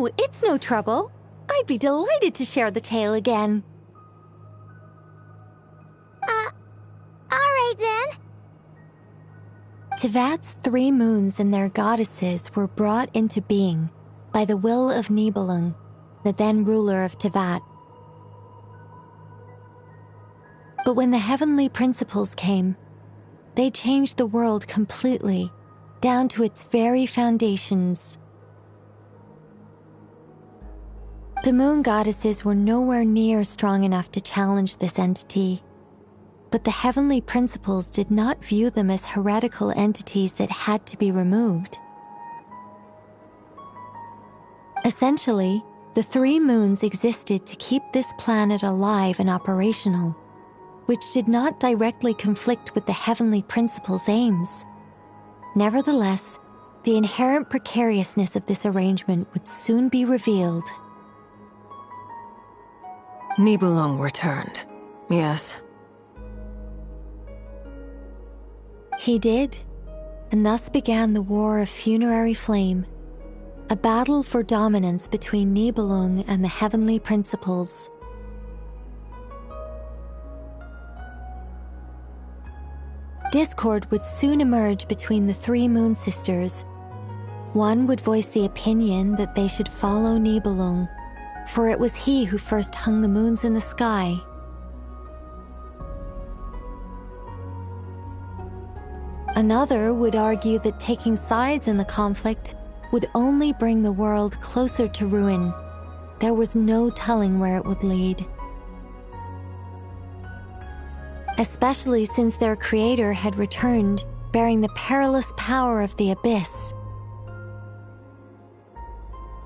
Oh, it's no trouble. I'd be delighted to share the tale again. Alright then. Tevat's 3 moons and their goddesses were brought into being by the will of Nibelung, the then ruler of Tevat. But when the heavenly principles came, they changed the world completely, down to its very foundations. The moon goddesses were nowhere near strong enough to challenge this entity, but the heavenly principles did not view them as heretical entities that had to be removed. Essentially, the 3 moons existed to keep this planet alive and operational, which did not directly conflict with the heavenly principles' aims. Nevertheless, the inherent precariousness of this arrangement would soon be revealed. Nibelung returned, yes. He did, and thus began the War of Funerary Flame, a battle for dominance between Nibelung and the heavenly principles. Discord would soon emerge between the 3 moon sisters. One would voice the opinion that they should follow Nibelung, for it was he who first hung the moons in the sky. Another would argue that taking sides in the conflict would only bring the world closer to ruin. There was no telling where it would lead. Especially since their creator had returned, bearing the perilous power of the abyss.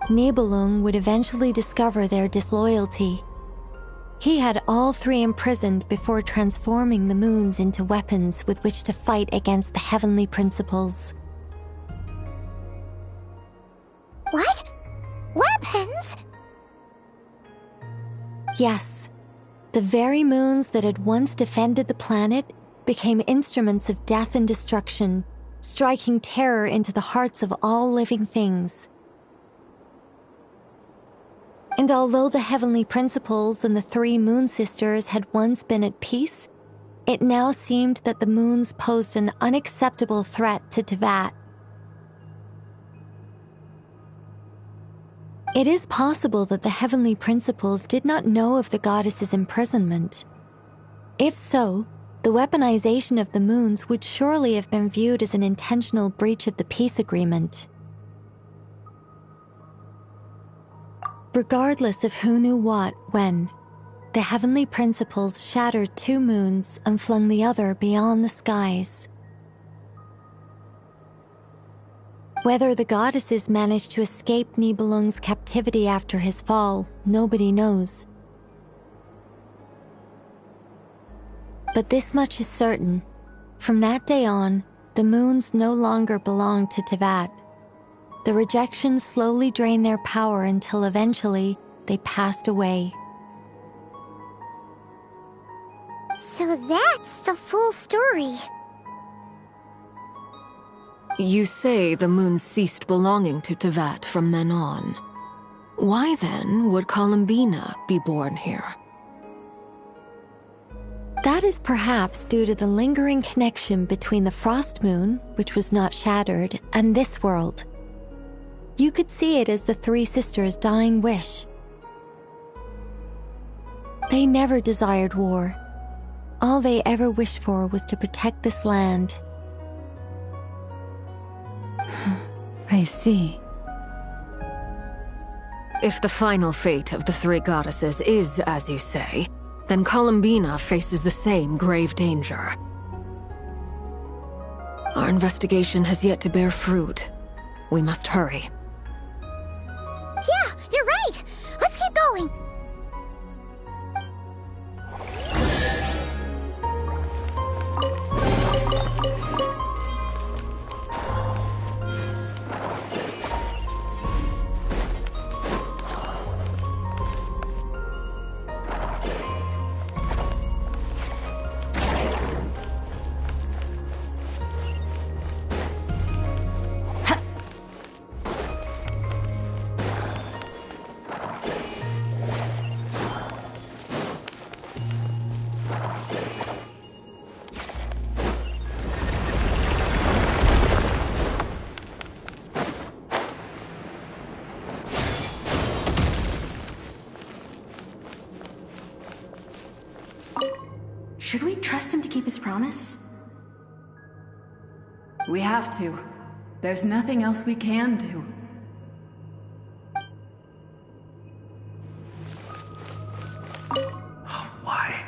Nibelung would eventually discover their disloyalty. He had all 3 imprisoned before transforming the moons into weapons with which to fight against the heavenly principles. What? Weapons? Yes, the very moons that had once defended the planet became instruments of death and destruction, striking terror into the hearts of all living things. And although the heavenly principles and the 3 moon sisters had once been at peace, it now seemed that the moons posed an unacceptable threat to Tevat. It is possible that the heavenly principles did not know of the goddess's imprisonment. If so, the weaponization of the moons would surely have been viewed as an intentional breach of the peace agreement. Regardless of who knew what, when, the heavenly principles shattered 2 moons and flung the other beyond the skies. Whether the goddesses managed to escape Nibelung's captivity after his fall, nobody knows. But this much is certain. From that day on, the moons no longer belonged to Tevat. The rejection slowly drained their power until eventually they passed away. So that's the full story. You say the moon ceased belonging to Tevat from then on. Why then would Columbina be born here? That is perhaps due to the lingering connection between the frost moon, which was not shattered, and this world. You could see it as the 3 sisters' dying wish. They never desired war. All they ever wished for was to protect this land. I see. If the final fate of the 3 goddesses is as you say, then Columbina faces the same grave danger. Our investigation has yet to bear fruit. We must hurry. Yeah, you're right. Let's keep going. Should we trust him to keep his promise? We have to. There's nothing else we can do. Why?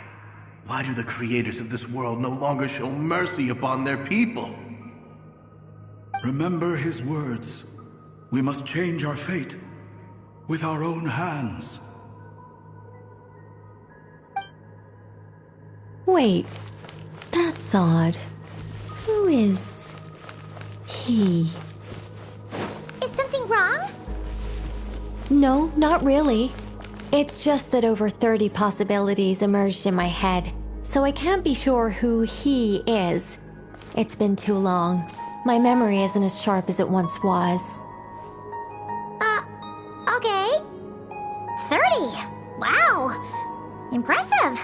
Why do the creators of this world no longer show mercy upon their people? Remember his words. We must change our fate with our own hands. Wait, that's odd. Who is he? Is something wrong? No, not really. It's just that over 30 possibilities emerged in my head, so I can't be sure who he is. It's been too long. My memory isn't as sharp as it once was. Okay. 30. Wow. Impressive.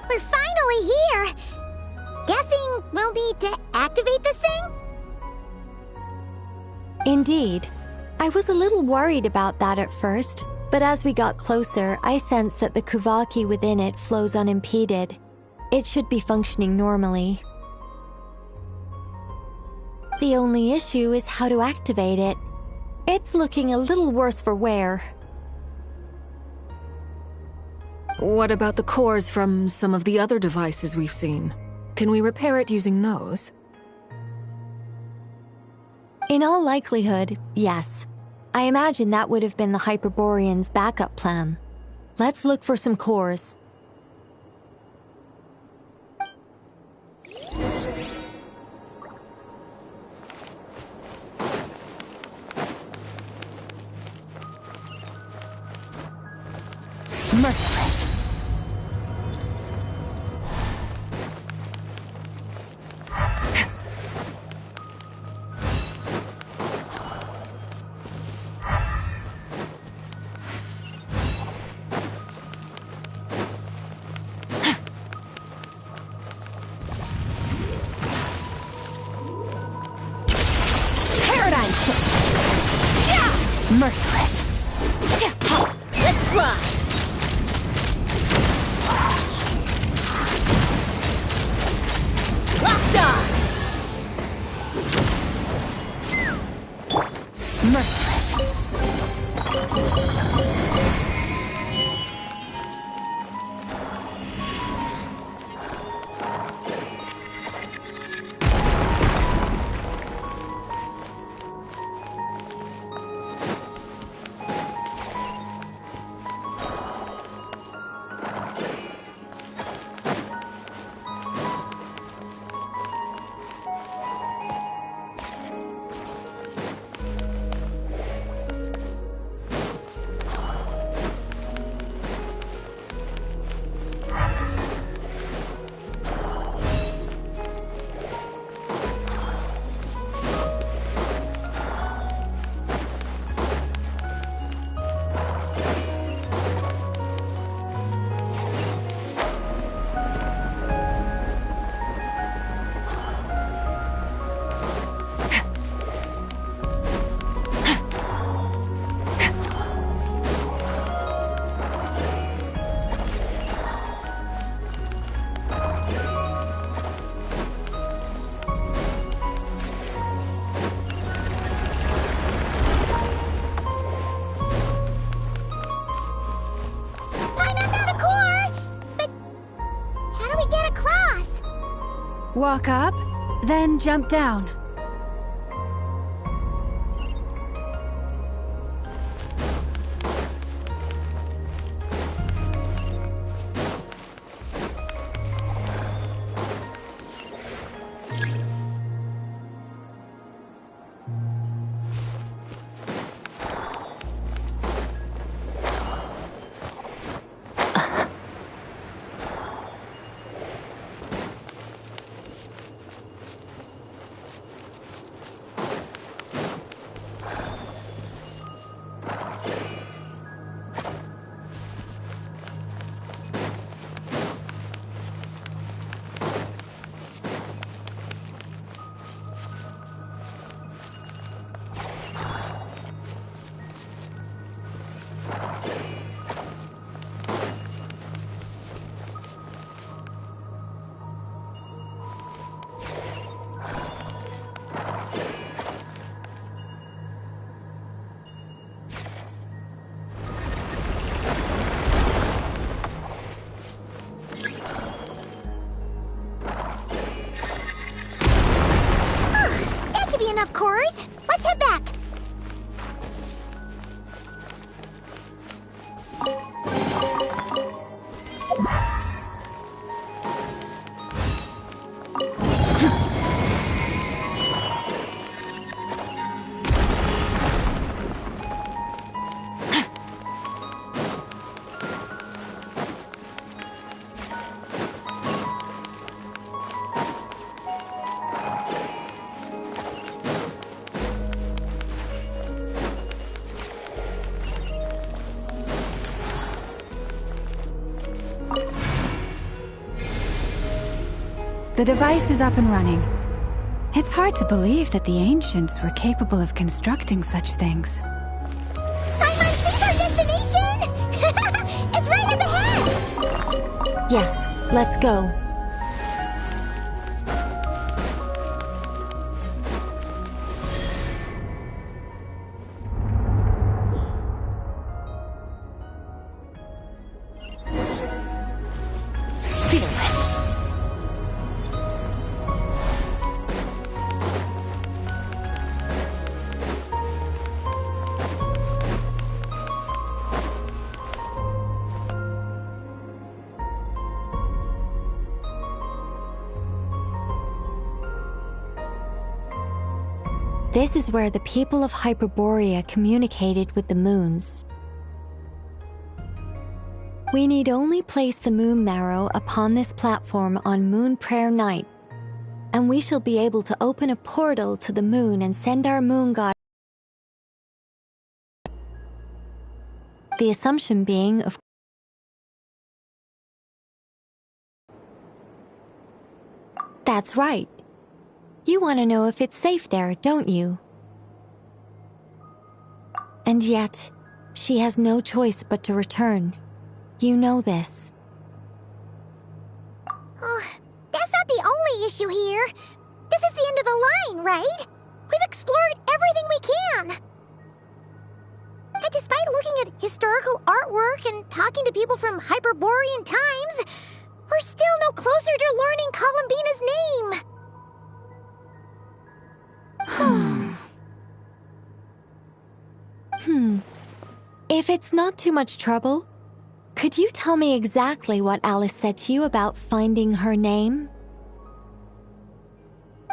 We're finally here! Guessing we'll need to activate this thing? Indeed. I was a little worried about that at first, but as we got closer, I sensed that the Kuvaki within it flows unimpeded. It should be functioning normally. The only issue is how to activate it. It's looking a little worse for wear. What about the cores from some of the other devices we've seen? Can we repair it using those? In all likelihood, yes. I imagine that would have been the Hyperborean's backup plan. Let's look for some cores. Merciless. Paradigm shift. Yeah. Merciless. Let's fly. Locked on! Merciless. Walk up, then jump down. The device is up and running. It's hard to believe that the ancients were capable of constructing such things. I might think our destination! It's right up ahead! Yes, let's go. This is where the people of Hyperborea communicated with the moons. We need only place the moon marrow upon this platform on Moon Prayer Night, and we shall be able to open a portal to the moon and send our moon god. The assumption being, of That's right. You want to know if it's safe there, don't you? And yet, she has no choice but to return. You know this. Oh, that's not the only issue here. This is the end of the line, right? We've explored everything we can. And despite looking at historical artwork and talking to people from Hyperborean times, we're still no closer to learning Columbina's name. If it's not too much trouble, could you tell me exactly what Alice said to you about finding her name?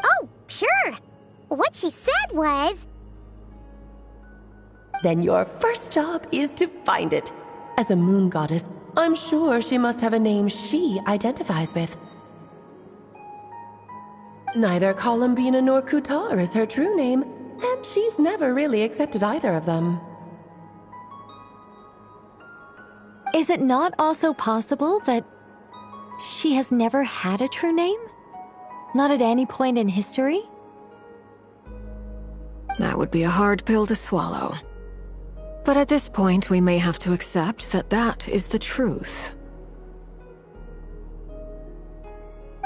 Oh, sure. What she said was... Then your first job is to find it. As a moon goddess, I'm sure she must have a name she identifies with. Neither Columbina nor Kutar is her true name, and she's never really accepted either of them. Is it not also possible that she has never had a true name? Not at any point in history? That would be a hard pill to swallow. But at this point, we may have to accept that that is the truth.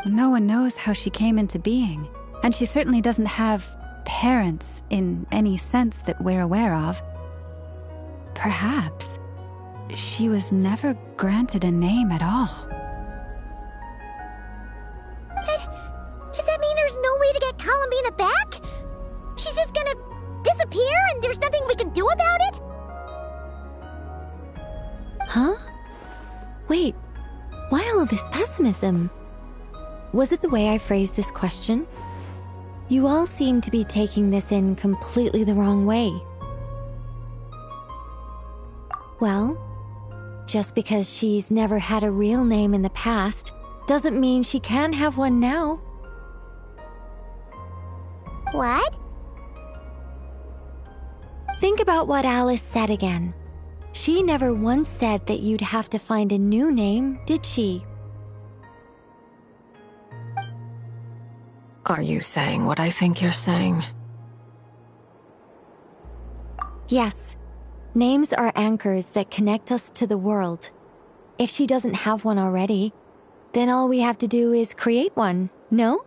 No one knows how she came into being, and she certainly doesn't have parents in any sense that we're aware of. Perhaps she was never granted a name at all. But does that mean there's no way to get Columbina back? She's just gonna disappear and there's nothing we can do about it? Huh? Wait, why all this pessimism? Was it the way I phrased this question? You all seem to be taking this in completely the wrong way. Well, just because she's never had a real name in the past doesn't mean she can't have one now. What? Think about what Alice said again. She never once said that you'd have to find a new name, did she? Are you saying what I think you're saying? Yes. Names are anchors that connect us to the world. If she doesn't have one already, then all we have to do is create one, no?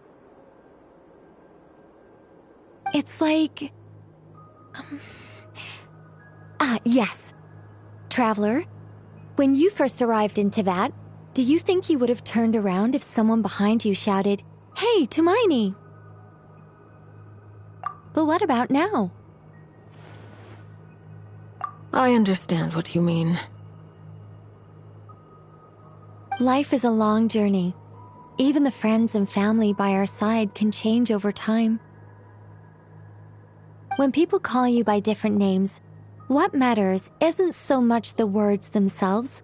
It's like... yes. Traveler, when you first arrived in Teyvat, do you think you would have turned around if someone behind you shouted, "Hey, Hermione"? But what about now? I understand what you mean. Life is a long journey. Even the friends and family by our side can change over time. When people call you by different names, what matters isn't so much the words themselves,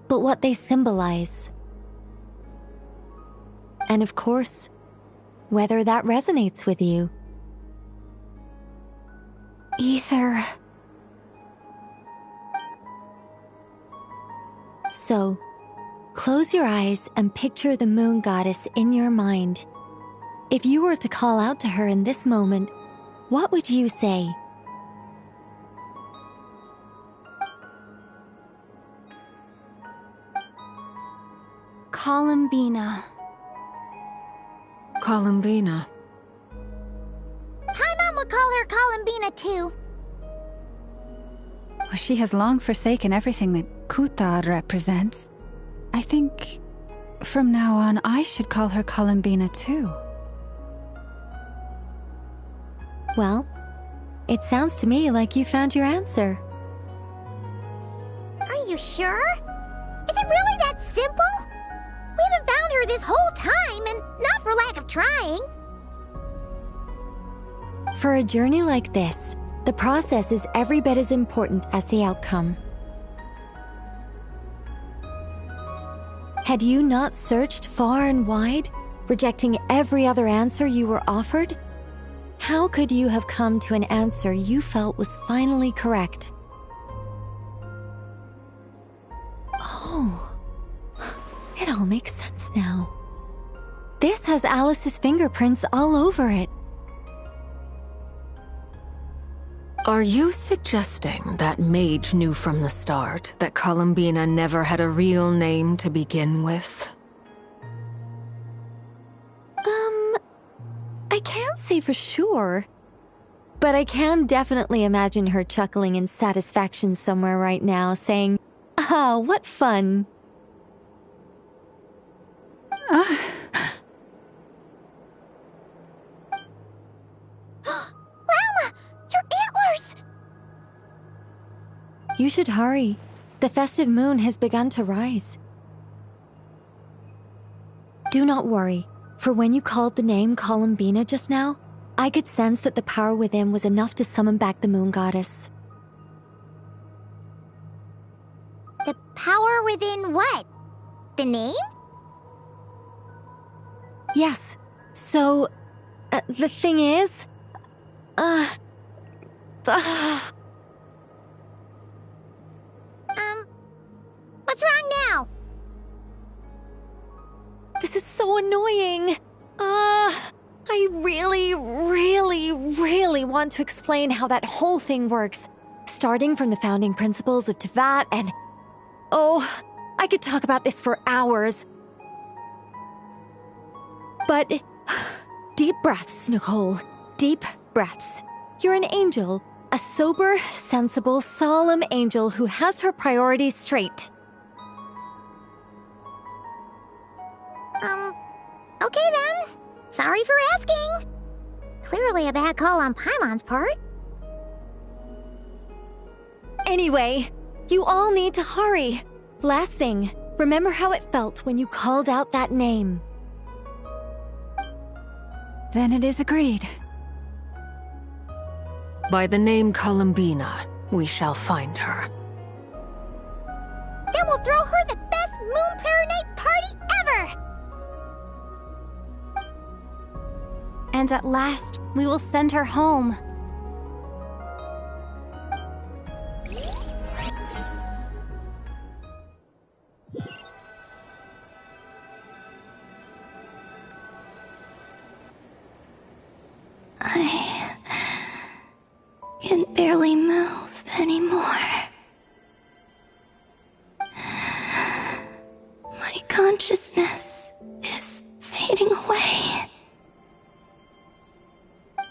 but what they symbolize. And of course, whether that resonates with you. Ether. So, Close your eyes and picture the moon goddess in your mind. If you were to call out to her in this moment, what would you say? Columbina. Columbina. Paimon would call her Columbina too. Well, she has long forsaken everything that Kuta represents. I think from now on I should call her Columbina too. Well, it sounds to me like you found your answer. Are you sure? Is it really that simple? We haven't found her this whole time, and not for lack of trying. For a journey like this, the process is every bit as important as the outcome. Had you not searched far and wide, rejecting every other answer you were offered, how could you have come to an answer you felt was finally correct? Oh, it all makes sense now. This has Alice's fingerprints all over it. Are you suggesting that Mage knew from the start that Columbina never had a real name to begin with? I can't say for sure, but I can definitely imagine her chuckling in satisfaction somewhere right now, saying, "Ah, what fun." Llama! Your antlers! You should hurry. The festive moon has begun to rise. Do not worry. For when you called the name Columbina just now, I could sense that the power within was enough to summon back the moon goddess. The power within what? The name? Yes. So, the thing is... What's wrong now? This is so annoying. I really want to explain how that whole thing works. Starting from the founding principles of Teyvat and... Oh, I could talk about this for hours. But... Deep breaths, Nicole. Deep breaths. You're an angel. A sober, sensible, solemn angel who has her priorities straight. Okay then. Sorry for asking. Clearly a bad call on Paimon's part. Anyway, you all need to hurry. Last thing, remember how it felt when you called out that name. Then it is agreed. By the name Columbina, we shall find her. Then we'll throw her the best Moon Para Night party ever! And at last, we will send her home. I can barely move anymore. My consciousness is fading away.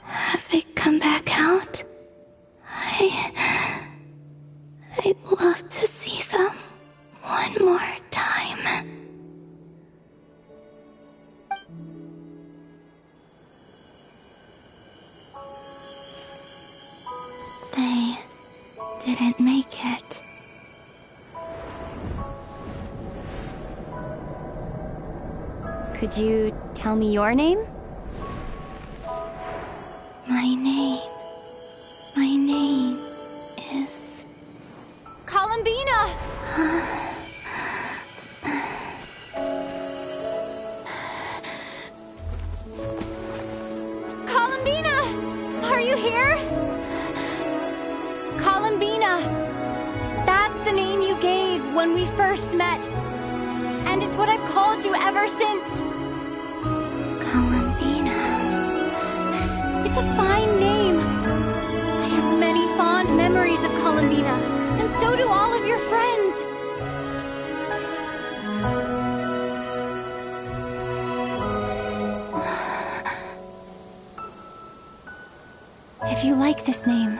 Have they come back out? I'd love to see them one more time. They didn't make it. Could you tell me your name? My name is... Columbina! Columbina! Are you here? Columbina! That's the name you gave when we first met. And it's what I've called you ever since. Columbina. It's a fine name. I have many fond memories of Columbina, and so do all of your friends. If you like this name,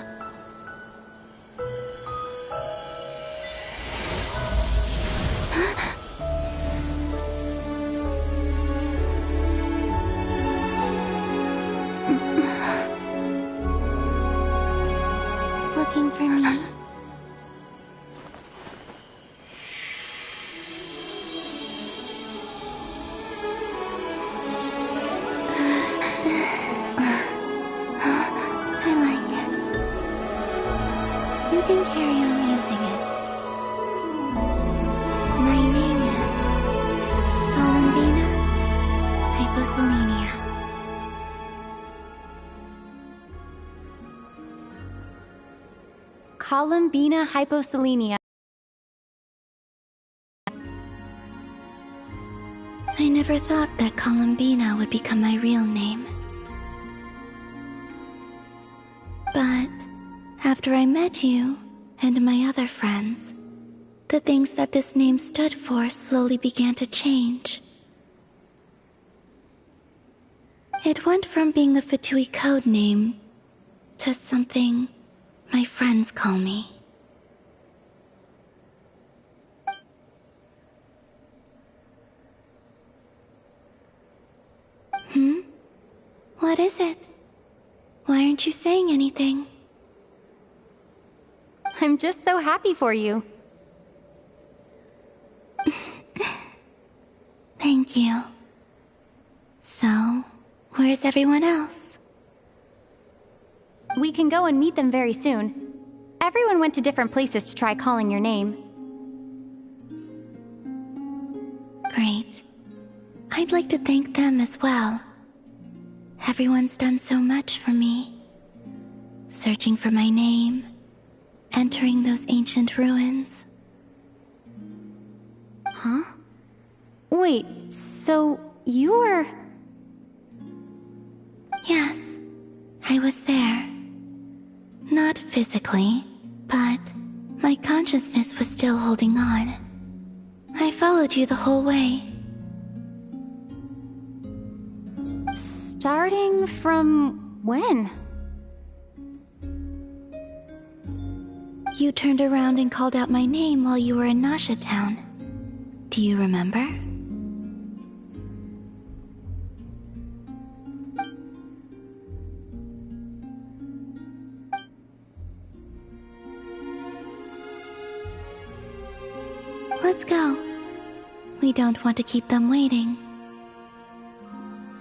Looking for me? I like it. You can carry on using it. My name is Columbina Hyposelenia. Columbina Hyposelenia. I never thought that Columbina would become my real name. But after I met you and my other friends, the things that this name stood for slowly began to change. It went from being a Fatui code name to something my friends call me. What is it? Why aren't you saying anything? I'm just so happy for you. Thank you. So, where's everyone else? We can go and meet them very soon. Everyone went to different places to try calling your name. Great. I'd like to thank them as well. Everyone's done so much for me. Searching for my name, entering those ancient ruins. Huh? Wait, so you were... Yes, I was there. Not physically, but my consciousness was still holding on. I followed you the whole way. Starting from when? You turned around and called out my name while you were in Nasha Town. Do you remember? Let's go. We don't want to keep them waiting.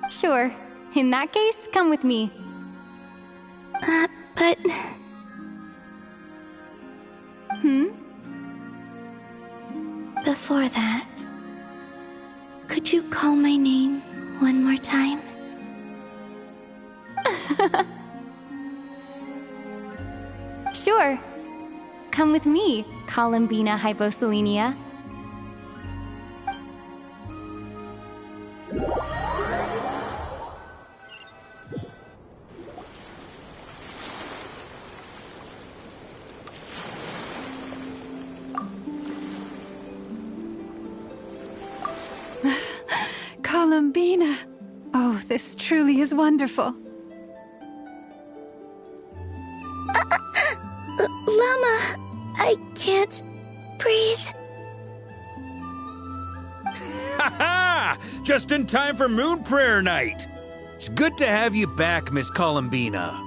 Sure. In that case, come with me. But... Before that, could you call my name one more time? Sure. Come with me, Columbina Hyposelenia. Columbina! Oh, this truly is wonderful. Llama! I can't breathe. Ha-ha! Just in time for Moon Prayer Night! It's good to have you back, Miss Columbina.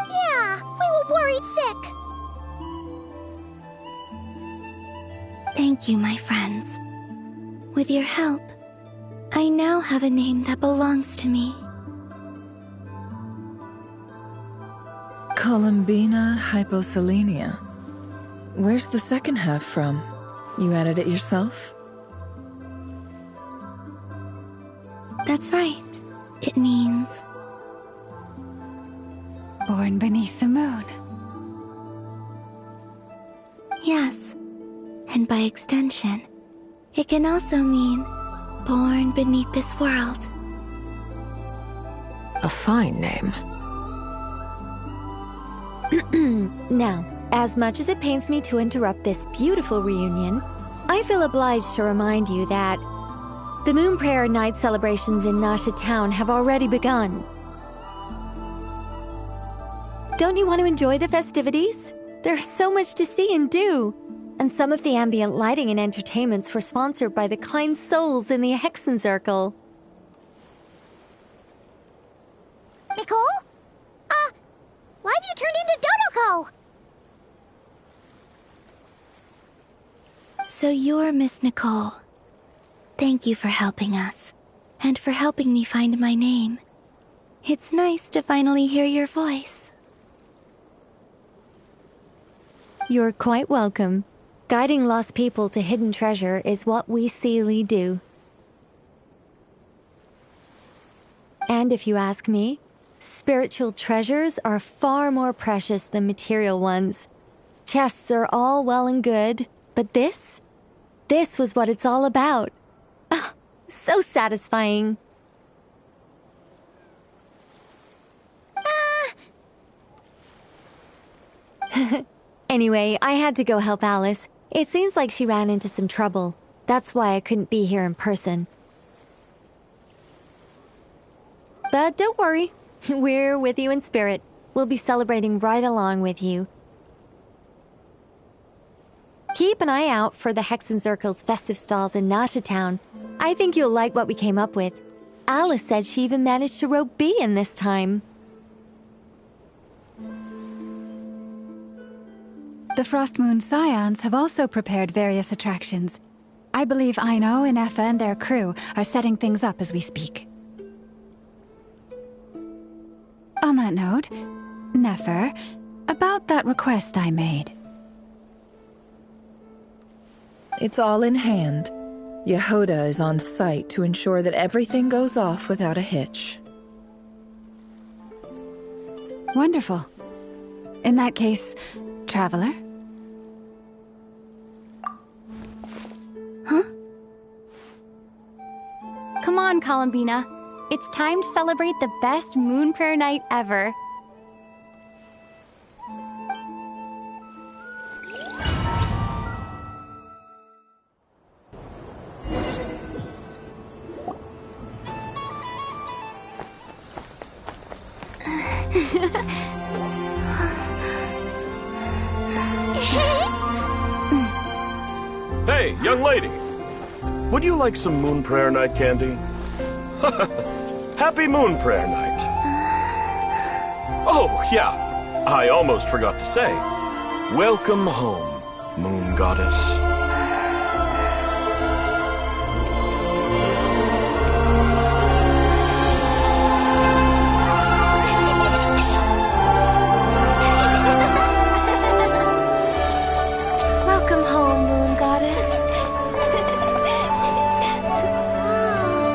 Yeah, we were worried sick. Thank you, my friends. With your help, I now have a name that belongs to me. Columbina Hyposelenia. Where's the second half from? You added it yourself? That's right. It means... Born beneath the moon. Yes. And by extension, it can also mean born beneath this world. A fine name. Now, as much as it pains me to interrupt this beautiful reunion, I feel obliged to remind you that the Moon Prayer Night celebrations in Nasha Town have already begun. Don't you want to enjoy the festivities? There's so much to see and do. And some of the ambient lighting and entertainments were sponsored by the kind souls in the Hexen Circle. Nicole? Why have you turned into Dodoko? So you're Miss Nicole. Thank you for helping us, and for helping me find my name. It's nice to finally hear your voice. You're quite welcome. Guiding lost people to hidden treasure is what we Seelie do. And if you ask me, spiritual treasures are far more precious than material ones. Chests are all well and good, but this was what it's all about. Ah, so satisfying. Anyway, I had to go help Alice. It seems like she ran into some trouble. That's why I couldn't be here in person. But don't worry. We're with you in spirit. We'll be celebrating right along with you. Keep an eye out for the Hexen Circle's festive stalls in Nasha Town. I think you'll like what we came up with. Alice said she even managed to rope B in this time. The Frost Moon Scions have also prepared various attractions. I believe Aino, Ineffa, and their crew are setting things up as we speak. On that note, Nefer, about that request I made. It's all in hand. Yehoda is on site to ensure that everything goes off without a hitch. Wonderful. In that case, Traveler? Huh? Come on, Columbina. It's time to celebrate the best Moon Prayer Night ever. Hey, young lady. Would you like some Moon Prayer Night candy? Happy Moon Prayer Night. Oh, yeah. I almost forgot to say. Welcome home, Moon Goddess. Welcome home, Moon Goddess.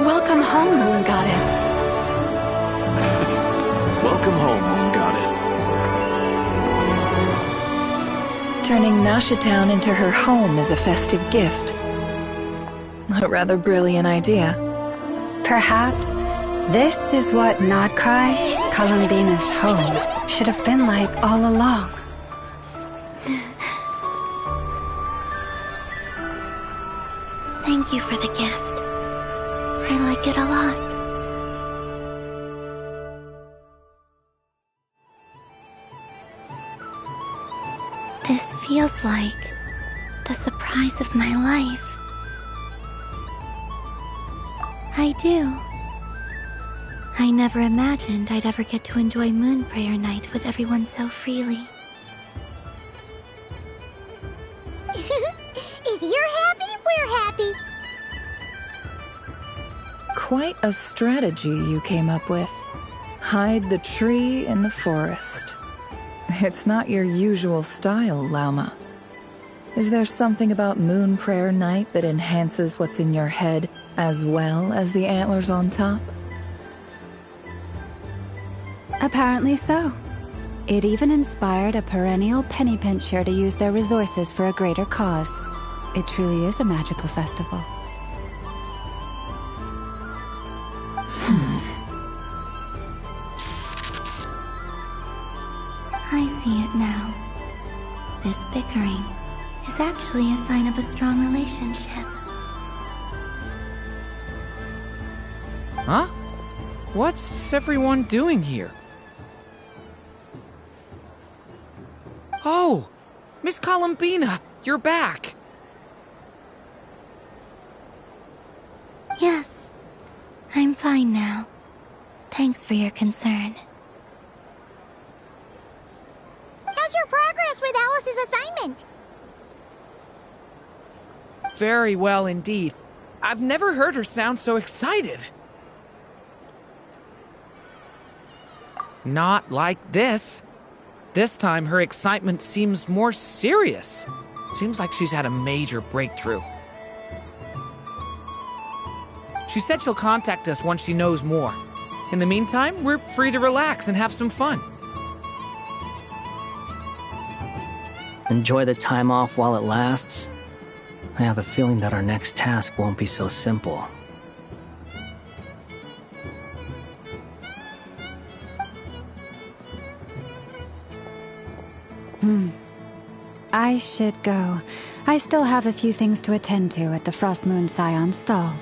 Welcome home, Moon Goddess. Welcome home, Moon Goddess. Turning Nasha Town into her home is a festive gift. A rather brilliant idea. Perhaps this is what Nodcry, Columbina's home, should have been like all along. Thank you for the gift. I like it a lot. This feels like the surprise of my life. I do. I never imagined I'd ever get to enjoy Moon Prayer Night with everyone so freely. If you're happy, we're happy. Quite a strategy you came up with. Hide the tree in the forest. It's not your usual style, Lauma. Is there something about Moon Prayer Night that enhances what's in your head as well as the antlers on top? Apparently so. It even inspired a perennial penny pincher to use their resources for a greater cause. it truly is a magical festival. I see it now. This bickering is actually a sign of a strong relationship. Huh? What's everyone doing here? Oh! Miss Columbina, you're back! Yes, I'm fine now. Thanks for your concern. How's your progress with Alice's assignment? Very well indeed. I've never heard her sound so excited. Not like this. This time her excitement seems more serious. Seems like she's had a major breakthrough. She said she'll contact us once she knows more. In the meantime, we're free to relax and have some fun. Enjoy the time off while it lasts. I have a feeling that our next task won't be so simple. I should go. I still have a few things to attend to at the Frost Moon Scion stall.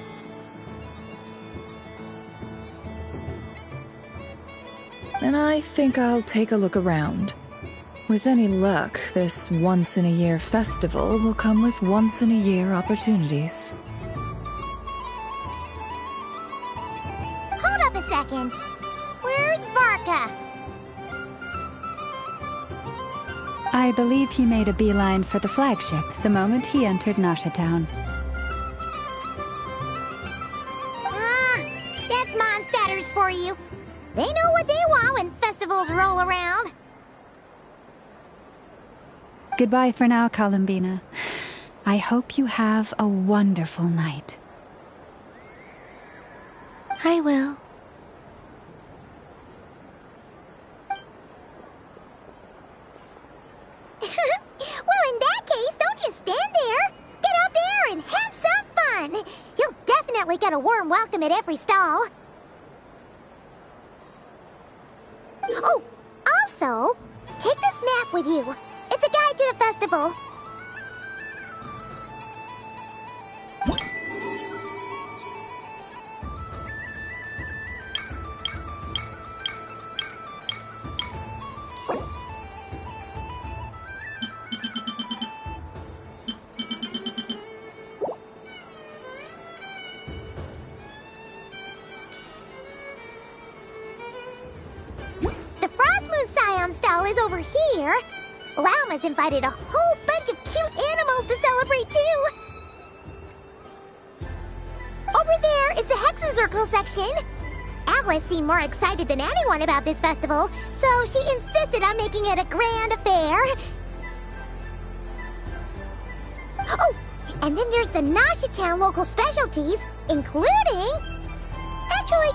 And I think I'll take a look around. With any luck, this once-in-a-year festival will come with once-in-a-year opportunities. Hold up a second. Where's Varka? I believe he made a beeline for the flagship the moment he entered Nasha Town. That's Mondstadters for you. They know what they want when festivals roll around. Goodbye for now, Columbina. I hope you have a wonderful night. I will. Well, in that case, don't just stand there. Get out there and have some fun. You'll definitely get a warm welcome at every stall. Oh, also, take this map with you. It's a guide to the festival. The Frost Moon Scion stall is over here. Lauma's invited a whole bunch of cute animals to celebrate too. Over there is the Hexencircle section. Alice seemed more excited than anyone about this festival, so she insisted on making it a grand affair. Oh, and then there's the Nasha Town local specialties, including... Actually,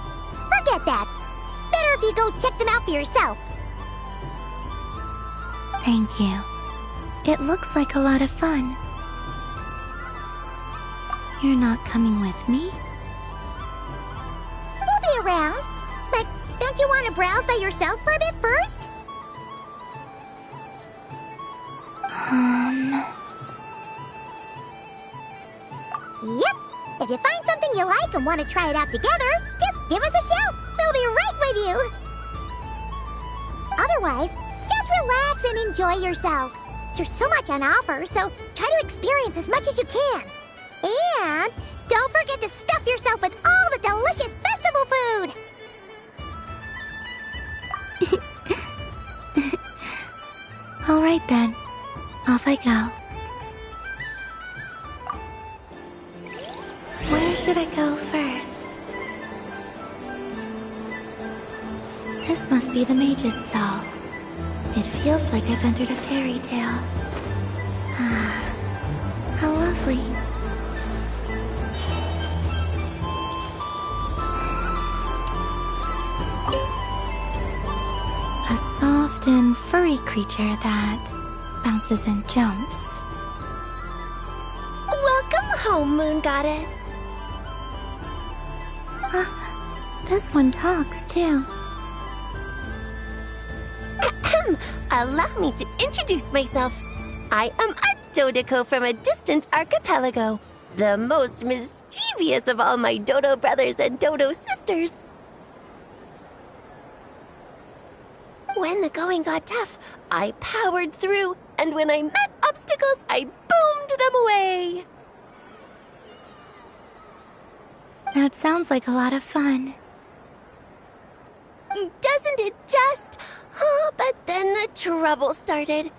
forget that. Better if you go check them out for yourself. Thank you. It looks like a lot of fun. You're not coming with me? We'll be around. But don't you want to browse by yourself for a bit first? Yep. If you find something you like and want to try it out together, just give us a shout. We'll be right with you. Otherwise, just relax and enjoy yourself. There's so much on offer, so try to experience as much as you can. And don't forget to stuff yourself with all the delicious festival food. All right then. Off I go. Where should I go first? This must be the mage's stall. It feels like I've entered a fairy tale. Ah, how lovely. A soft and furry creature that bounces and jumps. home, Moon Goddess. This one talks, too. Allow me to introduce myself. I am a Dodoco from a distant archipelago, the most mischievous of all my Dodo brothers and Dodo sisters. When the going got tough, I powered through, and when I met obstacles, I boomed them away. That sounds like a lot of fun. Doesn't it just? Oh, but then the trouble started.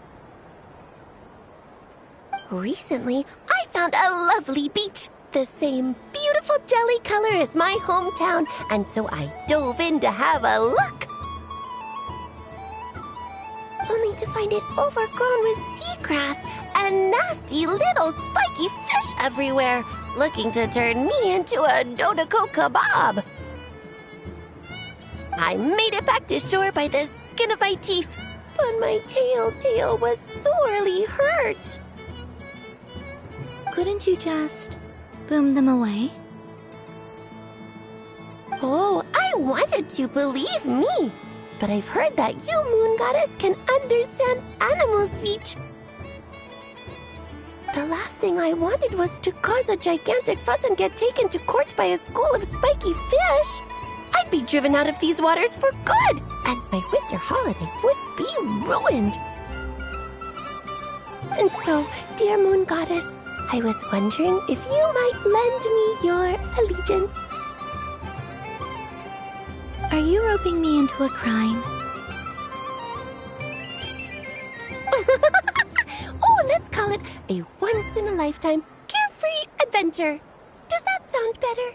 Recently, I found a lovely beach, the same beautiful jelly color as my hometown, and so I dove in to have a look. Only to find it overgrown with seagrass and nasty little spiky fish everywhere, looking to turn me into a Dodoco kebab. I made it back to shore by the skin of my teeth, but my tail was sorely hurt. Couldn't you just boom them away? Oh, I wanted to, believe me. But I've heard that you, Moon Goddess, can understand animal speech. The last thing I wanted was to cause a gigantic fuss and get taken to court by a school of spiky fish. I'd be driven out of these waters for good, and my winter holiday would be ruined. And so, dear Moon Goddess, I was wondering if you might lend me your allegiance. Are you roping me into a crime? Oh, let's call it a once-in-a-lifetime carefree adventure. Does that sound better?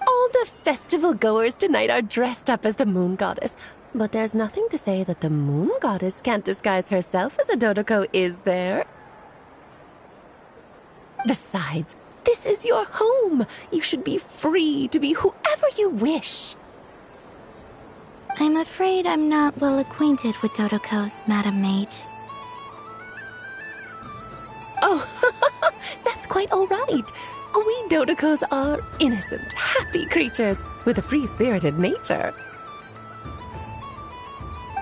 All the festival goers tonight are dressed up as the Moon Goddess, but there's nothing to say that the Moon Goddess can't disguise herself as a Dodoco, is there? Besides, this is your home. You should be free to be whoever you wish. I'm afraid I'm not well acquainted with Dodocos, Madam Mage. Oh, that's quite all right. We Dodocos are innocent, happy creatures with a free-spirited nature.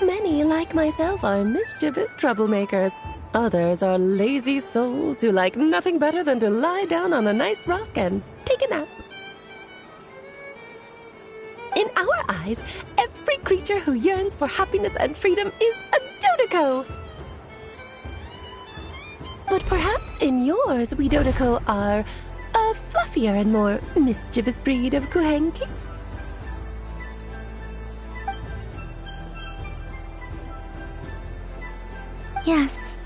Many, like myself, are mischievous troublemakers. Others are lazy souls who like nothing better than to lie down on a nice rock and take a nap. In our eyes, every creature who yearns for happiness and freedom is a Dodoco. But perhaps in yours, we Dodoco are a fluffier and more mischievous breed of Kuhenki. Yes,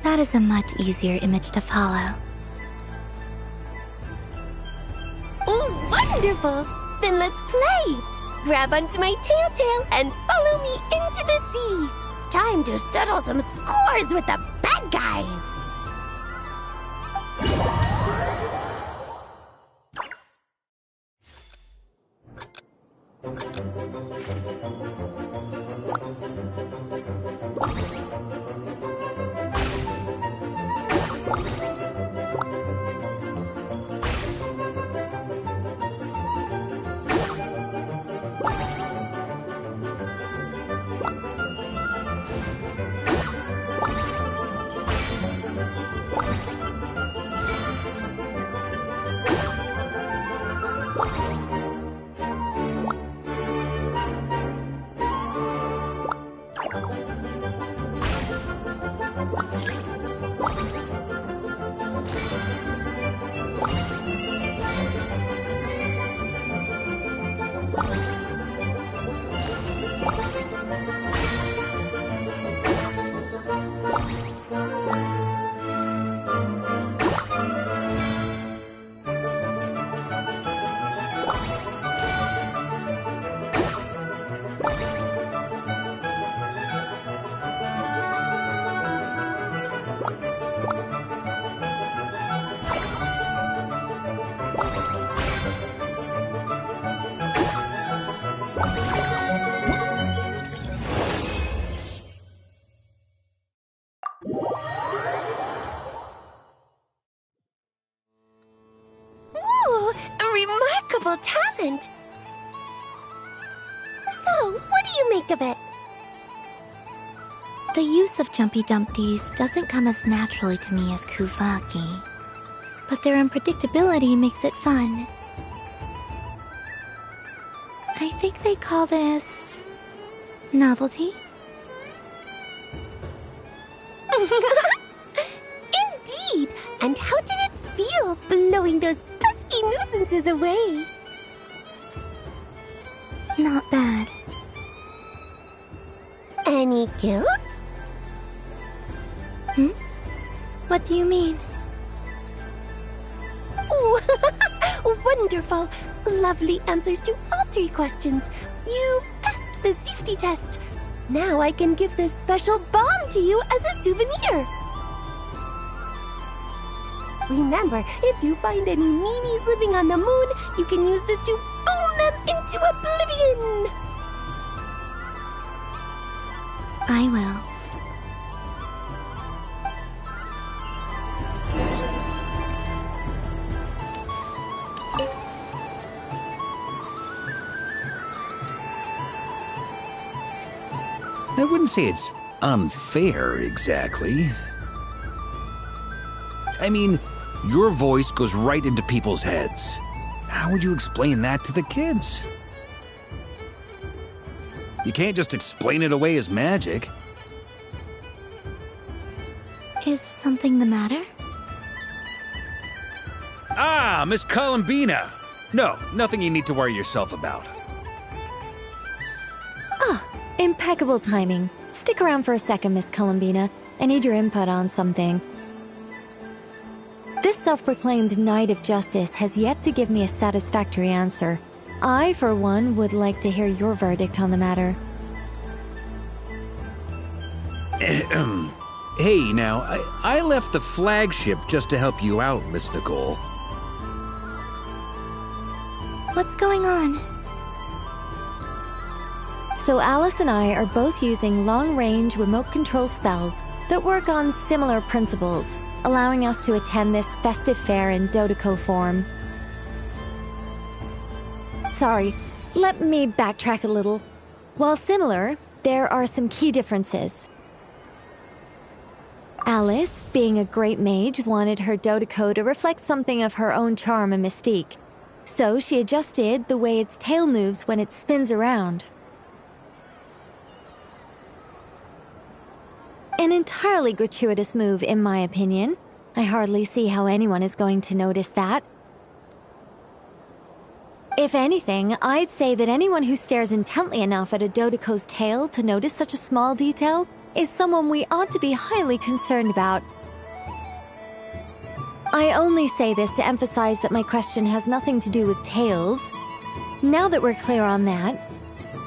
that is a much easier image to follow. Oh, wonderful! Then let's play! Grab onto my tail and follow me into the sea! Time to settle some scores with the bad guys! remarkable talent. So, what do you make of it? The use of Jumpy Dumpties doesn't come as naturally to me as Kuvaki, but their unpredictability makes it fun. I think they call this novelty. Indeed! And how did it feel blowing those pesky nuisances away? Not bad. Any guilt? What do you mean? Oh, wonderful! Lovely answers to all 3 questions. You've passed the safety test. Now I can give this special bomb to you as a souvenir. Remember, if you find any meanies living on the moon, you can use this to boom them into oblivion. I will. I wouldn't say it's unfair, exactly. I mean, your voice goes right into people's heads. How would you explain that to the kids? You can't just explain it away as magic. Is something the matter? Ah, Miss Columbina! No, nothing you need to worry yourself about. Impeccable timing. Stick around for a second, Miss Columbina. I need your input on something. This self-proclaimed Knight of Justice has yet to give me a satisfactory answer. I, for one, would like to hear your verdict on the matter. Hey, now, I left the flagship just to help you out, Miss Nicole. What's going on? So Alice and I are both using long-range remote control spells that work on similar principles, allowing us to attend this festive fair in Dodoco form. Sorry, let me backtrack a little. While similar, there are some key differences. Alice, being a great mage, wanted her Dodoco to reflect something of her own charm and mystique. So she adjusted the way its tail moves when it spins around. An entirely gratuitous move, in my opinion. I hardly see how anyone is going to notice that. If anything, I'd say that anyone who stares intently enough at a Dodoco's tail to notice such a small detail is someone we ought to be highly concerned about. I only say this to emphasize that my question has nothing to do with tails. Now that we're clear on that,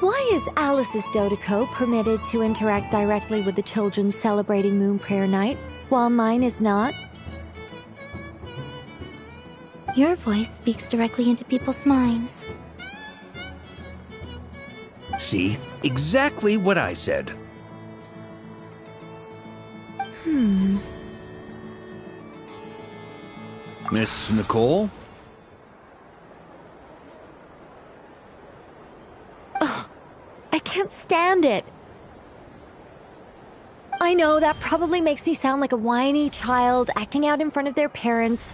why is Alice's Dodoco permitted to interact directly with the children celebrating Moon Prayer Night, while mine is not? Your voice speaks directly into people's minds. See? Exactly what I said. Miss Nicole? I can't stand it. I know that probably makes me sound like a whiny child acting out in front of their parents.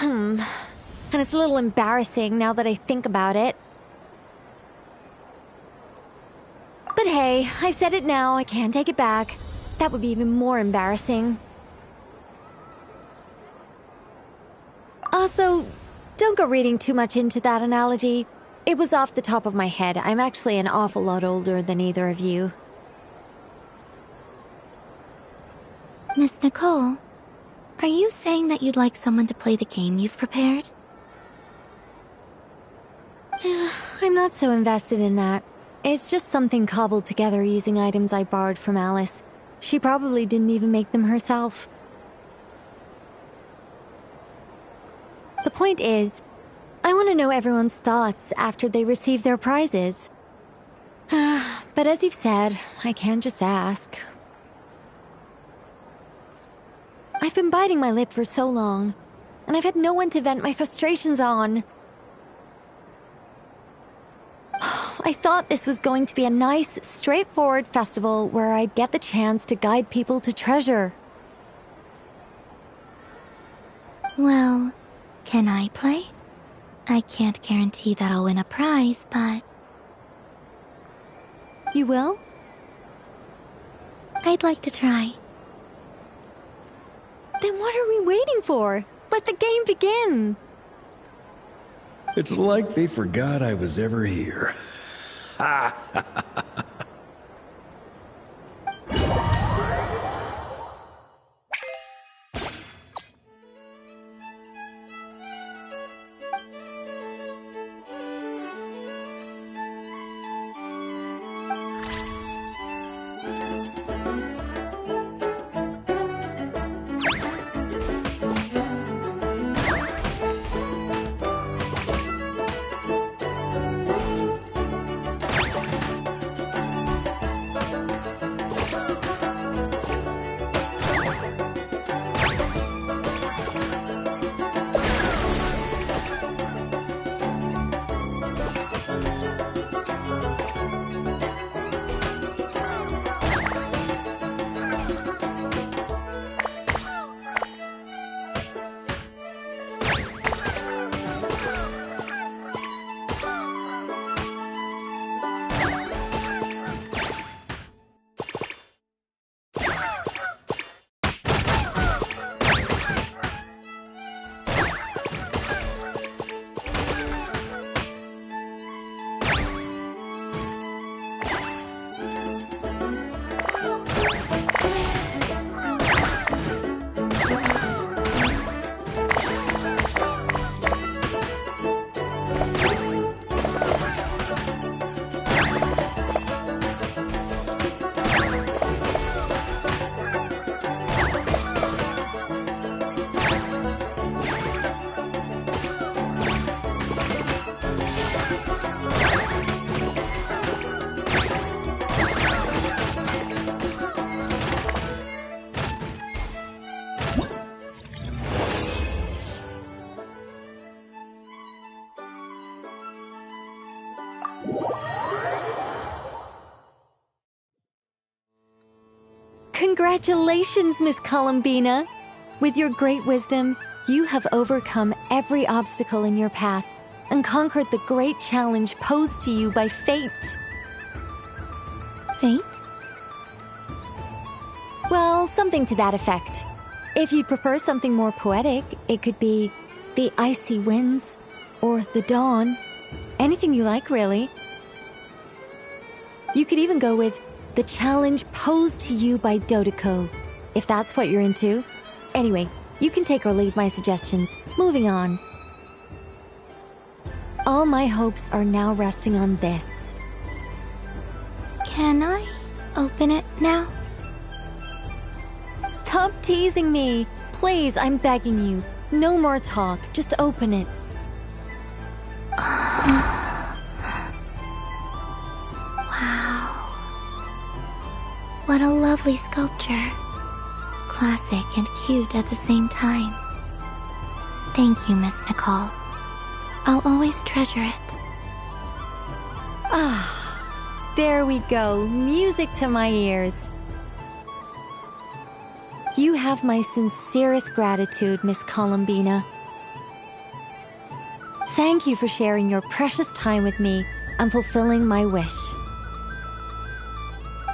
And it's a little embarrassing now that I think about it. But hey, I said it now, I can't take it back. That would be even more embarrassing. Also, don't go reading too much into that analogy. It was off the top of my head. I'm actually an awful lot older than either of you. Miss Nicole, are you saying that you'd like someone to play the game you've prepared? I'm not so invested in that. It's just something cobbled together using items I borrowed from Alice. She probably didn't even make them herself. The point is, I want to know everyone's thoughts after they receive their prizes. But as you've said, I can't just ask. I've been biting my lip for so long, and I've had no one to vent my frustrations on. I thought this was going to be a nice, straightforward festival where I'd get the chance to guide people to treasure. Well, can I play? I can't guarantee that I'll win a prize, but... You will? I'd like to try. Then what are we waiting for? Let the game begin! It's like they forgot I was ever here. Ha ha ha ha. Congratulations, Miss Columbina! With your great wisdom, you have overcome every obstacle in your path and conquered the great challenge posed to you by fate. Fate? Well, something to that effect. If you'd prefer something more poetic, it could be the icy winds or the dawn. Anything you like, really. You could even go with the challenge posed to you by Dodeko, if that's what you're into. Anyway, you can take or leave my suggestions. Moving on. All my hopes are now resting on this. Can I open it now? Stop teasing me! Please, I'm begging you. No more talk. Just open it. Wow. What a lovely sculpture. Classic and cute at the same time. Thank you, Miss Nicole. I'll always treasure it. Ah, there we go. Music to my ears. You have my sincerest gratitude, Miss Columbina. Thank you for sharing your precious time with me and fulfilling my wish.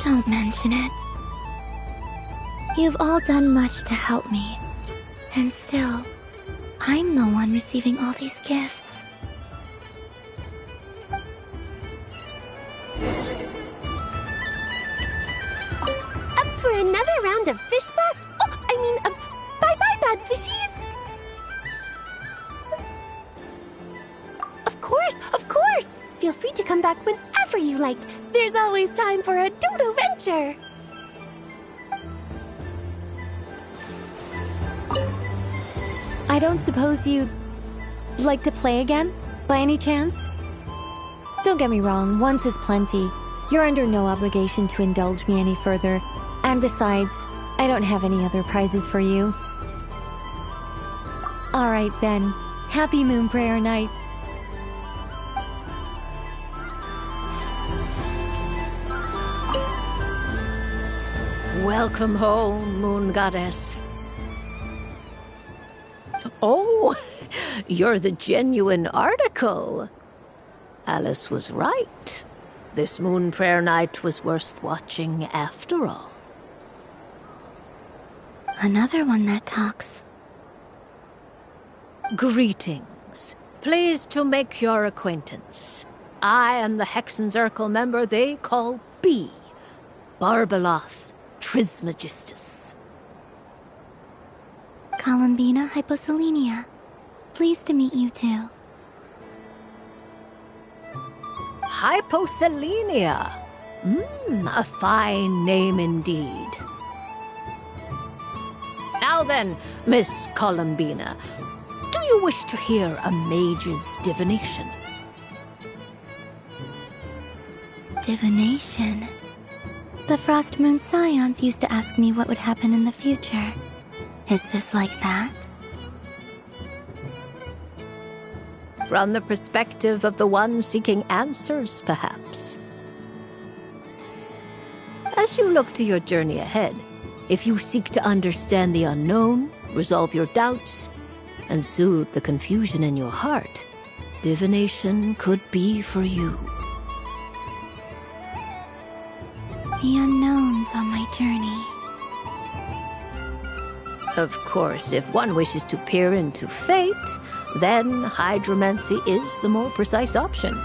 Don't mention it. You've all done much to help me. And still, I'm the one receiving all these gifts. Up for another round of fish blast? Oh, I mean of bye-bye bad fishies! Of course! Feel free to come back whenever you like. There's always time for a dodo venture. I don't suppose you'd like to play again, by any chance? Don't get me wrong, once is plenty. You're under no obligation to indulge me any further. And besides, I don't have any other prizes for you. Alright then, happy Moon Prayer Night. Welcome home, Moon Goddess. Oh, you're the genuine article. Alice was right. This moon prayer night was worth watching after all. Another one that talks. Greetings. Pleased to make your acquaintance. I am the Hexenzirkel member they call B. Barbeloth Trismegistus. Columbina Hyposelenia. Pleased to meet you too. Hyposelenia. A fine name indeed. Now then, Miss Columbina, do you wish to hear a mage's divination? Divination? The Frost Moon Scions used to ask me what would happen in the future. Is this like that? From the perspective of the one seeking answers, perhaps. As you look to your journey ahead, if you seek to understand the unknown, resolve your doubts, and soothe the confusion in your heart, divination could be for you. The unknowns on my journey. Of course, if one wishes to peer into fate, then hydromancy is the more precise option.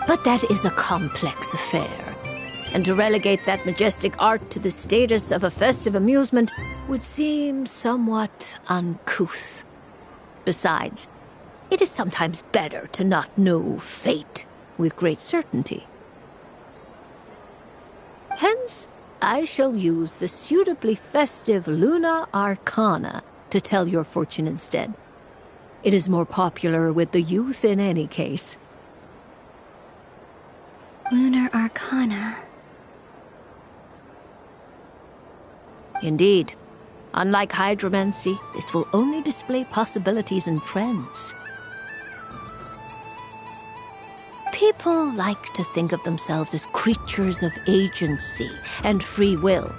But that is a complex affair, and to relegate that majestic art to the status of a festive amusement would seem somewhat uncouth. Besides, it is sometimes better to not know fate with great certainty. Hence, I shall use the suitably festive Luna Arcana to tell your fortune instead. It is more popular with the youth in any case. Lunar Arcana. Indeed. Unlike hydromancy, this will only display possibilities and trends. People like to think of themselves as creatures of agency and free will.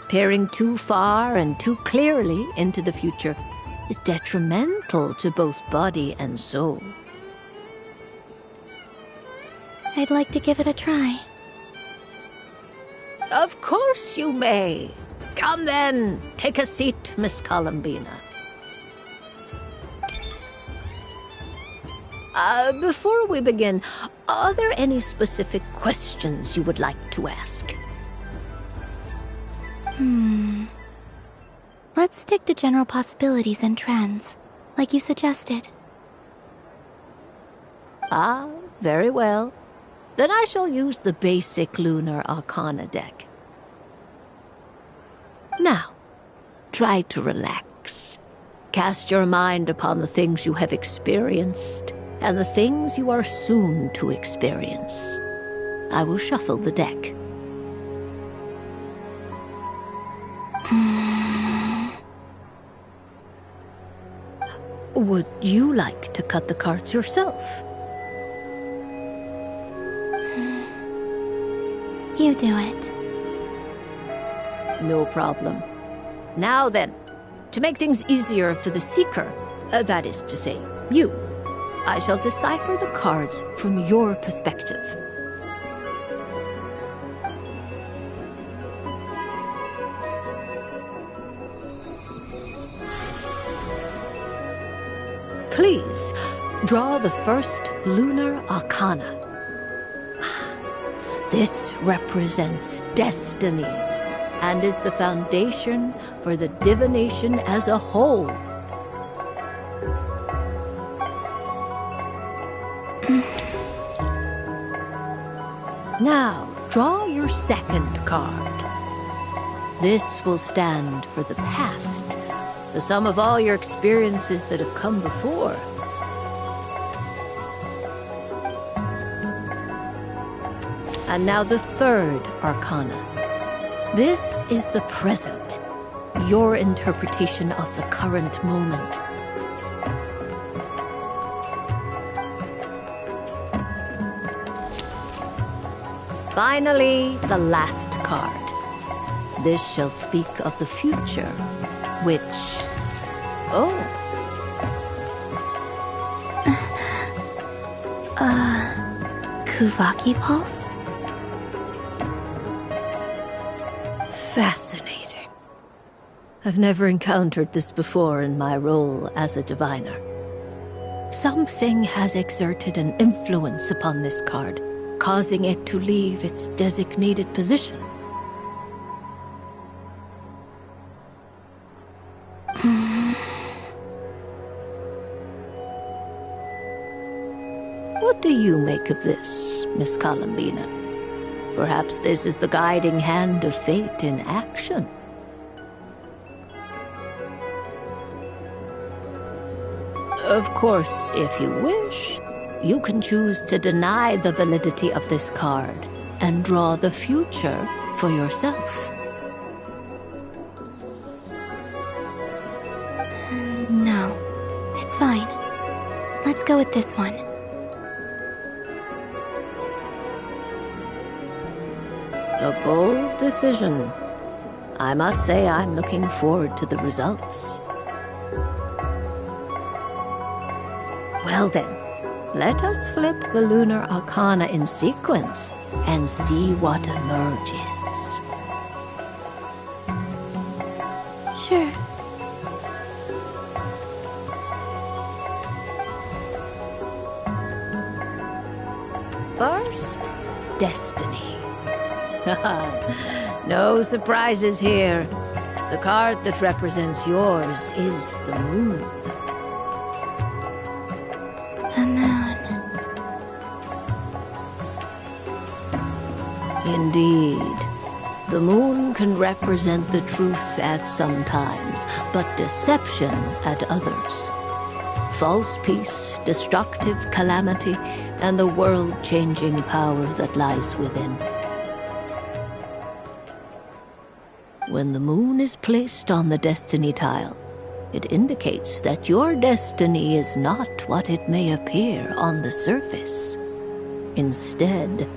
Peering too far and too clearly into the future is detrimental to both body and soul. I'd like to give it a try. Of course you may. Come then, take a seat, Miss Columbina. Before we begin, are there any specific questions you would like to ask? Let's stick to general possibilities and trends, like you suggested. Ah, very well. Then I shall use the basic Lunar Arcana deck. Now, try to relax. Cast your mind upon the things you have experienced and the things you are soon to experience. I will shuffle the deck. Would you like to cut the cards yourself? You do it. No problem. Now then, to make things easier for the seeker, that is to say, you, I shall decipher the cards from your perspective. Please, draw the first Lunar Arcana. This represents destiny and is the foundation for the divination as a whole. Now, draw your second card. This will stand for the past, the sum of all your experiences that have come before. And now the third Arcana. This is the present, your interpretation of the current moment. Finally, the last card. This shall speak of the future, which... Oh. Kuvaki Pulse? Fascinating. I've never encountered this before in my role as a diviner. Something has exerted an influence upon this card, causing it to leave its designated position. What do you make of this, Miss Columbina? Perhaps this is the guiding hand of fate in action. Of course, if you wish, you can choose to deny the validity of this card and draw the future for yourself. No, it's fine. Let's go with this one. A bold decision. I must say I'm looking forward to the results. Well then, let us flip the lunar arcana in sequence and see what emerges. Sure. First, Destiny. No surprises here. The card that represents yours is the moon. The moon. Indeed. The moon can represent the truth at some times, but deception at others. False peace, destructive calamity, and the world-changing power that lies within. When the moon is placed on the destiny tile, it indicates that your destiny is not what it may appear on the surface. Instead,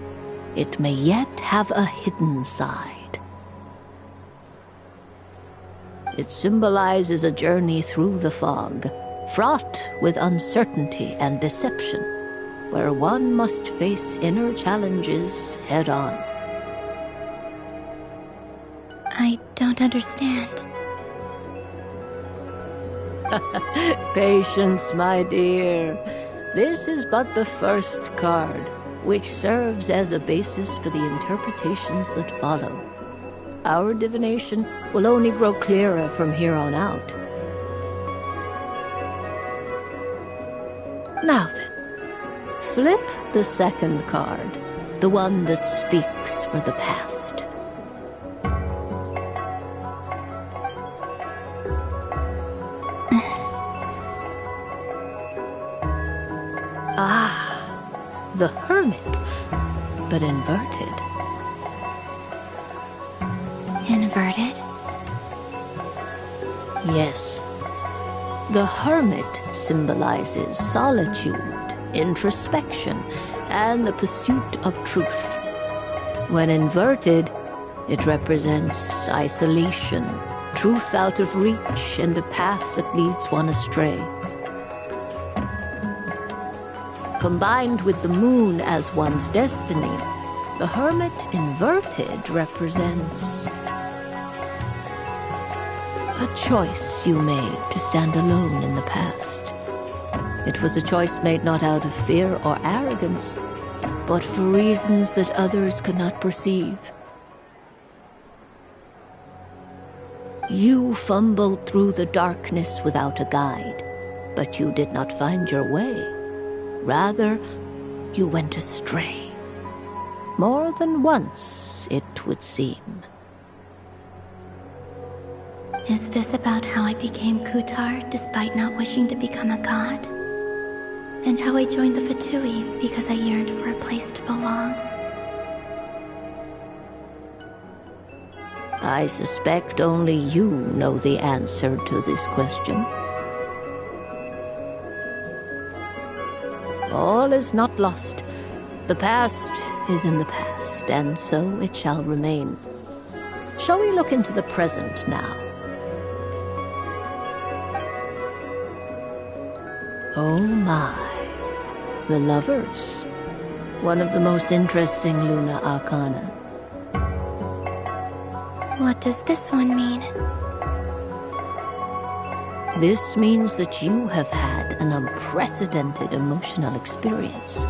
it may yet have a hidden side. It symbolizes a journey through the fog, fraught with uncertainty and deception, where one must face inner challenges head-on. I don't understand. Patience, my dear. This is but the first card, which serves as a basis for the interpretations that follow. Our divination will only grow clearer from here on out. Now then, flip the second card, the one that speaks for the past. The Hermit, but inverted. Inverted? Yes. The Hermit symbolizes solitude, introspection, and the pursuit of truth. When inverted, it represents isolation, truth out of reach, and a path that leads one astray. Combined with the moon as one's destiny, the Hermit inverted represents a choice you made to stand alone in the past. It was a choice made not out of fear or arrogance, but for reasons that others could not perceive. You fumbled through the darkness without a guide, but you did not find your way. Rather, you went astray. More than once, it would seem. Is this about how I became Kutar despite not wishing to become a god? And how I joined the Fatui because I yearned for a place to belong? I suspect only you know the answer to this question. All is not lost. The past is in the past, and so it shall remain. Shall we look into the present now? Oh my. The lovers. One of the most interesting Luna Arcana. What does this one mean? This means that you have had an unprecedented emotional experience.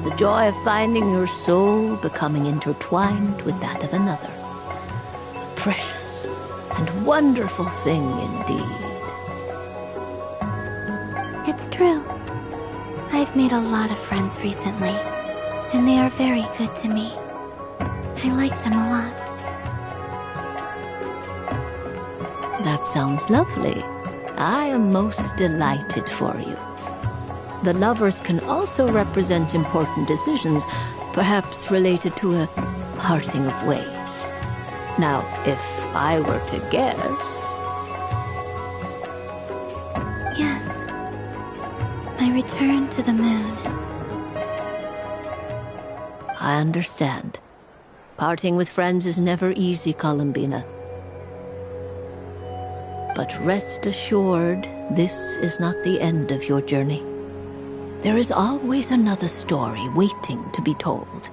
The joy of finding your soul becoming intertwined with that of another. A precious and wonderful thing indeed. It's true. I've made a lot of friends recently, and they are very good to me. I like them a lot. That sounds lovely. I am most delighted for you. The lovers can also represent important decisions, perhaps related to a parting of ways. Now, if I were to guess... Yes. My return to the moon. I understand. Parting with friends is never easy, Columbina. But rest assured, this is not the end of your journey. There is always another story waiting to be told.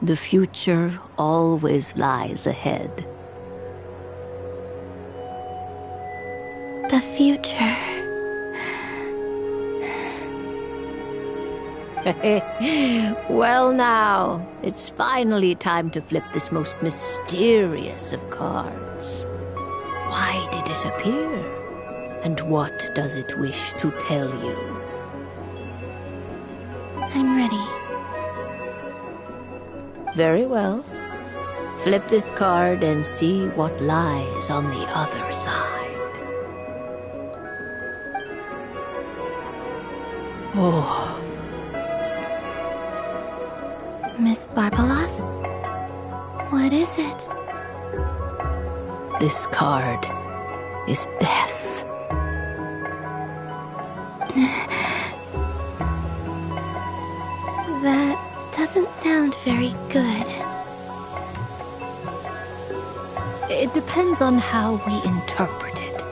The future always lies ahead. The future. Well now, it's finally time to flip this most mysterious of cards. Why did it appear? And what does it wish to tell you? I'm ready. Very well. Flip this card and see what lies on the other side. Oh. Miss Barbeloth? What is it? This card is death. That doesn't sound very good. It depends on how we interpret it.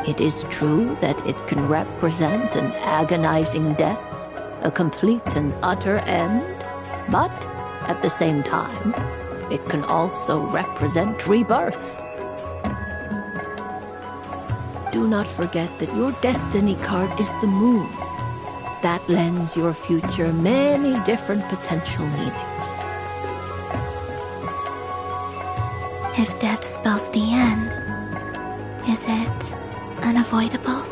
It is true that it can represent an agonizing death, a complete and utter end, but at the same time, it can also represent rebirth. Do not forget that your destiny card is the moon. That lends your future many different potential meanings. If death spells the end, is it unavoidable?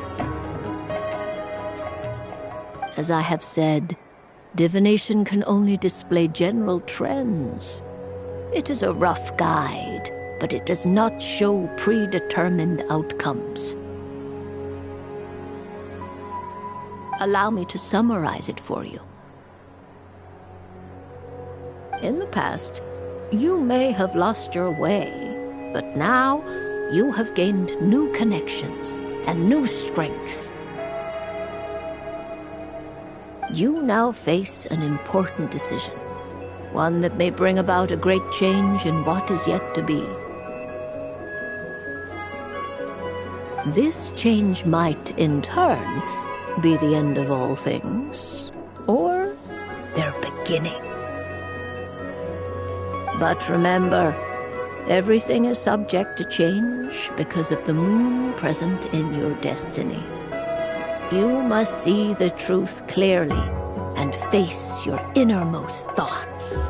As I have said, divination can only display general trends. It is a rough guide, but it does not show predetermined outcomes. Allow me to summarize it for you. In the past, you may have lost your way, but now you have gained new connections and new strength. You now face an important decision, one that may bring about a great change in what is yet to be. This change might, in turn, be the end of all things, or their beginning. But remember, everything is subject to change because of the moon present in your destiny. You must see the truth clearly and face your innermost thoughts.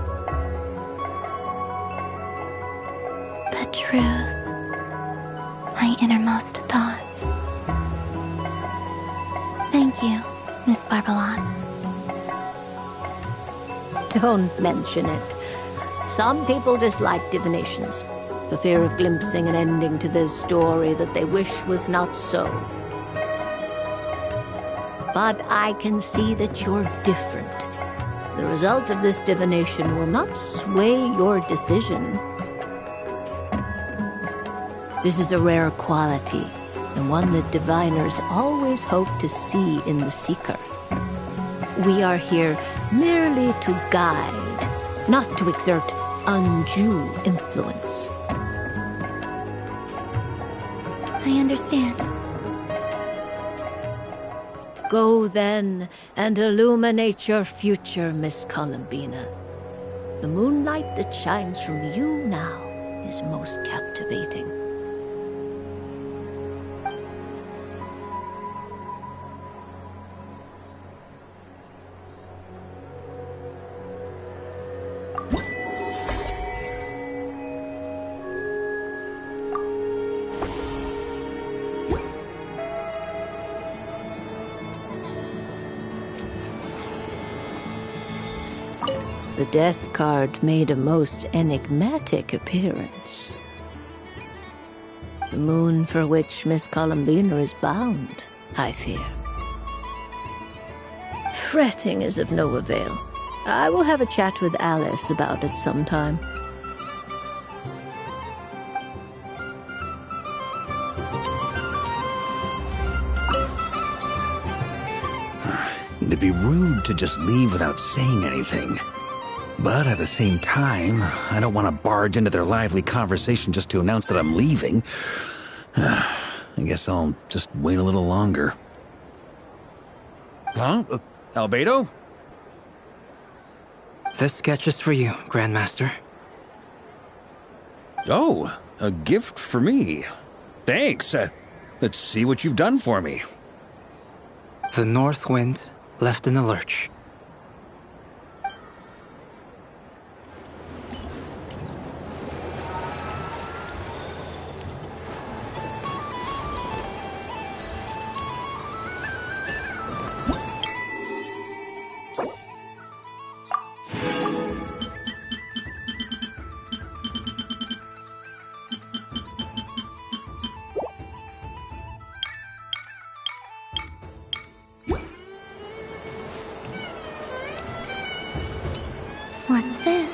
The truth. My innermost thoughts. Thank you, Miss Barbeloth. Don't mention it. Some people dislike divinations, for fear of glimpsing an ending to their story that they wish was not so. But I can see that you're different. The result of this divination will not sway your decision. This is a rare quality, and one that diviners always hope to see in the seeker. We are here merely to guide, not to exert undue influence. I understand. Go then and illuminate your future, Miss Columbina. The moonlight that shines from you now is most captivating. The death card made a most enigmatic appearance. The moon for which Miss Columbina is bound, I fear. Fretting is of no avail. I will have a chat with Alice about it sometime. It'd be rude to just leave without saying anything. But at the same time, I don't want to barge into their lively conversation just to announce that I'm leaving. I guess I'll just wait a little longer. Huh? Albedo? This sketch is for you, Grandmaster. Oh, a gift for me. Thanks. Let's see what you've done for me. The North Wind left in the lurch. What's this?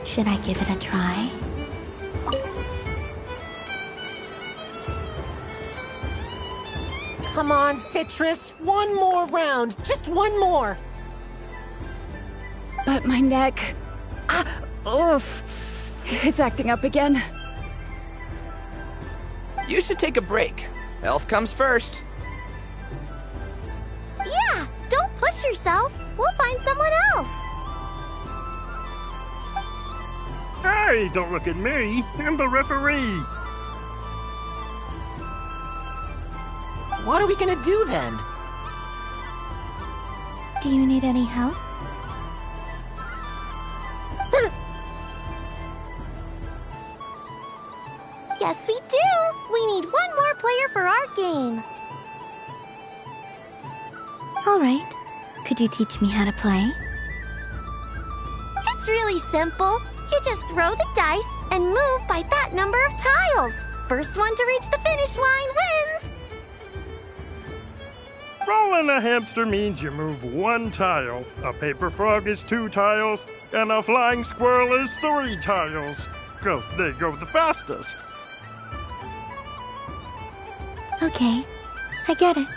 Should I give it a try? Come on, Citrus. One more round. Just one more. But my neck... It's acting up again. You should take a break. Health comes first. Yeah, don't push yourself. We'll find someone else. Hey, don't look at me. I'm the referee. What are we gonna do then? Do you need any help? Yes, we do. We need one more player for our game. All right. Could you teach me how to play? It's really simple. You just throw the dice and move by that number of tiles. First one to reach the finish line wins. Rolling a hamster means you move one tile. A paper frog is 2 tiles, and a flying squirrel is 3 tiles. 'Cause they go the fastest. Okay, I get it.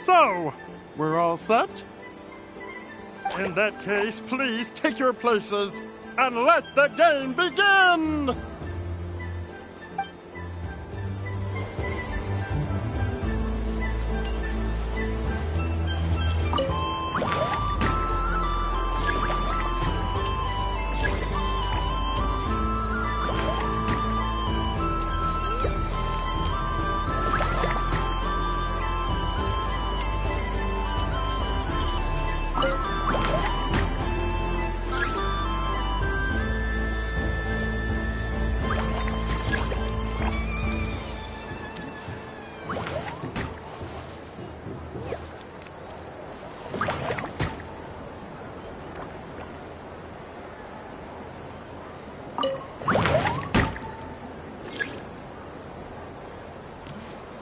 So, we're all set? In that case, please take your places and let the game begin!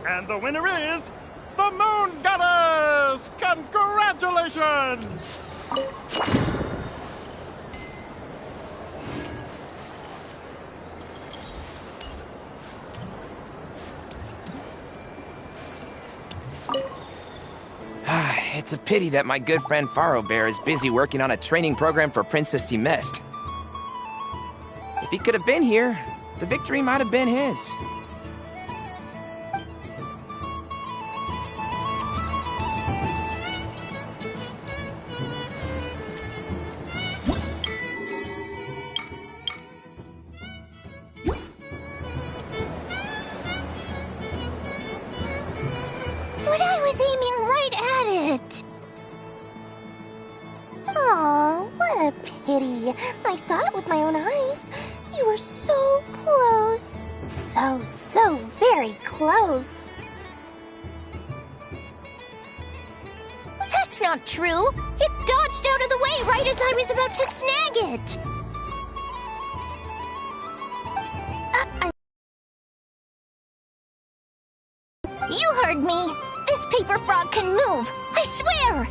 And the winner is the Moon Goddess! Congratulations! It's a pity that my good friend Faro Bear is busy working on a training program for Princess Mist. If he could have been here, the victory might have been his. But I was aiming right at it! Aw, what a pity. I saw it with my own eyes. You were so close. So very close. That's not true. It dodged out of the way right as I was about to snag it. You heard me. This paper frog can move. I swear.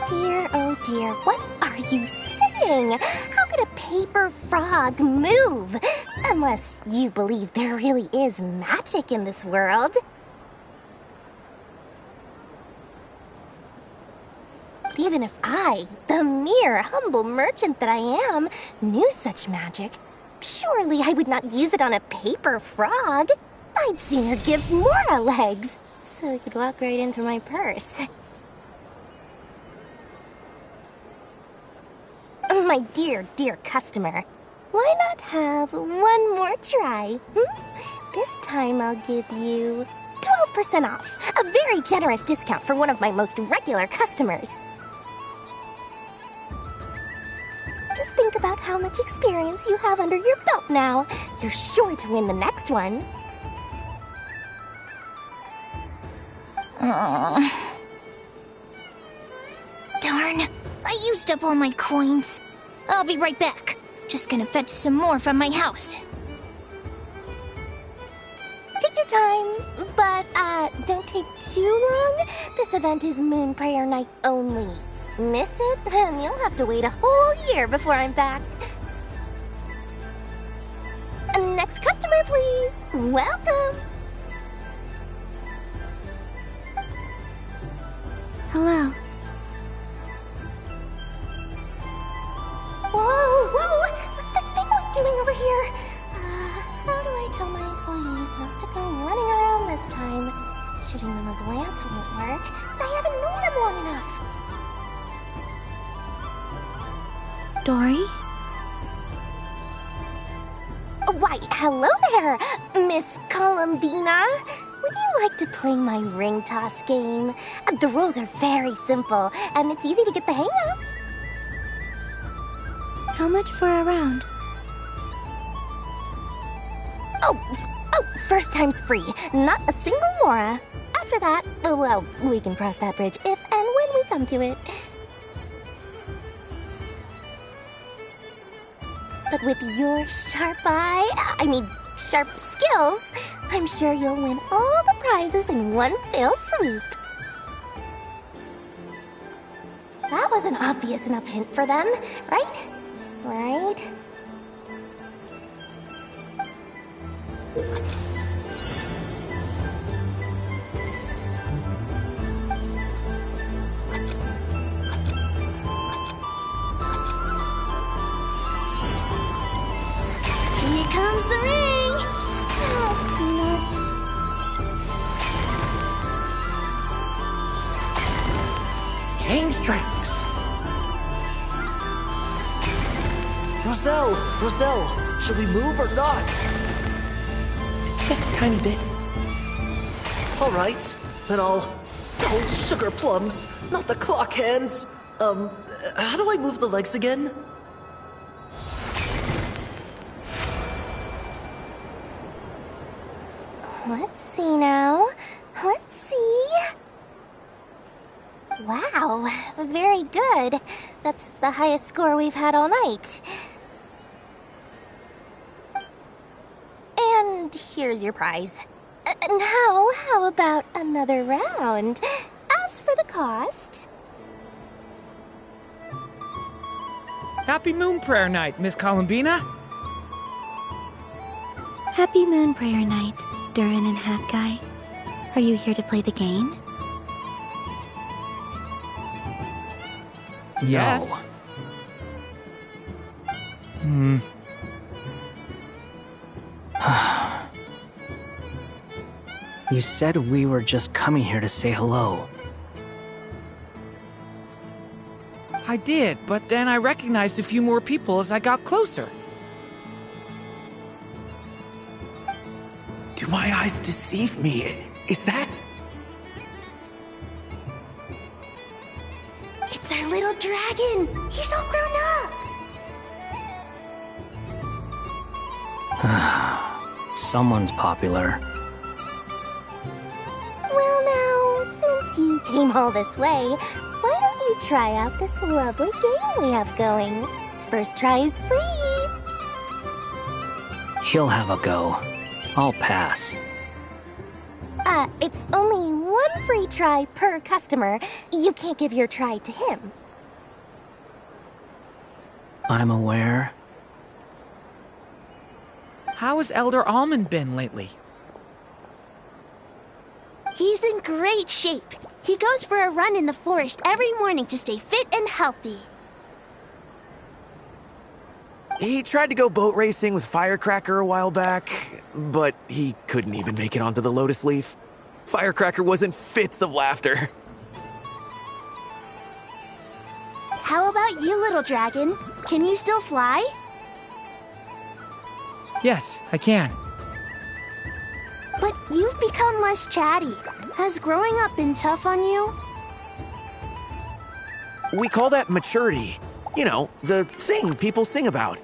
Dear, oh dear, what are you saying? How could a paper frog move? Unless you believe there really is magic in this world. But even if I, the mere humble merchant that I am, knew such magic, surely I would not use it on a paper frog. I'd sooner give Mora legs, so it could walk right into my purse. My dear, dear customer, why not have one more try? This time I'll give you 12% off, a very generous discount for one of my most regular customers. Just think about how much experience you have under your belt now. You're sure to win the next one. Darn, I used up all my coins. I'll be right back. Just gonna fetch some more from my house. Take your time, but don't take too long. This event is Moon Prayer Night only. Miss it, and you'll have to wait a whole year before I'm back. Next customer, please. Welcome. Hello. Whoa! What's this penguin doing over here? How do I tell my employees not to come running around this time? Shooting them a glance won't work. I haven't known them long enough. Dory? Why, hello there, Miss Columbina. Would you like to play my ring toss game? The rules are very simple, and it's easy to get the hang of. How much for a round? Oh, first time's free. Not a single mora. After that, well, we can cross that bridge if and when we come to it. But with your sharp sharp skills, I'm sure you'll win all the prizes in one fell swoop. That was an obvious enough hint for them, right? Right? Here comes the ring! Oh, peanuts. Change tracks. Roselle, should we move or not? Just a tiny bit. All right, then I'll... Oh, sugar plums, not the clock hands. How do I move the legs again? Let's see now. Let's see. Wow, very good. That's the highest score we've had all night. And here's your prize. Now, how about another round? As for the cost... Happy Moon Prayer Night, Miss Columbina. Happy Moon Prayer Night, Durin and Hat Guy? Are you here to play the game? Yes. No. You said we were just coming here to say hello. I did, but then I recognized a few more people as I got closer. Do my eyes deceive me? Is that... It's our little dragon! He's all grown up! Someone's popular. Well now, since you came all this way, why don't you try out this lovely game we have going? First try is free! He'll have a go. I'll pass. It's only one free try per customer. You can't give your try to him. I'm aware. How has Elder Almond been lately? He's in great shape. He goes for a run in the forest every morning to stay fit and healthy. He tried to go boat racing with Firecracker a while back, but he couldn't even make it onto the Lotus Leaf. Firecracker was in fits of laughter. How about you, little dragon? Can you still fly? Yes, I can. But you've become less chatty. Has growing up been tough on you? We call that maturity. You know, the thing people sing about.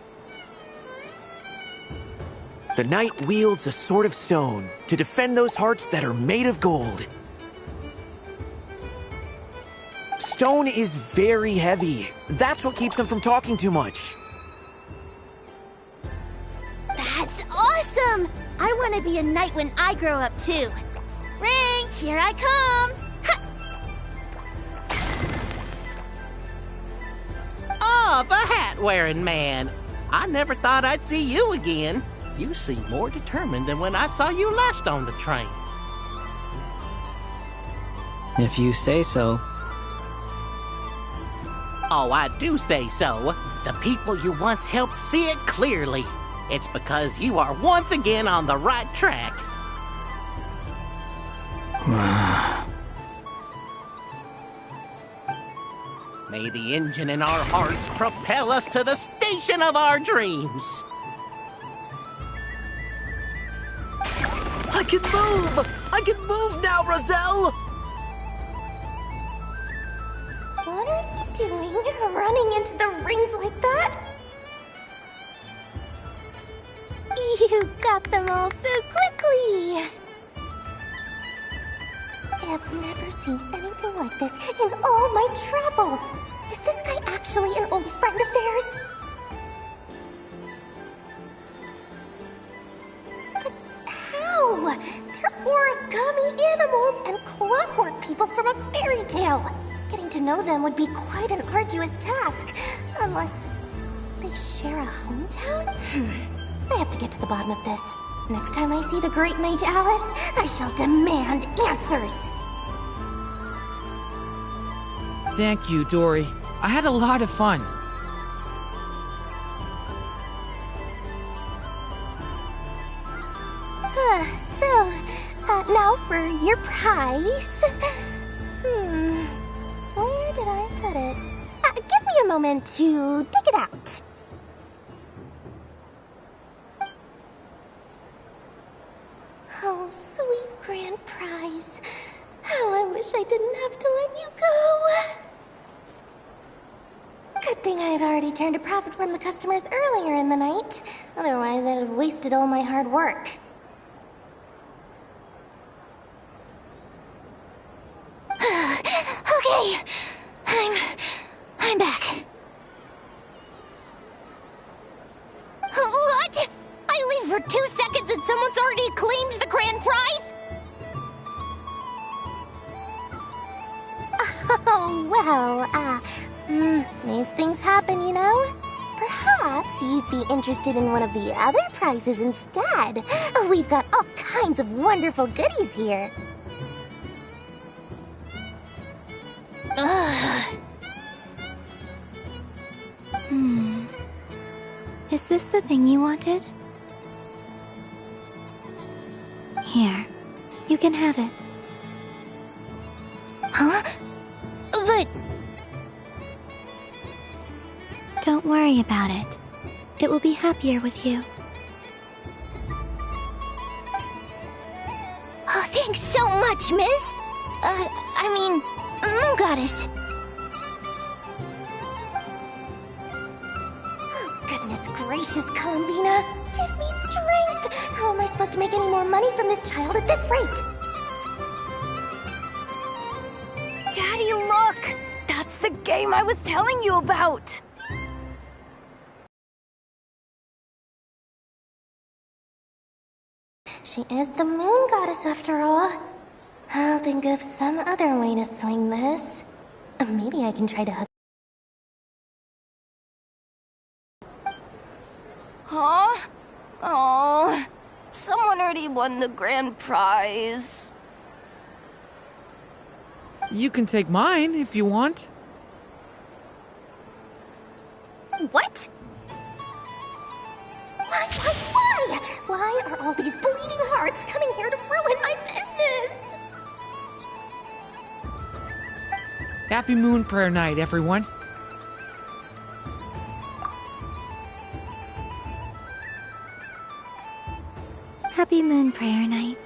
The knight wields a sword of stone to defend those hearts that are made of gold. Stone is very heavy. That's what keeps him from talking too much. That's awesome! I want to be a knight when I grow up too. Ring, here I come! Oh, the hat-wearing man. I never thought I'd see you again. You seem more determined than when I saw you last on the train. If you say so. Oh, I do say so. The people you once helped see it clearly. It's because you are once again on the right track. May the engine in our hearts propel us to the station of our dreams. I can move! I can move now, Roselle! What are you doing, running into the rings like that? You got them all so quickly! I have never seen anything like this in all my travels! Is this guy actually an old friend of theirs? But how? They're origami animals and clockwork people from a fairy tale. Getting to know them would be quite an arduous task, unless they share a hometown? I have to get to the bottom of this. Next time I see the great mage Alice, I shall demand answers! Thank you, Dory. I had a lot of fun. Now for your prize. Where did I put it? Give me a moment to dig it out. Oh, sweet grand prize. How I wish I didn't have to let you go. Good thing I've already turned a profit from the customers earlier in the night. Otherwise, I'd have wasted all my hard work. Okay, I'm back. What? I leave for 2 seconds and someone's already claimed the grand prize? Oh, well, these things happen, you know? Perhaps perhaps you'd be interested in one of the other prizes instead. We've got all kinds of wonderful goodies here. Ugh. Is this the thing you wanted? Here, you can have it. Huh? But... Don't worry about it. It will be happier with you. Oh, thanks so much, miss. Moon Goddess. Goodness gracious, Columbina. Give me strength. How am I supposed to make any more money from this child at this rate? Daddy, look! That's the game I was telling you about! She is the Moon Goddess after all. I'll think of some other way to swing this. Maybe I can try to hook... Huh? Oh, someone already won the grand prize. You can take mine if you want. What? Why? Why are all these bleeding hearts coming here to ruin my business? Happy Moon Prayer Night, everyone. Happy Moon Prayer Night.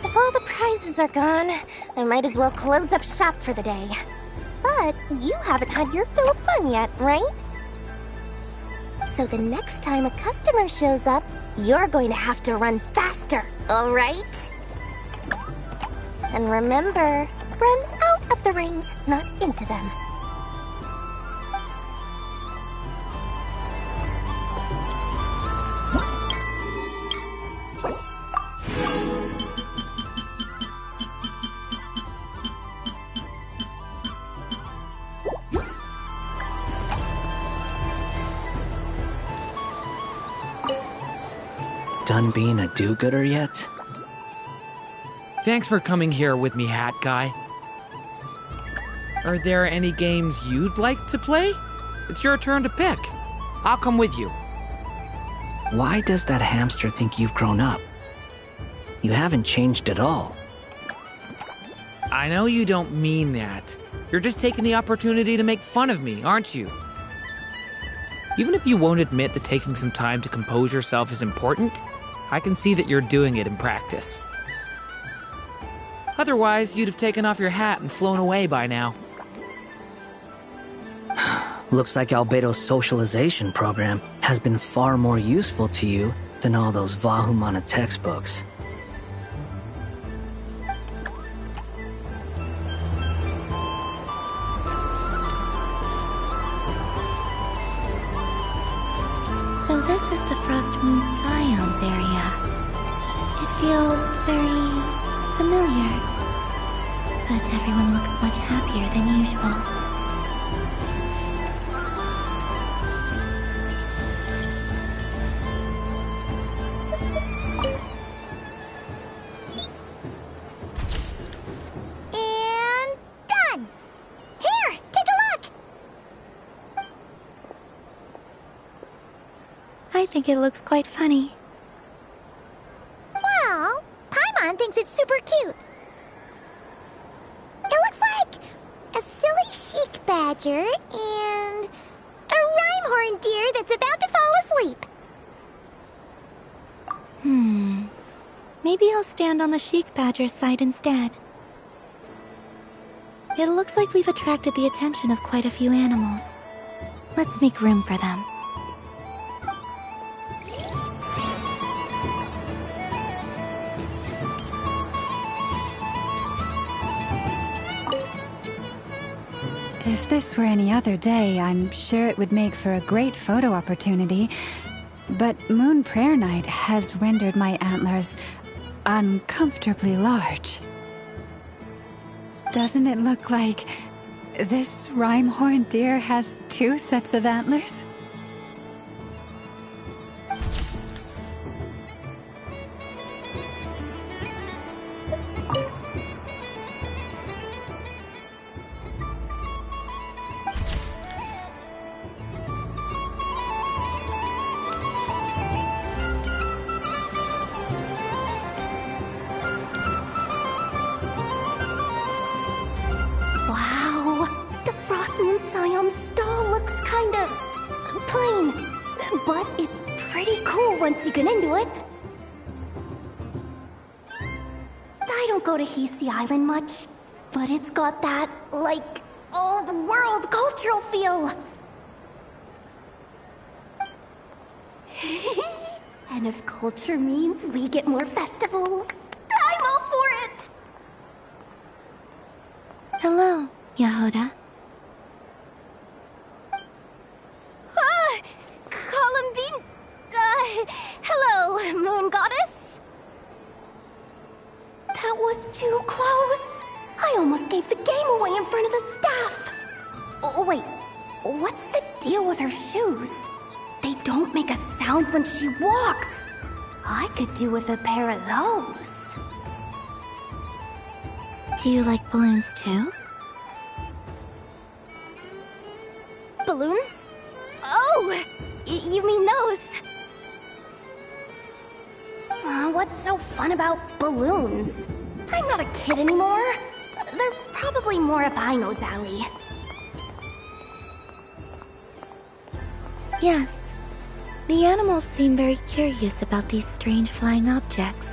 If all the prizes are gone, I might as well close up shop for the day. But you haven't had your fill of fun yet, right? So the next time a customer shows up, you're going to have to run faster, all right? And remember, run out of the rings, not into them. Done being a do-gooder yet? Thanks for coming here with me, Hat Guy. Are there any games you'd like to play? It's your turn to pick. I'll come with you. Why does that hamster think you've grown up? You haven't changed at all. I know you don't mean that. You're just taking the opportunity to make fun of me, aren't you? Even if you won't admit that taking some time to compose yourself is important, I can see that you're doing it in practice. Otherwise, you'd have taken off your hat and flown away by now. Looks like Albedo's socialization program has been far more useful to you than all those Vahumana textbooks. So this is the Frost Moon Scions area. It feels very familiar. But everyone looks much happier than usual. And done! Here, take a look! I think it looks quite funny. Well, Paimon thinks it's super cute. It looks like a silly chic badger and a rhyme-horn deer that's about to fall asleep. Maybe I'll stand on the chic badger's side instead. It looks like we've attracted the attention of quite a few animals. Let's make room for them. If this were any other day, I'm sure it would make for a great photo opportunity. But Moon Prayer Night has rendered my antlers uncomfortably large. Doesn't it look like this rhyme-horned deer has 2 sets of antlers? Wow, the Frost Moon Scion stall looks kinda plain, but it's pretty cool once you get into it. I don't go to Hisi Island much, but it's got that, like, old world cultural feel. And if culture means we get more festivals, I'm all for it! Hello, Yahoda. Columbine... hello, Moon Goddess? That was too close. I almost gave the game away in front of the staff. Oh, wait, what's the deal with her shoes? They don't make a sound when she walks. I could do with a pair of those. Do you like balloons too? Balloons? Oh, you mean those? What's so fun about balloons? I'm not a kid anymore. They're probably more up Aino's alley. Yes. The animals seem very curious about these strange flying objects.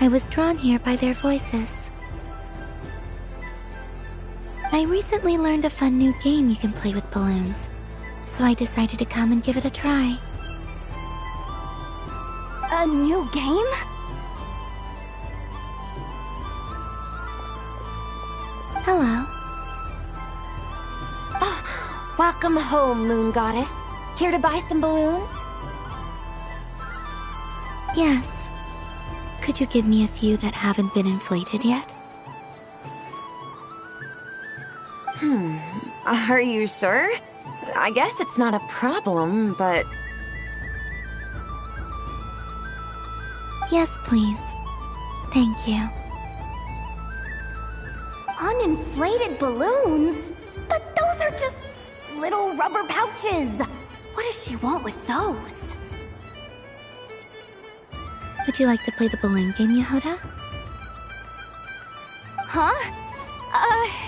I was drawn here by their voices. I recently learned a fun new game you can play with balloons, so I decided to come and give it a try. A new game? Hello. Welcome home, Moon Goddess. Here to buy some balloons? Yes. Could you give me a few that haven't been inflated yet? Are you sure? I guess it's not a problem, but... Yes, please. Thank you. Uninflated balloons? But those are just little rubber pouches. What does she want with those? Would you like to play the balloon game, Yahoda? Huh?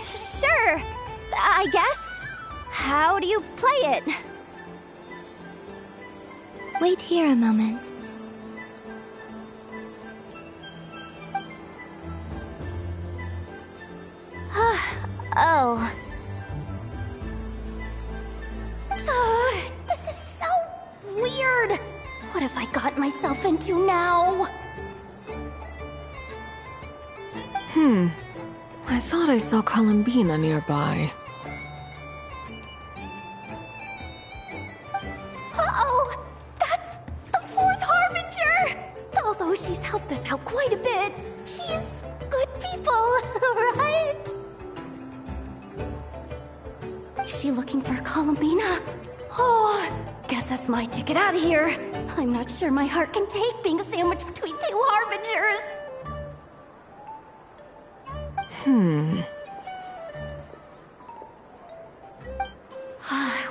Sure. I guess. How do you play it? Wait here a moment. Oh. This is so weird. What have I got myself into now? I thought I saw Columbina nearby. Uh-oh! That's the fourth Harbinger! Although she's helped us out quite a bit, she's good people, right? Is she looking for Columbina? Oh, guess that's my ticket out of here. I'm not sure my heart can take being sandwiched between 2 Harbingers.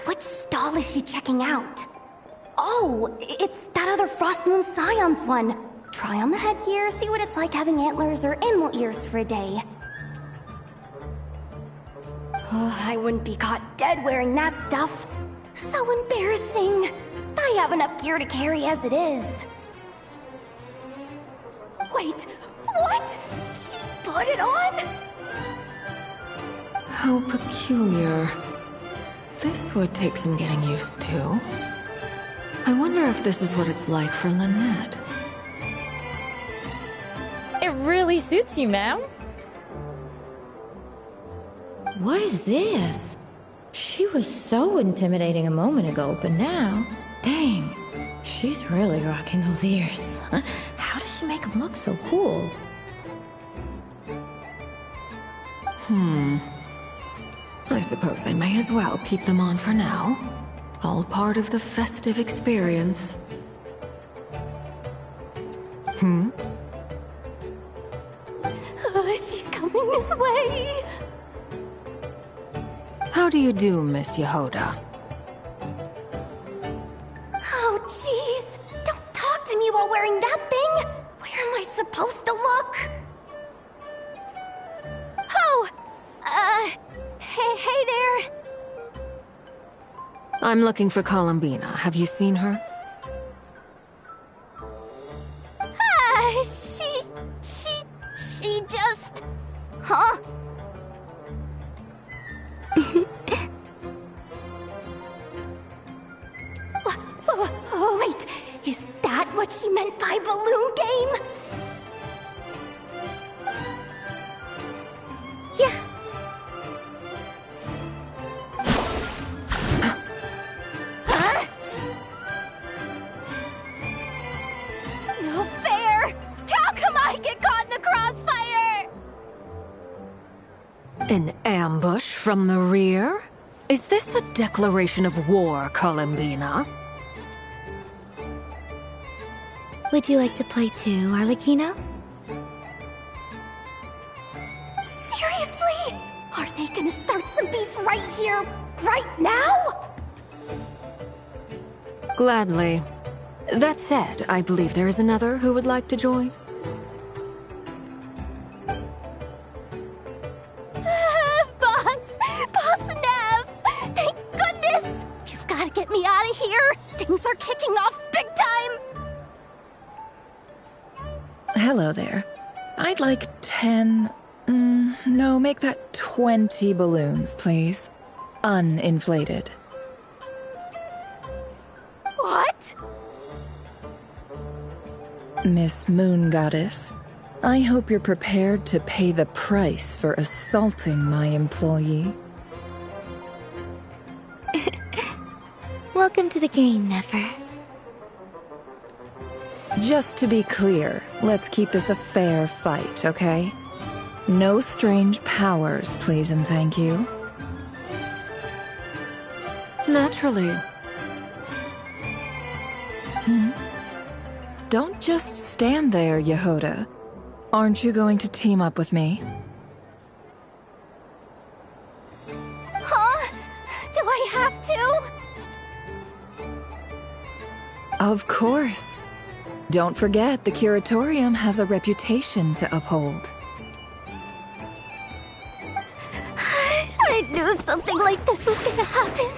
Which stall is she checking out? Oh, it's that other Frost Moon Scion's one. Try on the headgear, see what it's like having antlers or animal ears for a day. I wouldn't be caught dead wearing that stuff. So embarrassing. I have enough gear to carry as it is. Wait, what? She put it on? How peculiar. This would take some getting used to. I wonder if this is what it's like for Lynette. It really suits you, ma'am. What is this? She was so intimidating a moment ago, but now, dang, she She's really rocking those ears. How does she make them look so cool? I suppose I may as well keep them on for now. All part of the festive experience. She's coming this way. How do you do, Miss Yehoda? Oh, jeez. Don't talk to me while wearing that thing. Where am I supposed to look? Oh, hey there. I'm looking for Columbina. Have you seen her? She just... Huh? Wait, is that what she meant by balloon game? Yeah. Huh? No fair! How come I get caught in the crossfire? An ambush from the rear? Is this a declaration of war, Columbina? Would you like to play too, Arlecchino? Seriously? Are they gonna start some beef right here, right now? Gladly. That said, I believe there is another who would like to join. Boss Nev! Thank goodness! You've gotta get me out of here! Things are kicking off big time! Hello there. I'd like 10... no, make that 20 balloons, please. Uninflated. What? Miss Moon Goddess, I hope you're prepared to pay the price for assaulting my employee. Welcome to the game, Never. Just to be clear, let's keep this a fair fight, okay? No strange powers, please and thank you. Naturally. Don't just stand there, Yehoda. Aren't you going to team up with me? Huh? Do I have to? Of course. Don't forget, the Curatorium has a reputation to uphold. I knew something like this was gonna happen.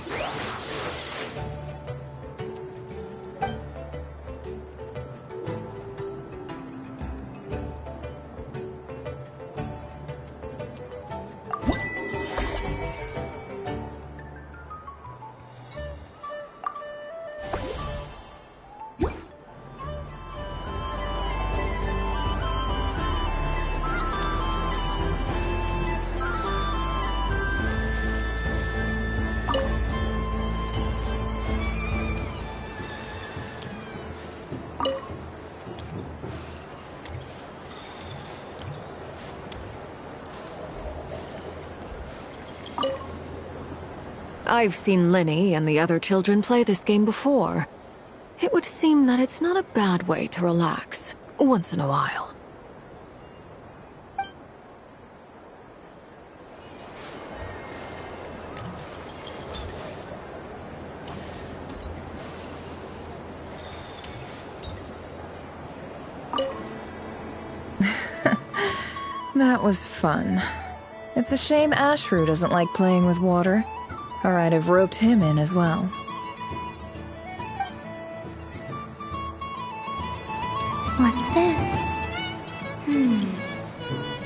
I've seen Lenny and the other children play this game before. It would seem that it's not a bad way to relax, once in a while. That was fun. It's a shame Ashru doesn't like playing with water, or I'd have roped him in as well. What's this?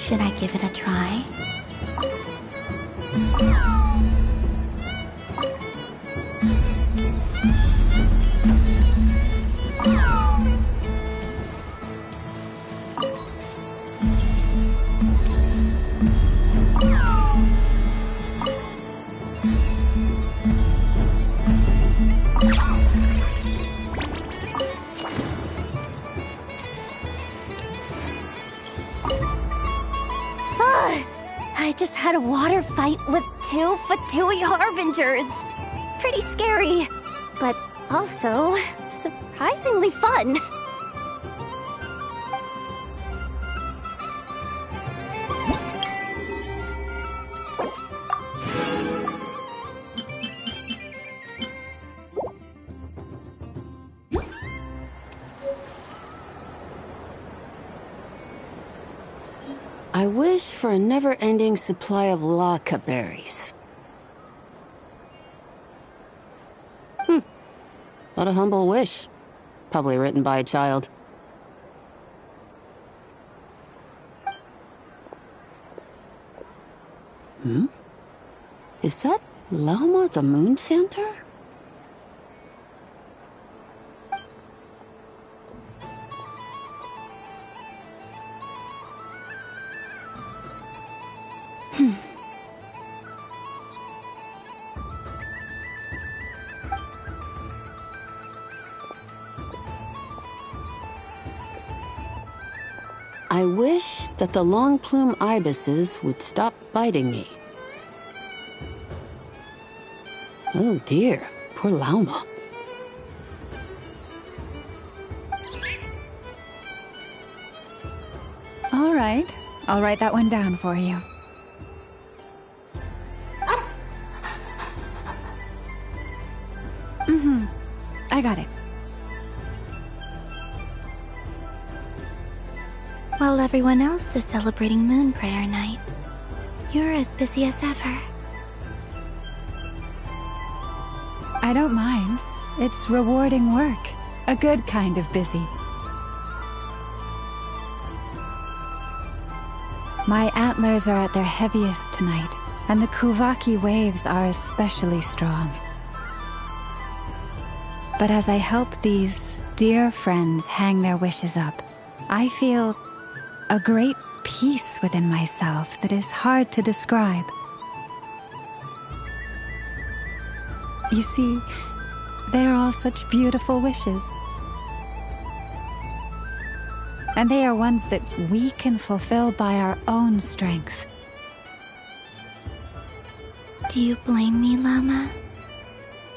Should I give it a try? I just had a water fight with 2 Fatui Harbingers. Pretty scary, but also surprisingly fun. I wish for a never-ending supply of laka berries. What a humble wish. Probably written by a child. Is that Lama the Moon Chanter? I wish that the long plume ibises would stop biting me. Oh dear, poor Lauma. All right, I'll write that one down for you. I got it. While everyone else is celebrating Moon Prayer Night, you're as busy as ever. I don't mind. It's rewarding work. A good kind of busy. My antlers are at their heaviest tonight, and the Kuvaki waves are especially strong. But as I help these dear friends hang their wishes up, I feel a great peace within myself that is hard to describe. You see, they are all such beautiful wishes. And they are ones that we can fulfill by our own strength. Do you blame me, Lama?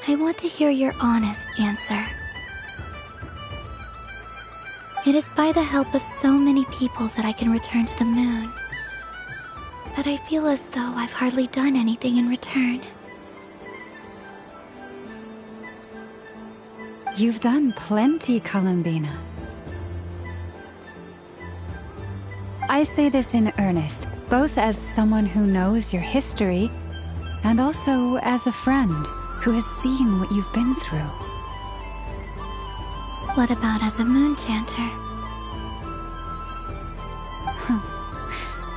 I want to hear your honest answer. It is by the help of so many people that I can return to the moon. But I feel as though I've hardly done anything in return. You've done plenty, Columbina. I say this in earnest, both as someone who knows your history, and also as a friend who has seen what you've been through. What about as a moon chanter?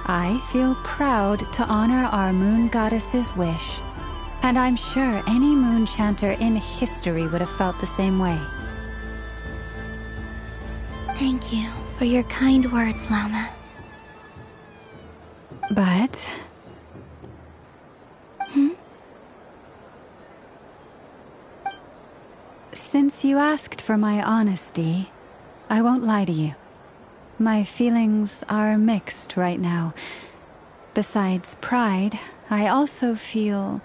I feel proud to honor our moon goddess's wish, and I'm sure any moon chanter in history would have felt the same way. Thank you for your kind words, Lama. But... Since you asked for my honesty, I won't lie to you. My feelings are mixed right now. Besides pride, I also feel...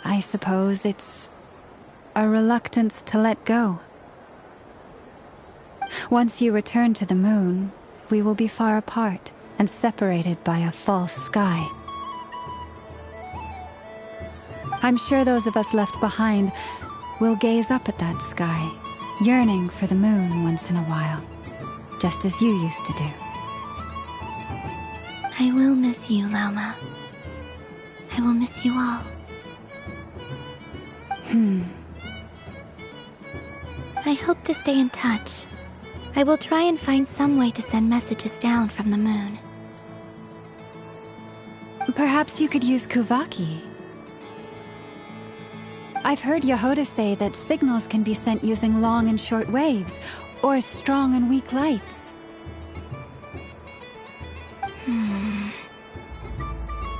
I suppose it's a reluctance to let go. Once you return to the moon, we will be far apart and separated by a false sky. I'm sure those of us left behind will gaze up at that sky, yearning for the moon once in a while, just as you used to do. I will miss you, Lama. I will miss you all. I hope to stay in touch. I will try and find some way to send messages down from the moon. Perhaps you could use Kuvaki. I've heard Yehoda say that signals can be sent using long and short waves, or strong and weak lights.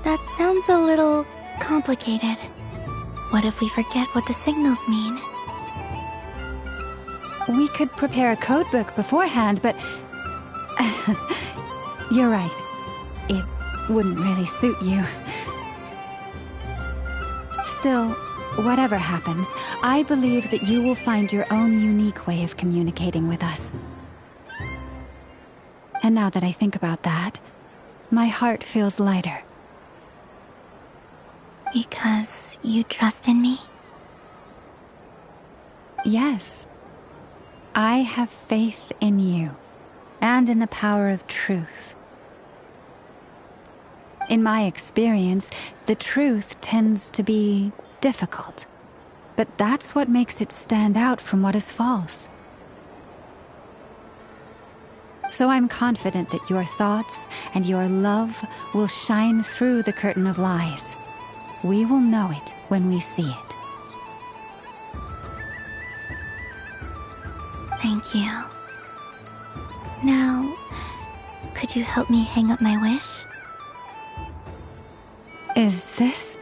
That sounds a little complicated. What if we forget what the signals mean? We could prepare a codebook beforehand, but You're right. It wouldn't really suit you. Still, whatever happens, I believe that you will find your own unique way of communicating with us. And now that I think about that, my heart feels lighter. Because you trust in me? Yes. I have faith in you, and in the power of truth. In my experience, the truth tends to be difficult, but that's what makes it stand out from what is false. So I'm confident that your thoughts and your love will shine through the curtain of lies. We will know it when we see it. Thank you. Now, could you help me hang up my wish? Is this?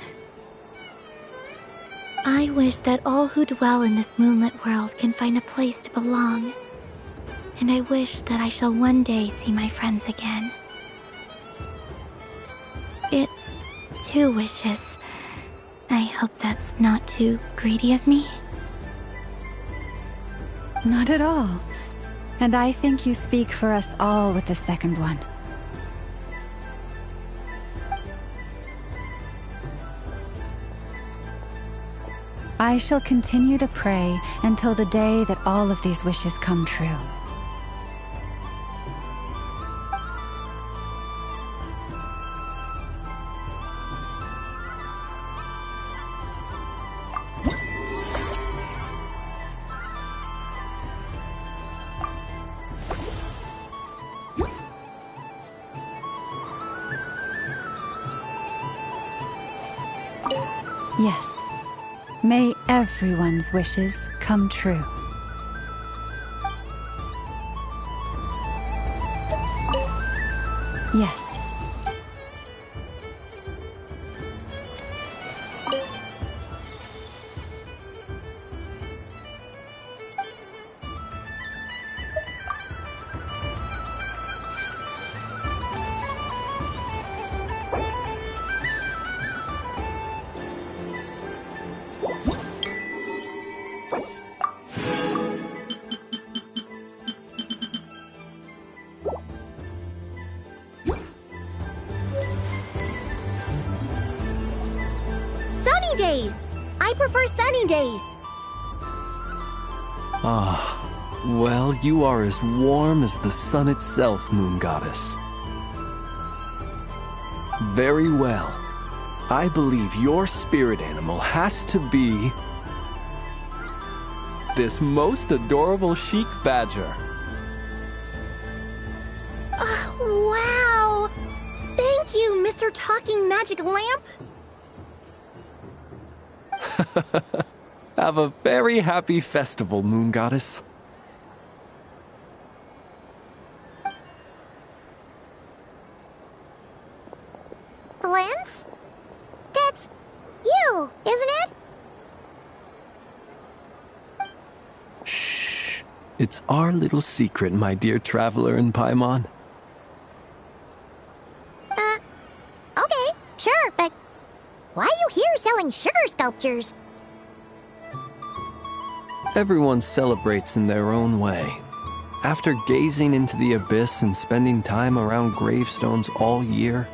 I wish that all who dwell in this moonlit world can find a place to belong. And I wish that I shall one day see my friends again. It's 2 wishes. I hope that's not too greedy of me. Not at all. And I think you speak for us all with the second one. I shall continue to pray until the day that all of these wishes come true. Yes. May everyone's wishes come true. Yes. Days. I prefer sunny days. Ah, well, you are as warm as the sun itself, Moon Goddess. Very well. I believe your spirit animal has to be this most adorable chic badger. Wow! Thank you, Mr. Talking Magic Lamp. Have a very happy festival, Moon Goddess. Lance? That's you, isn't it? Shh. It's our little secret, my dear traveler in Paimon. Okay, sure, but why are you here selling sugar sculptures? Everyone celebrates in their own way. After gazing into the abyss and spending time around gravestones all year,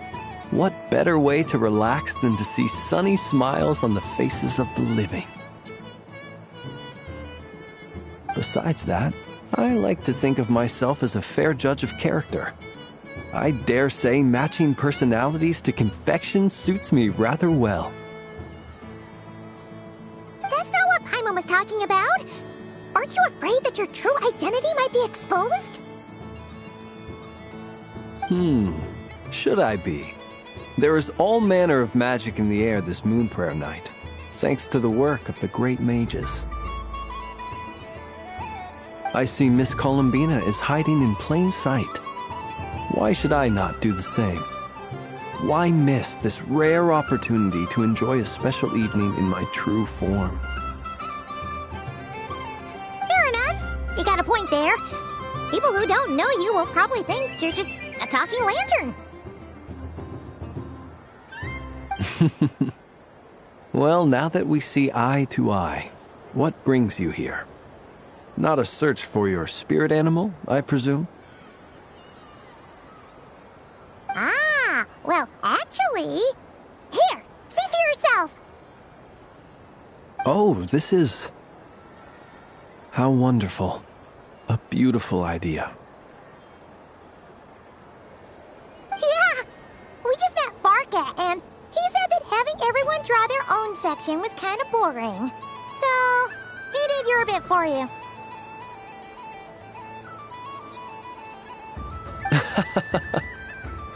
what better way to relax than to see sunny smiles on the faces of the living? Besides that, I like to think of myself as a fair judge of character. I dare say matching personalities to confection suits me rather well. That's not what Paimon was talking about. Aren't you afraid that your true identity might be exposed? Should I be? There is all manner of magic in the air this moon prayer night, thanks to the work of the great mages. I see Miss Columbina is hiding in plain sight. Why should I not do the same? Why miss this rare opportunity to enjoy a special evening in my true form? Fair enough. You got a point there. People who don't know you will probably think you're just a talking lantern. Well, now that we see eye to eye, what brings you here? Not a search for your spirit animal, I presume? Ah, well, actually... Here, see for yourself. Oh, this is... How wonderful. A beautiful idea. Yeah, we just met Barca, and he said that having everyone draw their own section was kind of boring. So, he did your bit for you.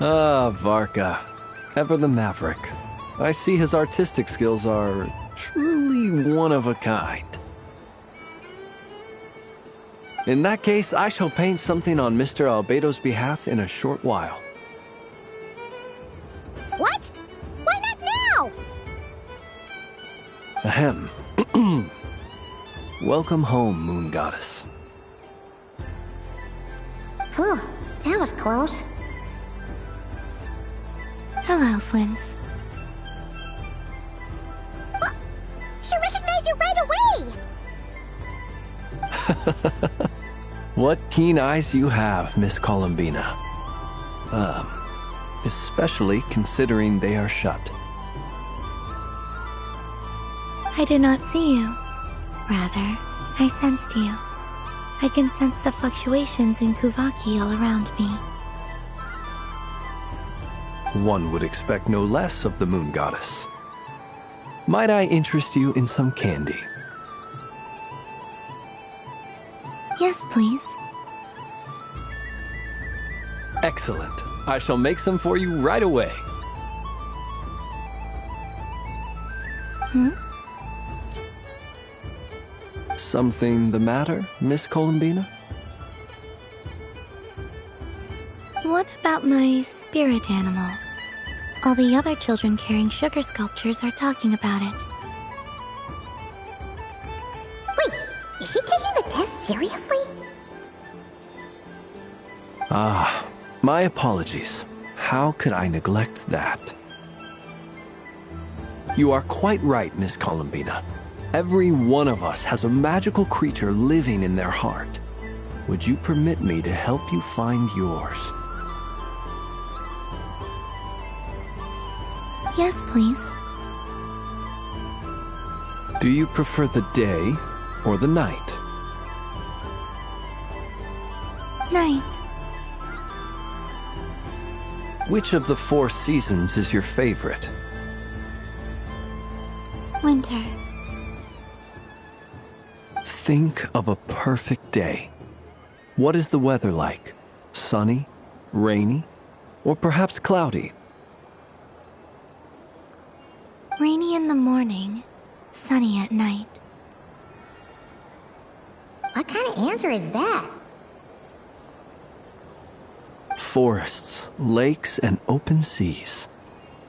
Ah, Varka. Ever the maverick. I see his artistic skills are truly one of a kind. In that case, I shall paint something on Mr. Albedo's behalf in a short while. What? Why not now? Ahem. Welcome home, Moon Goddess. Phew, that was close. Hello, Flint. She recognized you right away! What keen eyes you have, Miss Columbina. Especially considering they are shut. I did not see you. Rather, I sensed you. I can sense the fluctuations in Kuvaki all around me. One would expect no less of the Moon Goddess. Might I interest you in some candy? Yes, please. Excellent. I shall make some for you right away. Hmm? Something the matter, Miss Columbina? What about my spirit animal? All the other children carrying sugar sculptures are talking about it. Wait, is she taking the test seriously? Ah, my apologies. How could I neglect that? You are quite right, Miss Columbina. Every one of us has a magical creature living in their heart. Would you permit me to help you find yours? Yes, please. Do you prefer the day or the night? Night. Which of the 4 seasons is your favorite? Winter. Think of a perfect day. What is the weather like? Sunny, rainy, or perhaps cloudy? Rainy in the morning, sunny at night. What kind of answer is that? Forests, lakes, and open seas.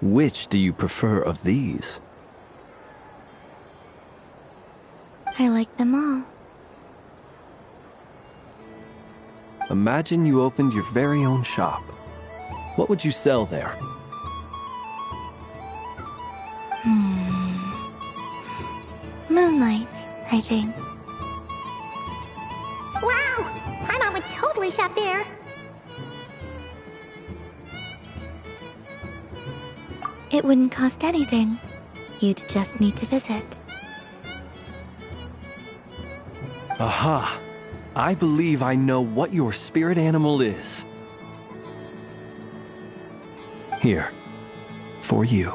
Which do you prefer of these? I like them all. Imagine you opened your very own shop. What would you sell there? Moonlight, I think. Wow! My mom would totally shop there. It wouldn't cost anything. You'd just need to visit. Aha! I believe I know what your spirit animal is. Here, for you.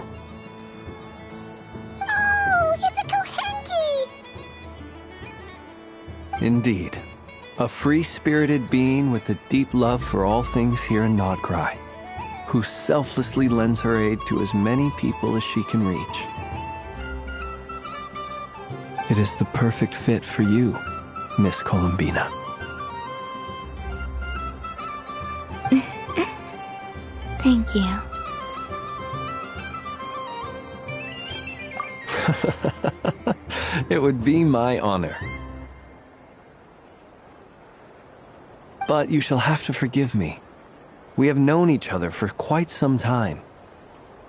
Oh, it's a Kohenki! Indeed. A free-spirited being with a deep love for all things here in Nodcry, who selflessly lends her aid to as many people as she can reach. It is the perfect fit for you, Miss Columbina. Thank you. It would be my honor. But you shall have to forgive me. We have known each other for quite some time.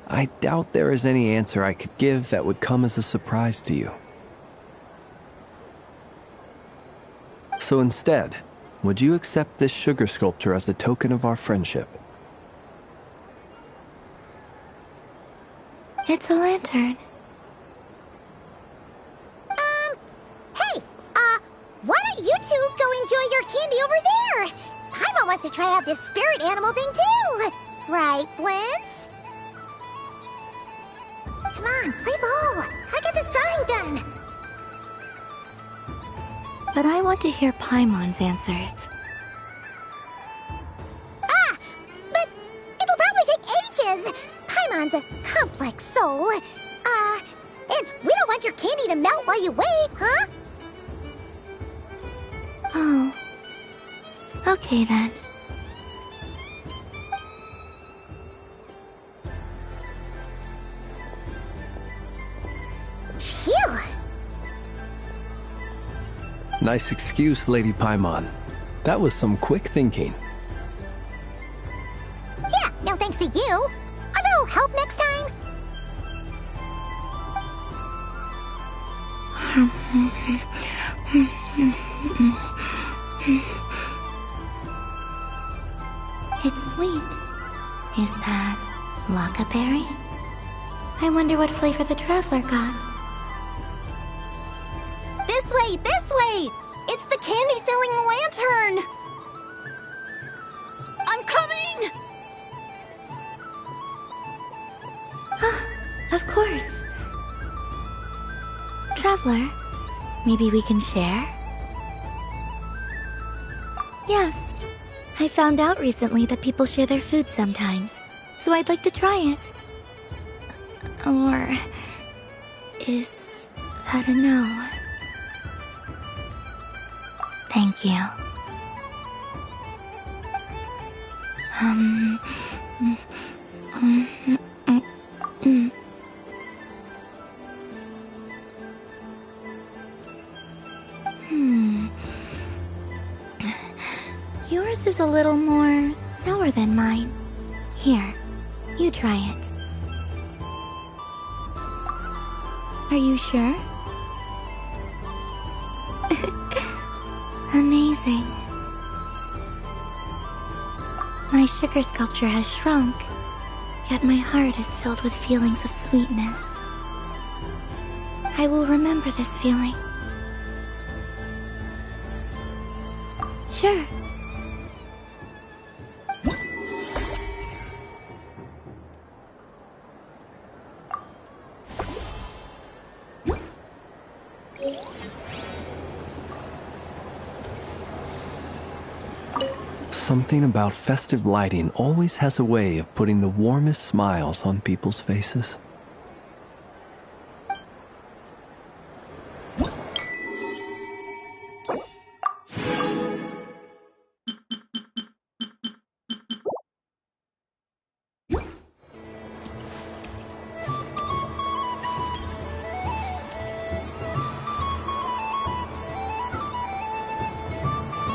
I doubt there is any answer I could give that would come as a surprise to you. So instead, would you accept this sugar sculpture as a token of our friendship? It's a lantern. Hey, why don't you two go enjoy your candy over there? Paimon wants to try out this spirit animal thing too. Right, Blintz? Come on, play ball. I got this drawing done. But I want to hear Paimon's answers. But it'll probably take ages. Paimon's a complex soul. And we don't want your candy to melt while you wait, huh? Oh. Okay then. Phew! Nice excuse, Lady Paimon. That was some quick thinking. Yeah, no thanks to you. A little help next time? It's sweet. Is that Lockaberry? I wonder what flavor the Traveler got. This way! This way! It's the candy-selling lantern! I'm coming! Of course. Traveler, maybe we can share? Yes. I found out recently that people share their food sometimes, so I'd like to try it. Or... is that a no? Thank you. Yours is a little more sour than mine. Here, you try it. Are you sure? Amazing. My sugar sculpture has shrunk, yet my heart is filled with feelings of sweetness. I will remember this feeling. Sure. Something about festive lighting always has a way of putting the warmest smiles on people's faces.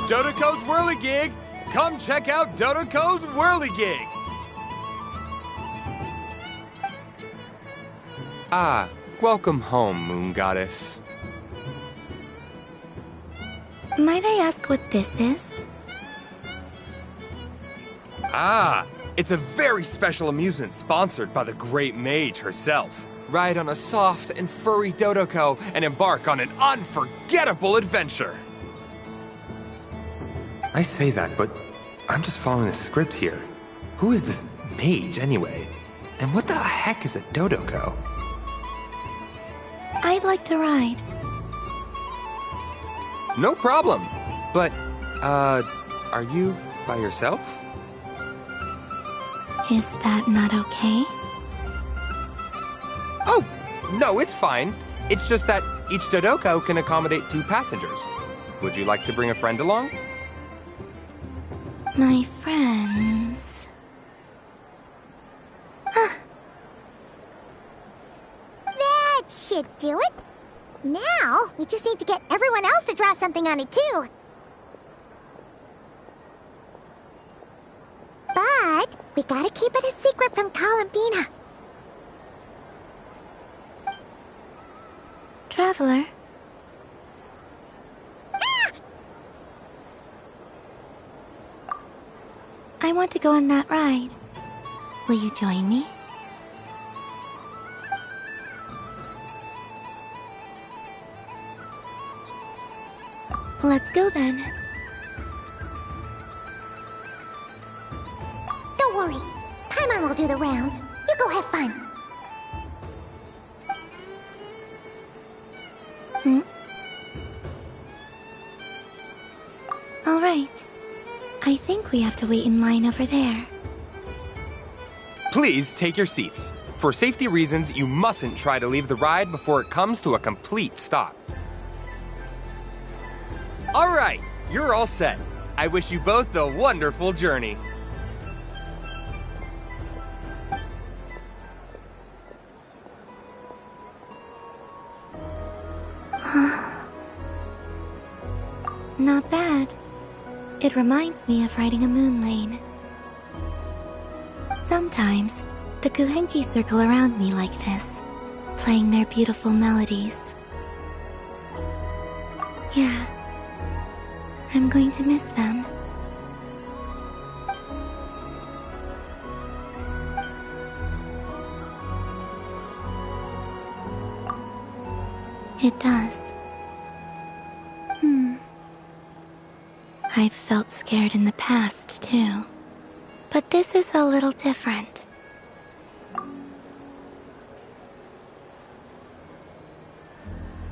Dodoco's Whirligig! Come check out Dodoco's Whirligig! Ah, welcome home, Moon Goddess. Might I ask what this is? Ah, it's a very special amusement sponsored by the Great Mage herself. Ride on a soft and furry Dodoco and embark on an unforgettable adventure. I say that, but I'm just following a script here. Who is this mage, anyway? And what the heck is a Dodoco? I'd like to ride. No problem. But, are you by yourself? Is that not okay? Oh, no, it's fine. It's just that each Dodoco can accommodate 2 passengers. Would you like to bring a friend along? My friends... That should do it. Now, we just need to get everyone else to draw something on it too. But But we gotta keep it a secret from Columbina. Traveler? I want to go on that ride. Will you join me? Let's go then. Don't worry. Paimon will do the rounds. You go have fun. All right. I think we have to wait in line over there. Please take your seats. For safety reasons, you mustn't try to leave the ride before it comes to a complete stop. All right, you're all set. I wish you both a wonderful journey. Not bad. It reminds me of riding a moon lane. Sometimes, the Kuhenki circle around me like this, playing their beautiful melodies. Yeah, I'm going to miss them. It does. I've felt scared in the past, too. But this is a little different.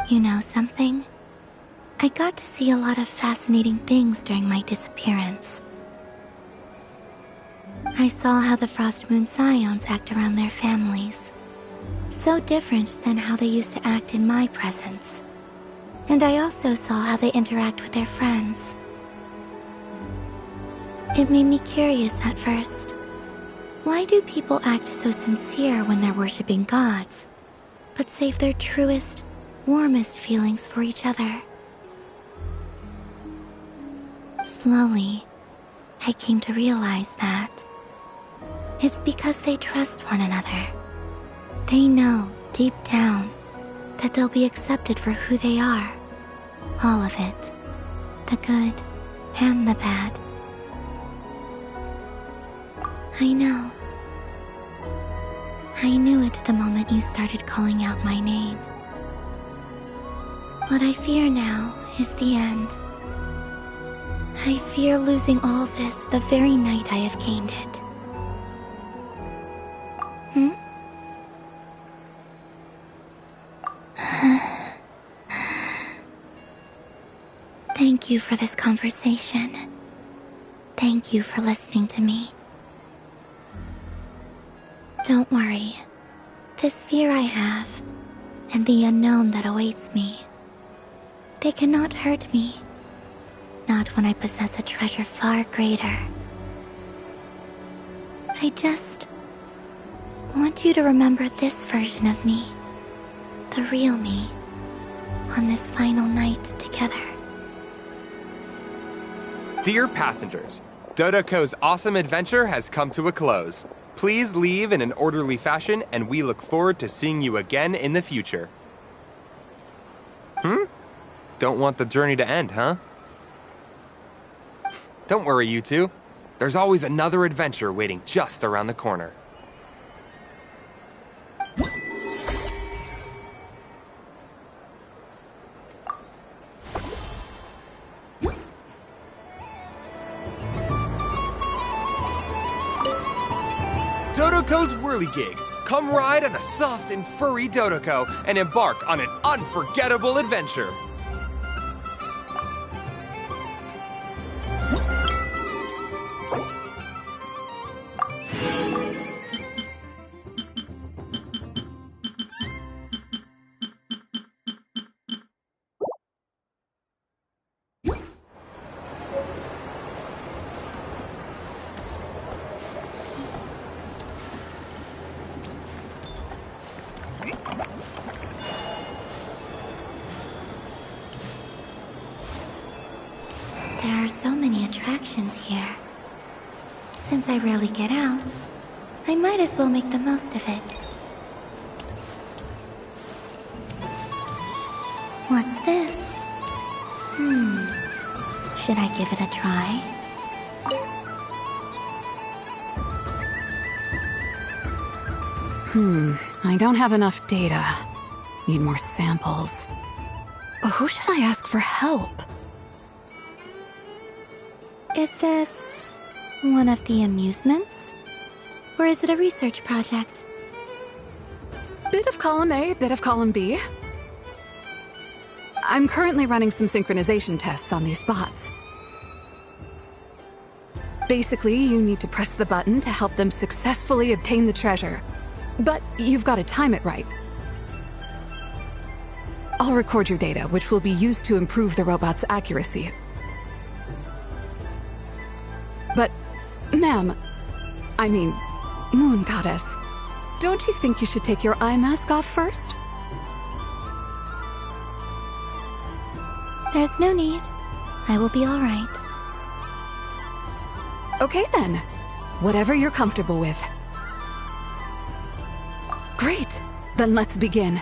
You know something? I got to see a lot of fascinating things during my disappearance. I saw how the Frost Moon Scions act around their families. So different than how they used to act in my presence. And I also saw how they interact with their friends. It made me curious at first. Why do people act so sincere when they're worshipping gods, but save their truest, warmest feelings for each other? Slowly, I came to realize that it's because they trust one another. They know, deep down, that they'll be accepted for who they are. All of it. The good and the bad. I know. I knew it the moment you started calling out my name. What I fear now is the end. I fear losing all this the very night I have gained it. Thank you for this conversation. Thank you for listening to me. Don't worry. This fear I have, and the unknown that awaits me, they cannot hurt me. Not when I possess a treasure far greater. I just want you to remember this version of me, the real me, on this final night together. Dear passengers, Dodoko's awesome adventure has come to a close. Please leave in an orderly fashion, and we look forward to seeing you again in the future. Don't want the journey to end, huh? Don't worry, you two. There's always another adventure waiting just around the corner. Dodoko's Whirligig. Come ride on a soft and furry Dodoko and embark on an unforgettable adventure. There are so many attractions here. Since I rarely get out, I might as well make the most of it. What's this? Should I give it a try? I don't have enough data. Need more samples. But who should I ask for help? Is this one of the amusements? Or is it a research project? Bit of column A, bit of column B. I'm currently running some synchronization tests on these bots. Basically, you need to press the button to help them successfully obtain the treasure. But you've got to time it right. I'll record your data, which will be used to improve the robot's accuracy. But, ma'am, I mean, Moon Goddess, don't you think you should take your eye mask off first? There's no need. I will be all right. Okay then. Whatever you're comfortable with. Great. Then let's begin.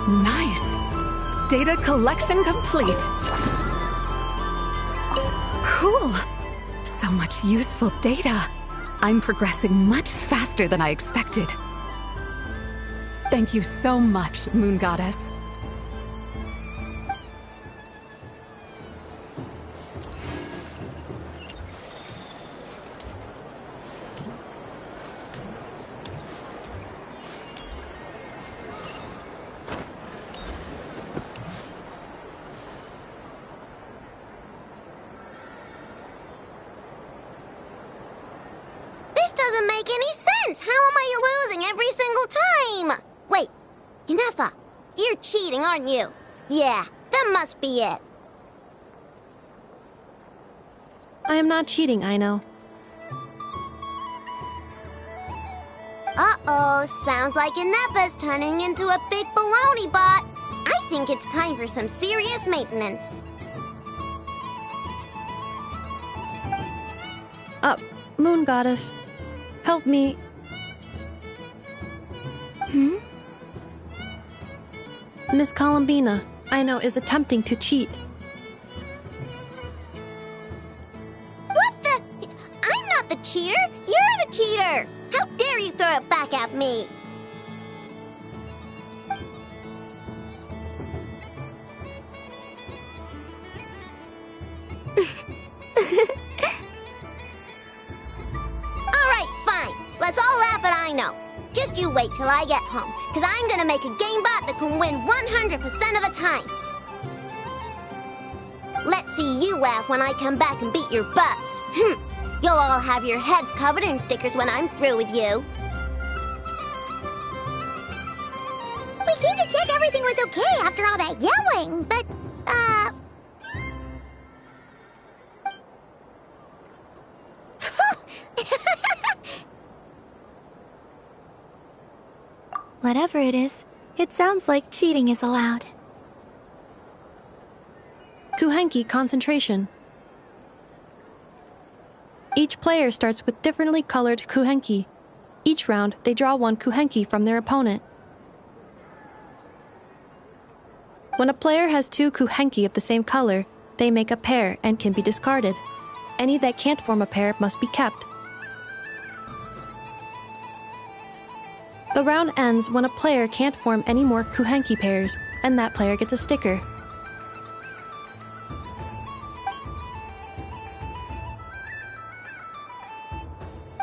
Nice! Data collection complete. Cool! So much useful data. I'm progressing much faster than I expected. Thank you so much, Moon Goddess. Doesn't make any sense. How am I losing every single time? Wait, Inefa, you're cheating, aren't you? Yeah, that must be it. I am not cheating, I know. Uh-oh, sounds like Inefa's turning into a big baloney bot. I think it's time for some serious maintenance. Moon Goddess. Help me. Miss Columbina, I know, is attempting to cheat. What the? I'm not the cheater. You're the cheater. How dare you throw it back at me? Let's all laugh at I know. Just you wait till I get home, because I'm gonna make a game bot that can win 100% of the time. Let's see you laugh when I come back and beat your butts. You'll all have your heads covered in stickers when I'm through with you. We came to check everything was okay after all that yelling, but, Whatever it is, it sounds like cheating is allowed. Kuhenki concentration. Each player starts with differently colored Kuhenki. Each round, they draw one Kuhenki from their opponent. When a player has two Kuhenki of the same color, they make a pair and can be discarded. any that can't form a pair must be kept. The round ends when a player can't form any more Kuhenki pairs, and that player gets a sticker.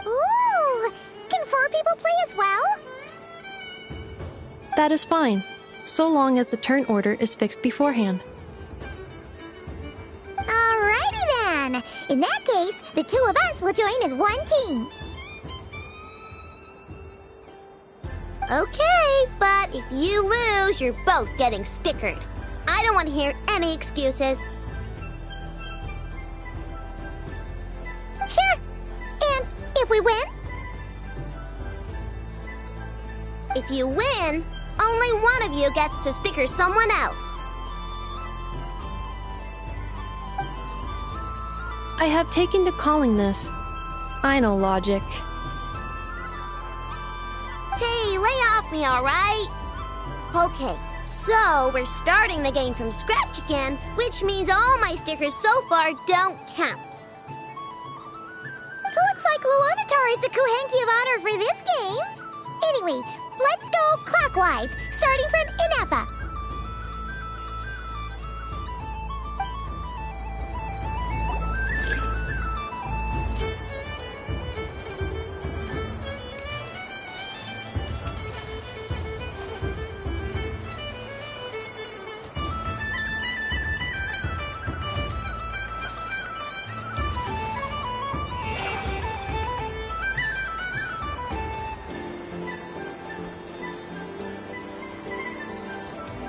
Ooh! Can 4 people play as well? That is fine, so long as the turn order is fixed beforehand. Alrighty then! In that case, the 2 of us will join as one team. Okay, but if you lose, you're both getting stickered. I don't want to hear any excuses. Sure. And if we win? If you win, only one of you gets to sticker someone else. I have taken to calling this. I know logic. Hey, lay off me, alright? Okay, so we're starting the game from scratch again, which means all my stickers so far don't count. Looks like Luonatar is the Kuhenki of honor for this game. Anyway, let's go clockwise, starting from Inafa.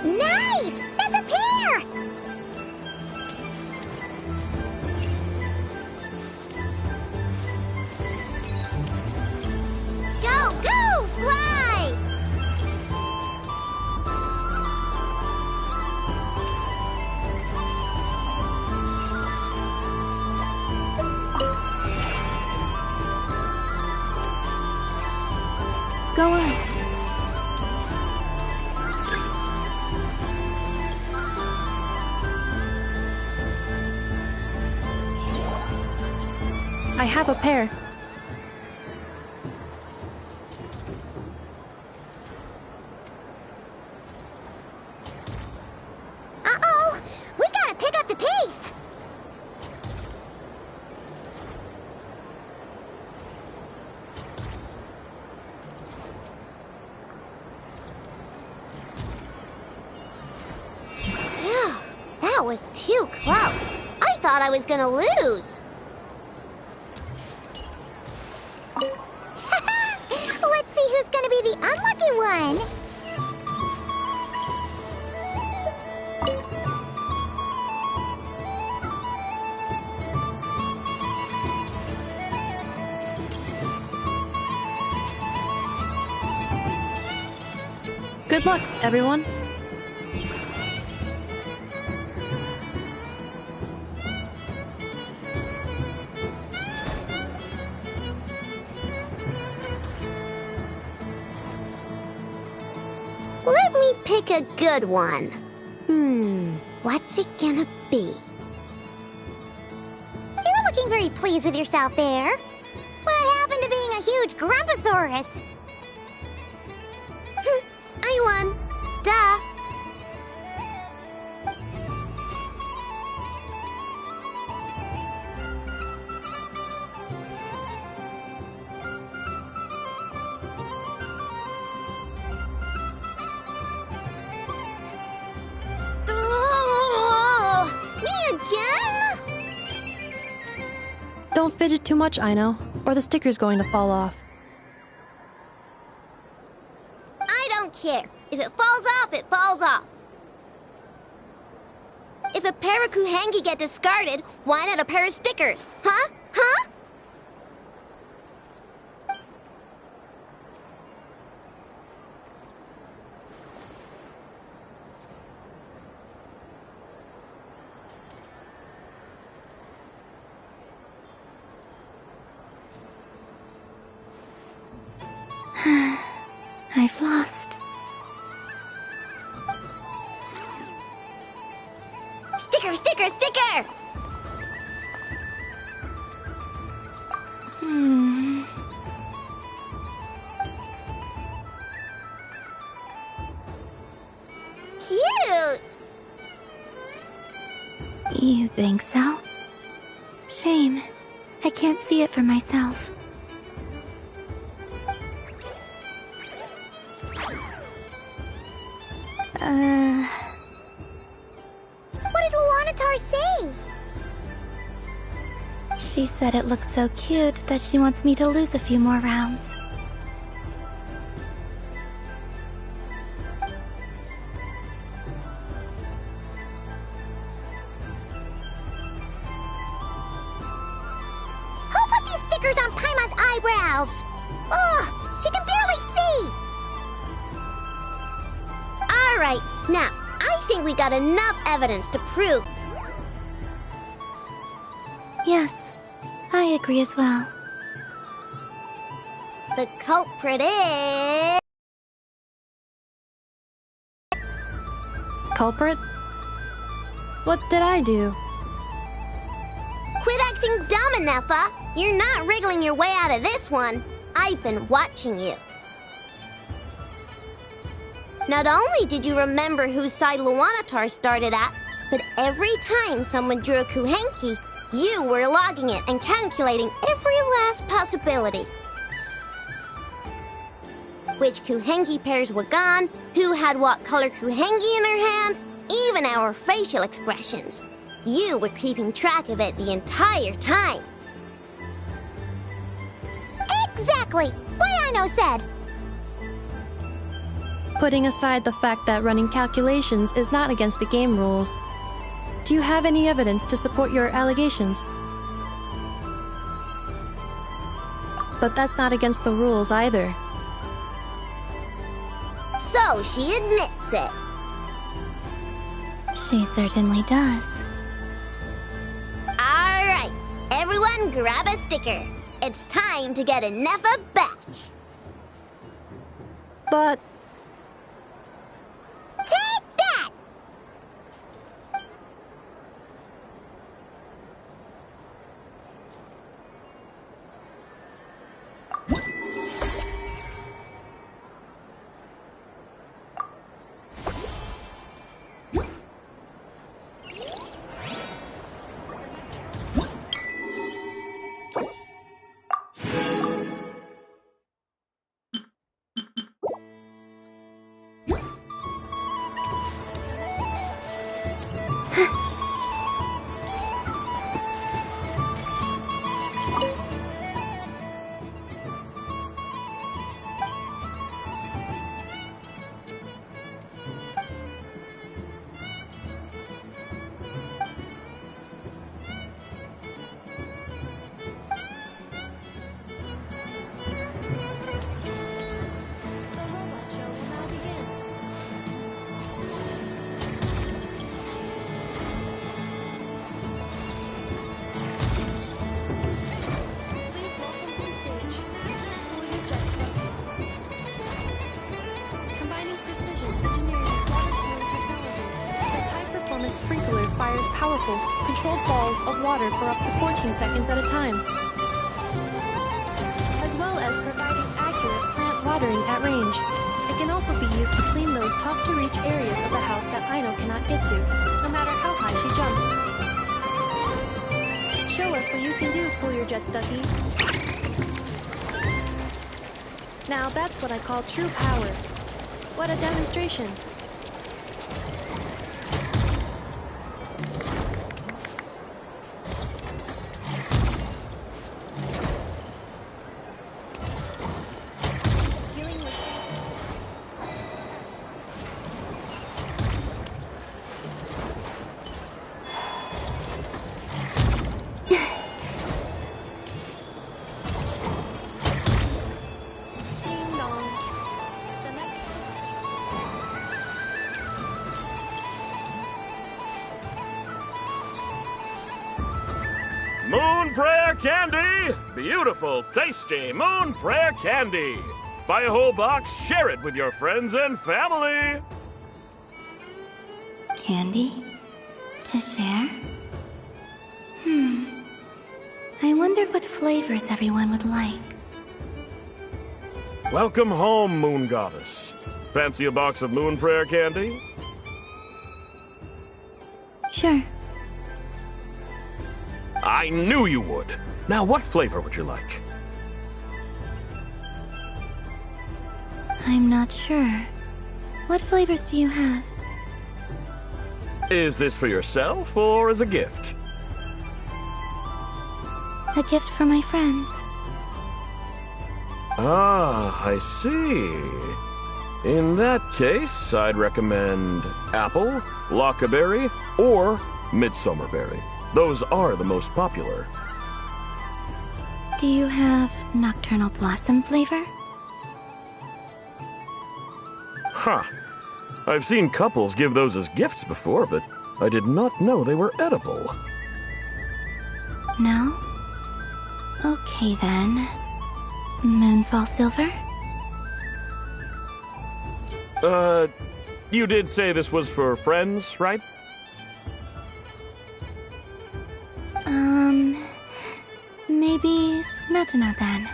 Nice! That's a pair! Go, go, fly! Go on. I have a pair. Uh-oh! We've got to pick up the pace! Phew, that was too close. I thought I was gonna lose. Let's see who's gonna be the unlucky one! Good luck, everyone. Let me pick a good one. What's it gonna be? You're looking very pleased with yourself there. What happened to being a huge Grumposaurus? I won. Duh. Don't fidget too much, Aino, or the sticker's going to fall off. I don't care. If it falls off, it falls off. If a pair of Kuhenki get discarded, why not a pair of stickers? Huh? Huh? I've lost. Sticker, sticker, sticker! You think so? Shame. I can't see it for myself. What did Luanatar say? She said it looks so cute that she wants me to lose a few more rounds. Who put these stickers on Paima's eyebrows? Ugh, she can barely see. All right, now, I think we got enough evidence to prove. Yes, I agree as well. The culprit is... Culprit? What did I do? Quit acting dumb, Anefa. You're not wriggling your way out of this one. I've been watching you. Not only did you remember whose side Luanatar started at, but every time someone drew a Kuhenki, you were logging it and calculating every last possibility. Which Kuhenki pairs were gone, who had what color Kuhenki in their hand, even our facial expressions. You were keeping track of it the entire time. Exactly! What Aino said! Putting aside the fact that running calculations is not against the game rules, do you have any evidence to support your allegations? But that's not against the rules either. So she admits it. She certainly does. All right, everyone grab a sticker. It's time to get Anefa back. But... Take that! Sprinkler fires powerful, controlled balls of water for up to 14 seconds at a time, as well as providing accurate plant watering at range. It can also be used to clean those tough-to-reach areas of the house that Aino cannot get to, no matter how high she jumps. Show us what you can do, Cool Your Jets Ducky. Now that's what I call true power. What a demonstration. Moon Prayer Candy! Beautiful, tasty Moon Prayer Candy! Buy a whole box, share it with your friends and family! Candy? To share? I wonder what flavors everyone would like. Welcome home, Moon Goddess. Fancy a box of Moon Prayer Candy? Sure. I knew you would. Now, what flavor would you like? I'm not sure. What flavors do you have? Is this for yourself or as a gift? A gift for my friends. Ah, I see. In that case, I'd recommend apple, lockaberry, or midsummerberry. Those are the most popular. Do you have nocturnal blossom flavor? Huh. I've seen couples give those as gifts before, but I did not know they were edible. No? Okay then. Moonfall silver? You did say this was for friends, right? Maybe smetana then.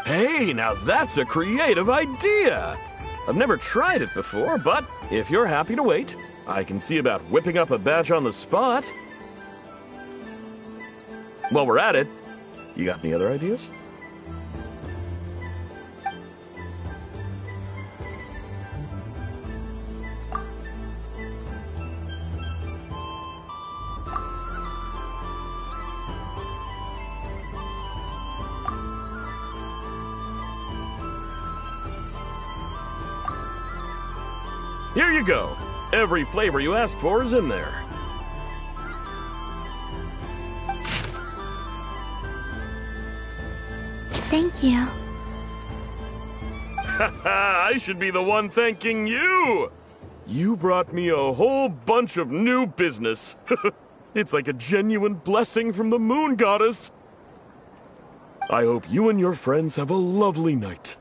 Hey, now that's a creative idea! I've never tried it before, but if you're happy to wait, I can see about whipping up a batch on the spot. While we're at it, you got any other ideas? Here you go. Every flavor you asked for is in there. Thank you. I should be the one thanking you! You brought me a whole bunch of new business. It's like a genuine blessing from the moon goddess. I hope you and your friends have a lovely night.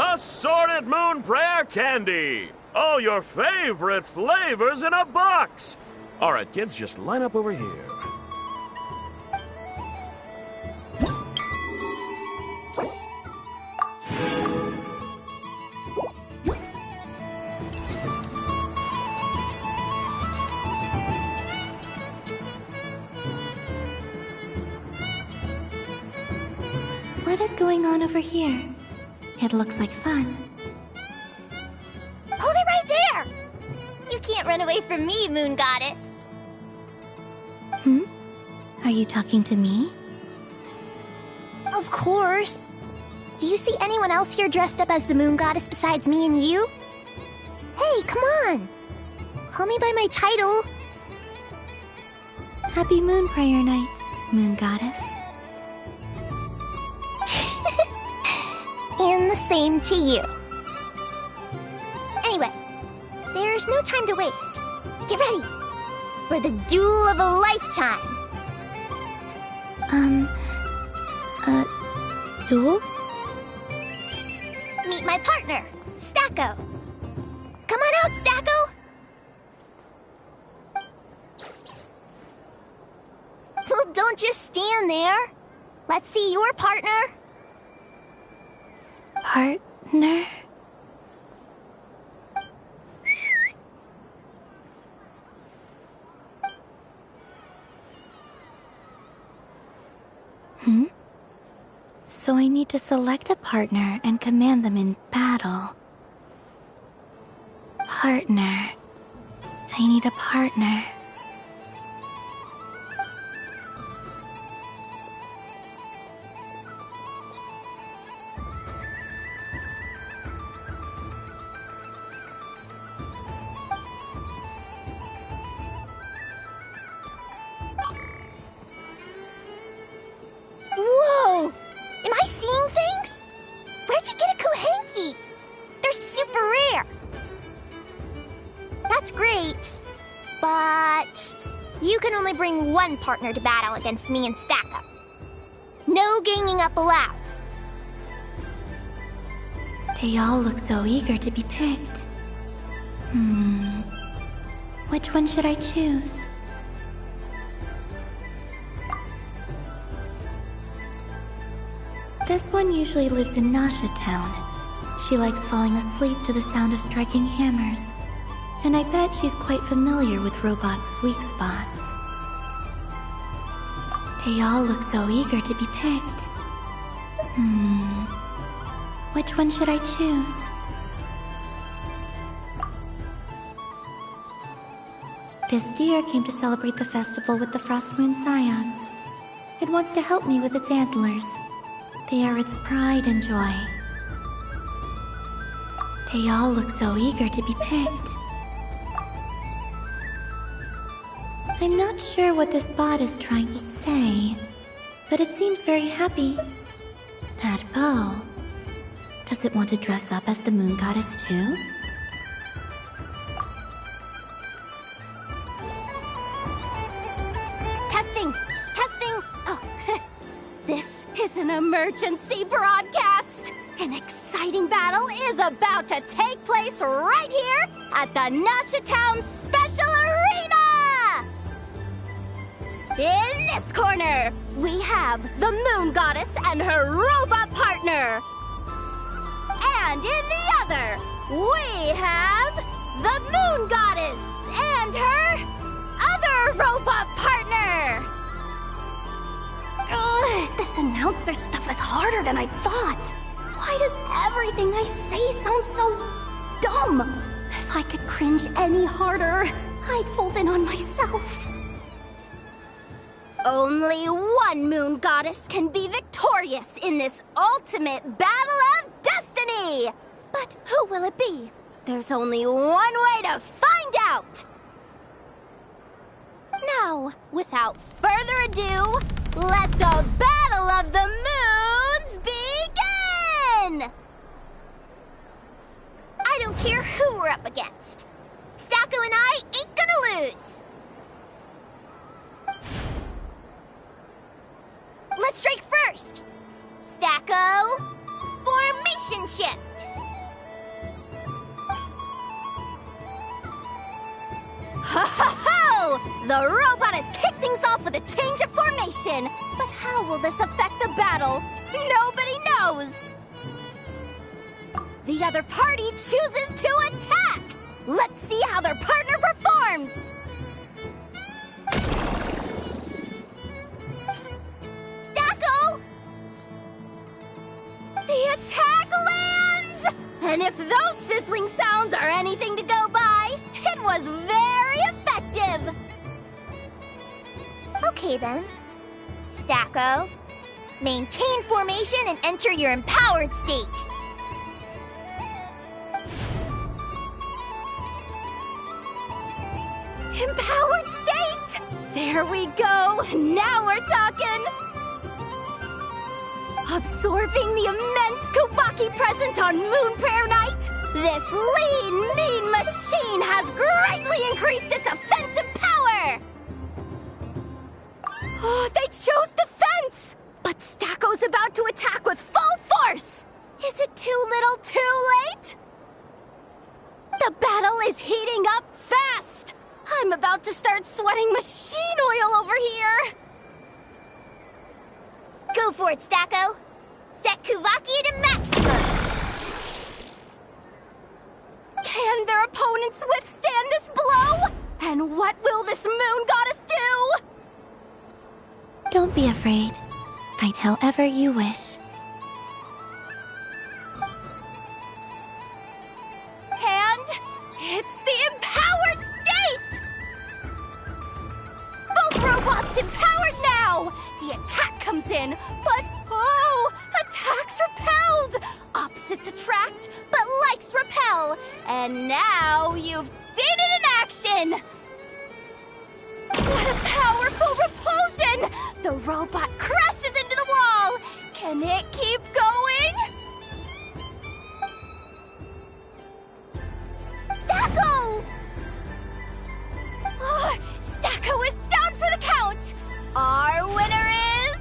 Assorted Moon Prayer Candy! All your favorite flavors in a box! Alright, kids, just line up over here. What is going on over here? It looks like fun. Hold it right there! You can't run away from me, Moon Goddess. Hmm? Are you talking to me? Of course. Do you see anyone else here dressed up as the Moon Goddess besides me and you? Hey, come on! Call me by my title. Happy Moon Prayer Night, Moon Goddess. And the same to you. Anyway, there's no time to waste. Get ready for the duel of a lifetime. Duel? Meet my partner, Stacko. Come on out, Stacko. Well, don't just stand there. Let's see your partner. Partner? Hmm? So I need to select a partner and command them in battle. Partner. I need a partner. Whoa! Am I seeing things? Where'd you get a Kuhenki? They're super rare. That's great. But you can only bring one partner to battle against me and Stacko. No ganging up allowed. They all look so eager to be picked. Which one should I choose? This one usually lives in Nasha Town. She likes falling asleep to the sound of striking hammers. And I bet she's quite familiar with robots' weak spots. They all look so eager to be picked. Which one should I choose? This deer came to celebrate the festival with the Frost Moon Scions. It wants to help me with its antlers. They are its pride and joy. They all look so eager to be picked. I'm not sure what this bot is trying to say, but it seems very happy. That bow. Does it want to dress up as the Moon Goddess too? Testing! Testing! Oh, this is an emergency broadcast! An exciting battle is about to take place right here at the Nasha Town Special Arena! In this corner, we have the Moon Goddess and her robot partner. And in the other, we have the Moon Goddess and her other robot partner. Ugh, this announcer stuff is harder than I thought. Why does everything I say sound so dumb? If I could cringe any harder, I'd fold in on myself. Only one Moon Goddess can be victorious in this ultimate battle of destiny! But who will it be? There's only one way to find out! Now, without further ado, let the Battle of the Moons begin! I don't care who we're up against. Stacko and I ain't gonna lose! Let's strike first! Stacko, formation shift! Ho ho ho! The robot has kicked things off with a change of formation! But how will this affect the battle? Nobody knows! The other party chooses to attack! Let's see how their partner performs! Stacko! The attack lands! And if those sizzling sounds are anything to go by, it was very effective! Okay then. Stacko, maintain formation and enter your empowered state. Empowered state! There we go! Now we're talking! Absorbing the immense Kuvaki present on Moon Prayer Night, this lean, mean machine has greatly increased its offensive power! Oh, they chose defense! But Stacko's about to attack with full force! Is it too little too late? The battle is heating up fast! I'm about to start sweating machine oil over here! Go for it, Stacko! Set Kuvaki to maximum! Can their opponents withstand this blow? And what will this Moon Goddess do? Don't be afraid. Fight however you wish. And it's the empowered state! Both robots empowered now! The attack comes in, but oh, attacks repelled! Opposites attract, but likes repel. And now you've seen it in action! What a powerful repulsion! The robot crashes into the wall! Can it keep going? Stacko! Oh, Stacko is down for the count! Our winner is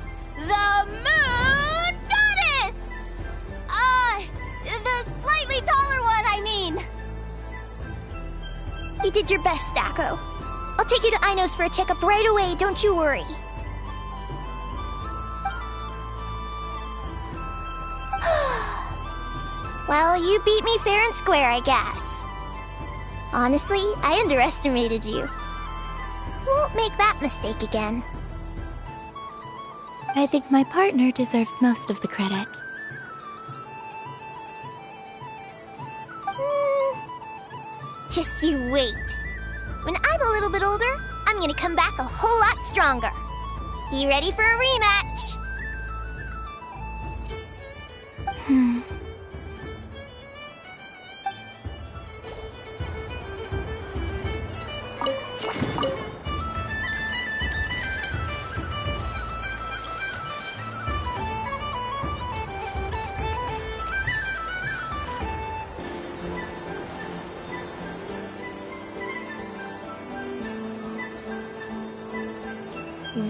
the Moon Goddess! The slightly taller one, I mean. You did your best, Stacko. I'll take you to Ainos for a checkup right away, don't you worry. Well, you beat me fair and square, I guess. Honestly, I underestimated you. Won't make that mistake again. I think my partner deserves most of the credit. Just you wait. When I'm a little bit older, I'm gonna come back a whole lot stronger. You ready for a rematch?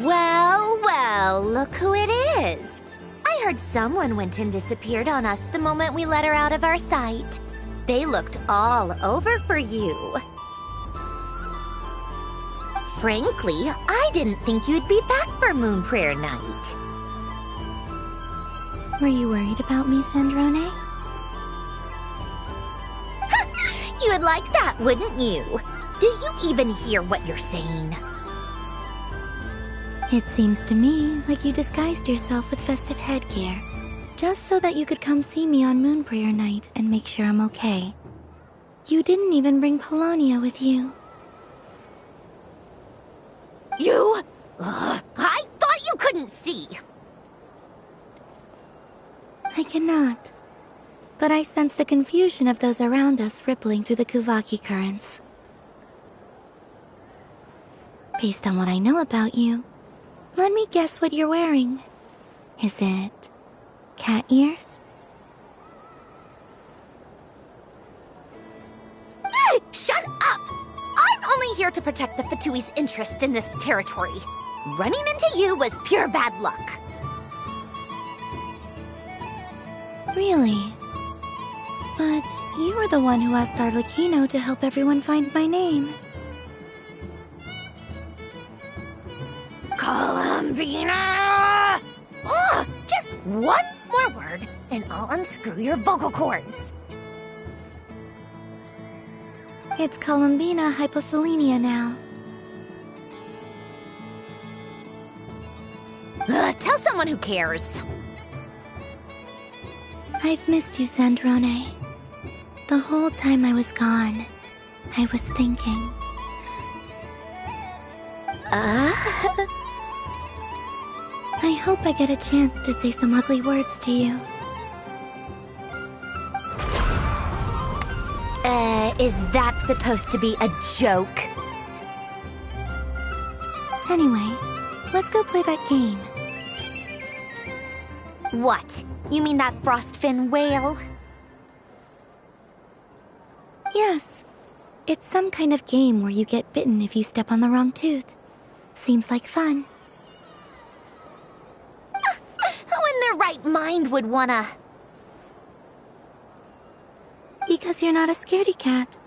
Well, well, look who it is. I heard someone went and disappeared on us the moment we let her out of our sight. They looked all over for you. Frankly, I didn't think you'd be back for Moon Prayer Night. Were you worried about me, Sandrone? You would like that, wouldn't you? Do you even hear what you're saying? It seems to me like you disguised yourself with festive headgear, just so that you could come see me on Moon Prayer Night and make sure I'm okay. You didn't even bring Polonia with you. You? Ugh, I thought you couldn't see! I cannot. But I sense the confusion of those around us rippling through the Kuvaki currents. Based on what I know about you, let me guess what you're wearing. Is it cat ears? Shut up! I'm only here to protect the Fatui's interest in this territory. Running into you was pure bad luck. Really? But you were the one who asked Arlecchino to help everyone find my name. Columbina! Ugh! Just one more word, and I'll unscrew your vocal cords. It's Columbina Hyposelenia now. Tell someone who cares. I've missed you, Sandrone. The whole time I was gone, I was thinking. I hope I get a chance to say some ugly words to you. Is that supposed to be a joke? Anyway, let's go play that game. What? You mean that frostfin whale? Yes. It's some kind of game where you get bitten if you step on the wrong tooth. Seems like fun. Who in their right mind would wanna... Because you're not a scaredy cat.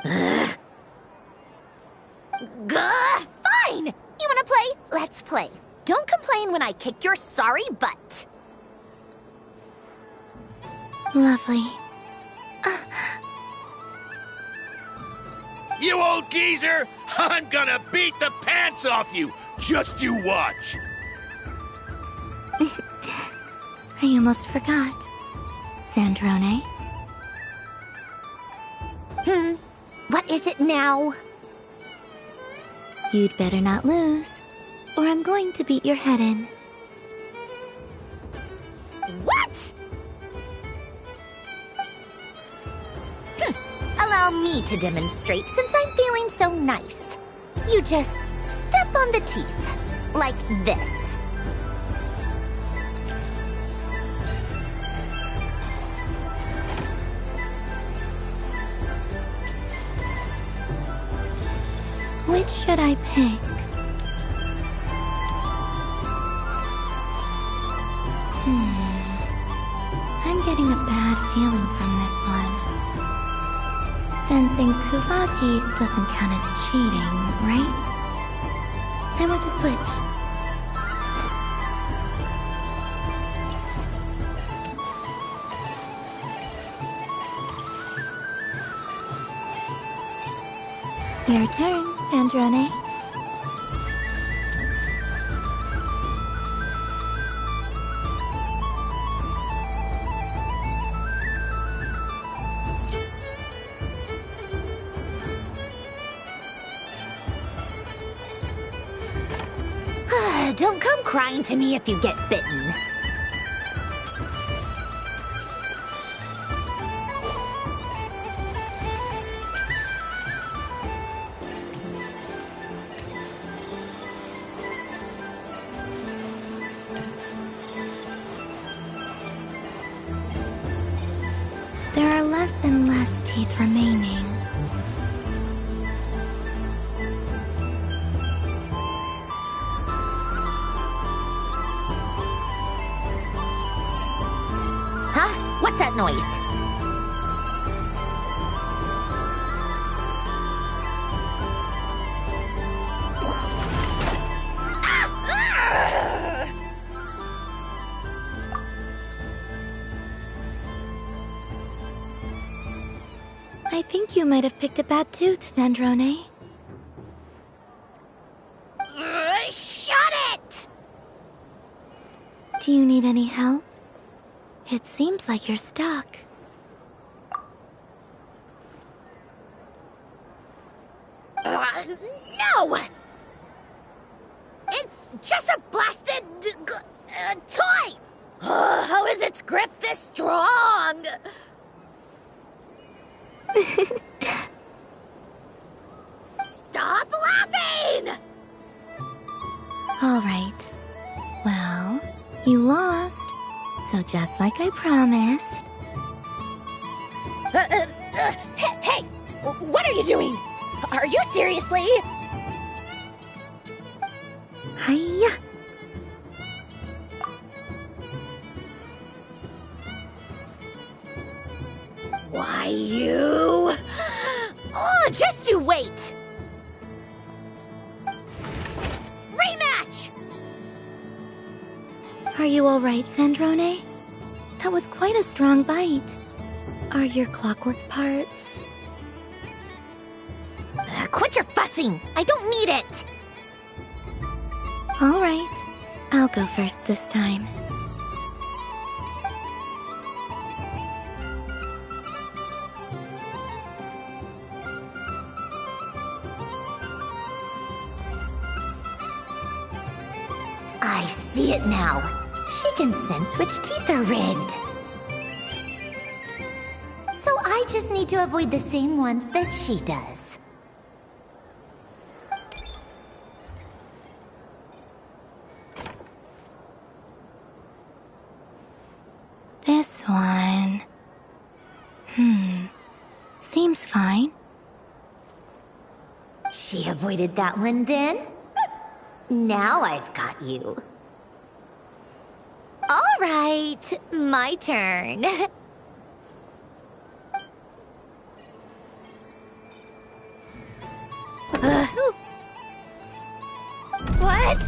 Fine! You wanna play? Let's play. Don't complain when I kick your sorry butt. Lovely. You old geezer! I'm gonna beat the pants off you! Just you watch! I almost forgot. Sandrone? What is it now? You'd better not lose, or I'm going to beat your head in. What? Allow me to demonstrate since I'm feeling so nice. You just step on the teeth, like this. Which should I pick? I'm getting a bad feeling from this one. Sensing Kuvaki doesn't count as cheating, right? I want to switch. Your turn, Sandrone. Don't come crying to me if you get bitten. There are less and less teeth remaining. Huh? What's that noise? I think you might have picked a bad tooth, Sandrone. Shut it! Do you need any help? It seems like you're stuck. No! It's just a blasted toy! How is its grip this strong? Stop laughing! All right. Well, you lost. So just like I promised. Hey! What are you doing? Are you seriously? Hiya! Why, you... Oh, just you wait! Rematch! Are you all right, Sandrone? That was quite a strong bite. Are your clockwork parts? Quit your fussing! I don't need it! All right. I'll go first this time. I see it now. She can sense which teeth are rigged. So I just need to avoid the same ones that she does. This one... Seems fine. She avoided that one then? Now I've got you. All right, my turn. What?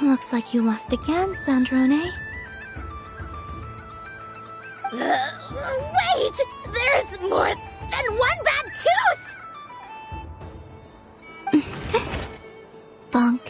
Looks like you lost again, Sandrone. Wait! There's more than one bad tooth! Bonk.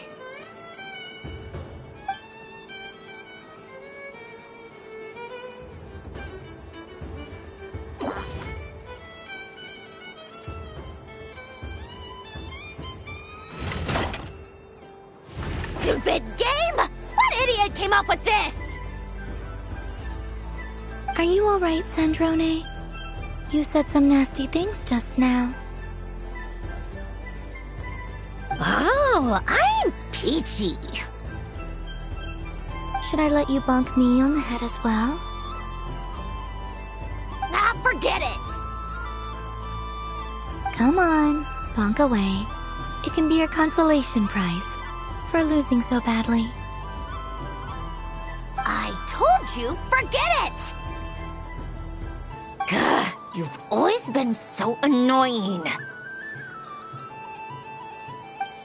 Stupid game! What idiot came up with this? Are you all right, Sandrone? You said some nasty things just now. Oh, I'm peachy. Should I let you bonk me on the head as well? Ah, forget it! Come on, bonk away. It can be your consolation prize for losing so badly. I told you, forget it! Gah, you've always been so annoying.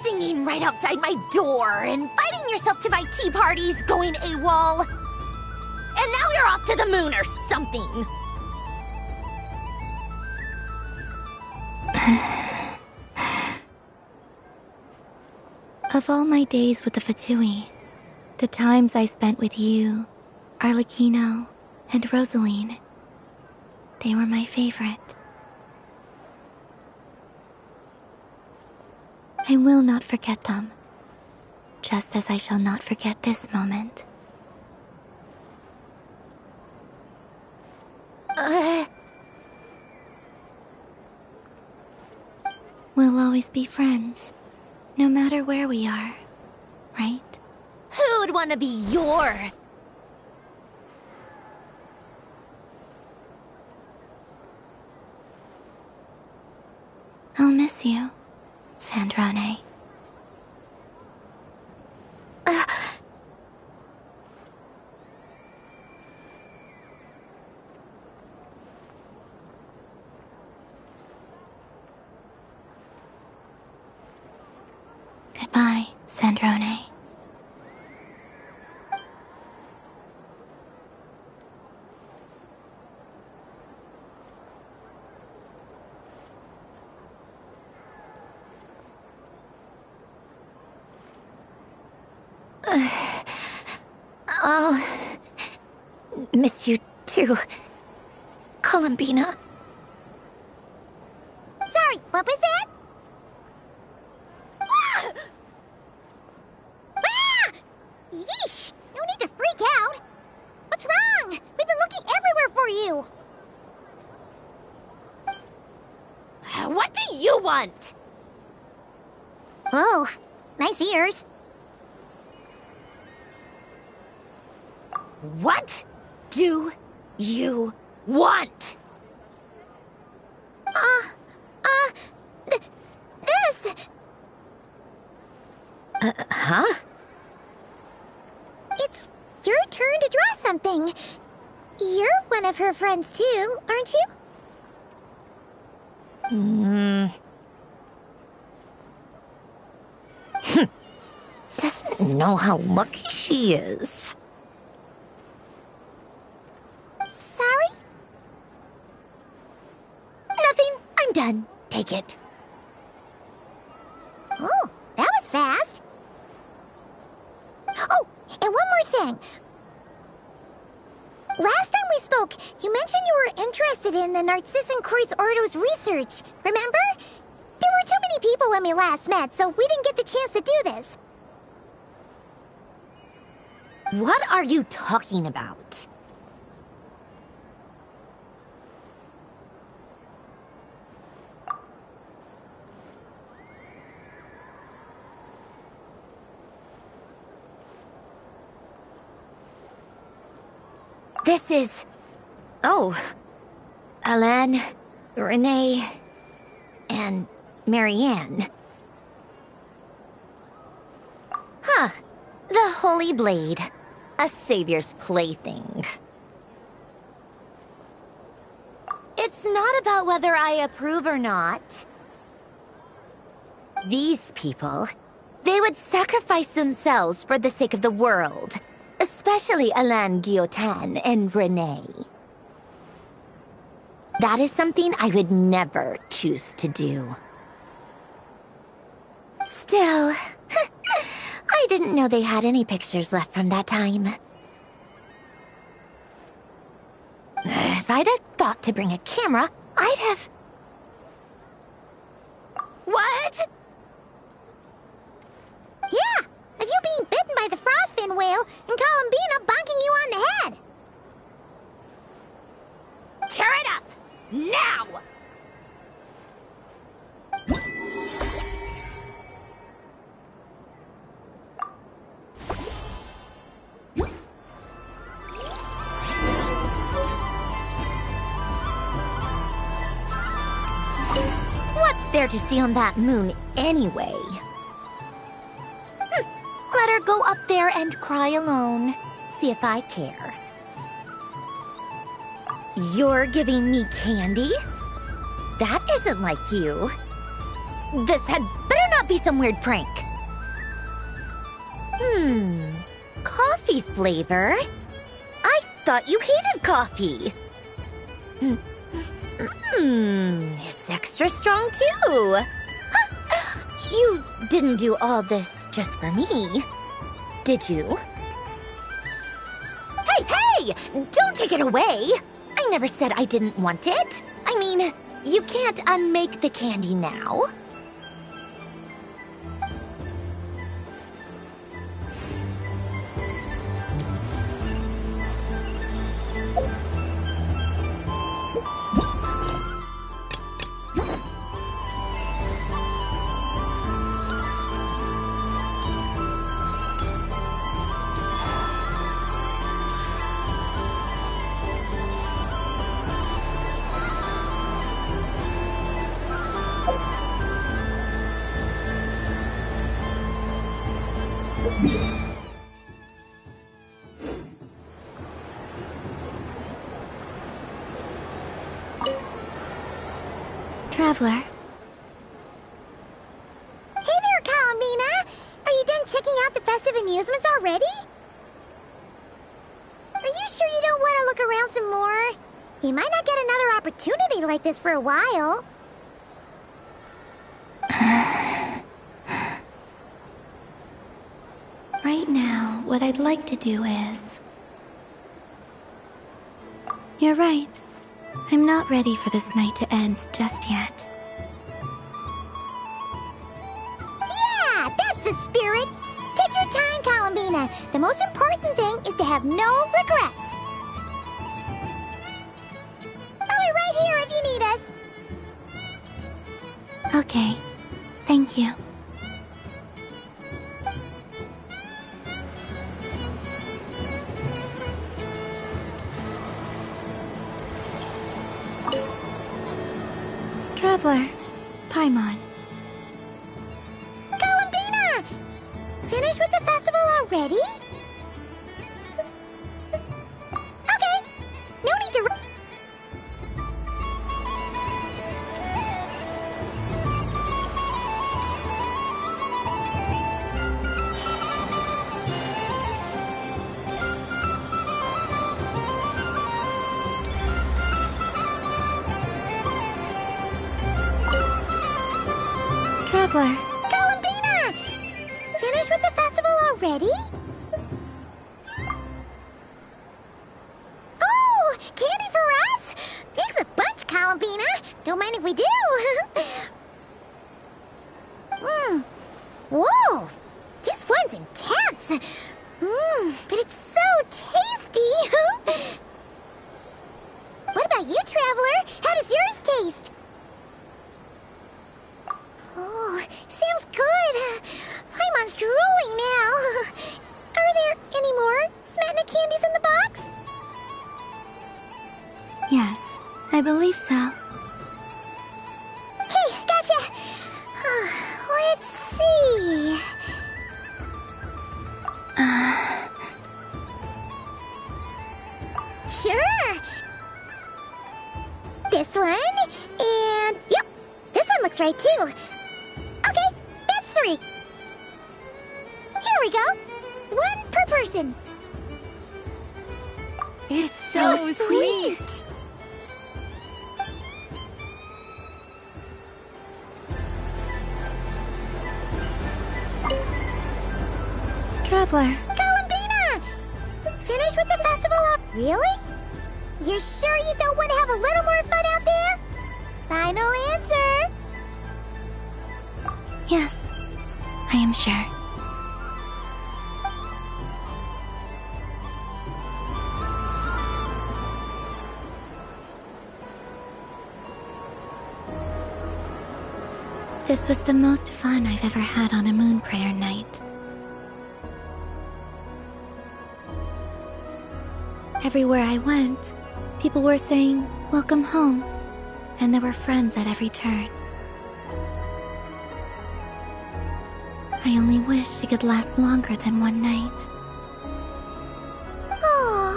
Singing right outside my door, inviting yourself to my tea parties, going AWOL. And now you're off to the moon or something. Of all my days with the Fatui, the times I spent with you, Arlecchino, and Rosaline, they were my favorite. I will not forget them, just as I shall not forget this moment. We'll always be friends, no matter where we are, right? Who'd want to be your... I'll miss you, Sandrane. Goodbye, Sandrone. I'll miss you too, Columbina. Sorry, what was that? Ah! Ah! Yeesh! No need to freak out. What's wrong? We've been looking everywhere for you. What do you want? Oh, nice ears. What do you want? This. Huh? It's your turn to draw something. You're one of her friends too, aren't you? Doesn't know how lucky she is. Sorry? Nothing. I'm done. Take it. Oh, that was fast. Oh, and one more thing. Last time we spoke, you mentioned you were interested in the Narcissan Kreuz Ordo's research, remember? There were too many people when we last met, so we didn't get the chance to do this. What are you talking about? This is... Oh. Alain, Renee, and Marianne. Huh. The Holy Blade. A savior's plaything. It's not about whether I approve or not. These people, they would sacrifice themselves for the sake of the world. Especially Alain Guillotin and Renee. That is something I would never choose to do. Still, I didn't know they had any pictures left from that time. If I'd have thought to bring a camera, I'd have... What? Yeah, of you being bitten by the frostfin whale and Columbina bonking you on the head. Tear it up! Now! What's there to see on that moon anyway? Let her go up there and cry alone. See if I care. You're giving me candy? That isn't like you. This had better not be some weird prank. Coffee flavor? I thought you hated coffee. It's extra strong too. You didn't do all this just for me, did you? Hey! Don't take it away! I never said I didn't want it. I mean, you can't unmake the candy now. Traveler. Hey there, Columbina! Are you done checking out the festive amusements already? Are you sure you don't want to look around some more? You might not get another opportunity like this for a while. Right now, what I'd like to do is... You're right. I'm not ready for this night to end just yet. Yeah, that's the spirit! Take your time, Columbina. The most important thing is to have no regrets. I'll be right here if you need us. Okay. Thank you. Traveler, Paimon. Columbina! Finished with the festival already? Okay. No need to... Traveler. Columbina! Finished with the festival already? Oh! Candy for us? Thanks a bunch, Columbina. Don't mind if we do. Whoa! This one's intense. But it's so tasty. What about you, Traveler? How does yours taste? Oh, sounds good. Paimon's drooling now. Are there any more Smatna candies in the box? Yes, I believe so. Okay, gotcha. Let's see. Sure. This one, and yep, this one looks right too. Okay, that's 3. Here we go. 1 per person. It's so sweet. Traveler. Columbina! Finish with the festival Really? You're sure you don't want to have a little more fun out there? Final answer. Yes, I am sure. This was the most fun I've ever had on a moon prayer night. Everywhere I went, people were saying, "Welcome home," and there were friends at every turn. I only wish it could last longer than one night. Oh.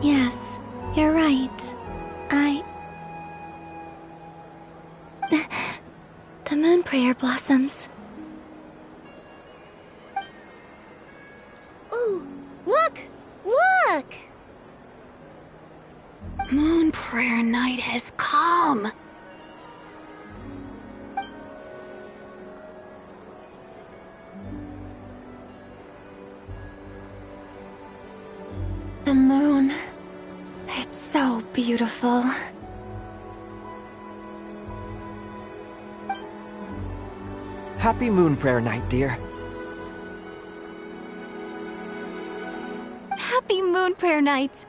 Yes, you're right. The moon prayer blossoms. Ooh, look! Look! The moon. It's so beautiful. Happy Moon Prayer Night, dear. Happy Moon Prayer Night.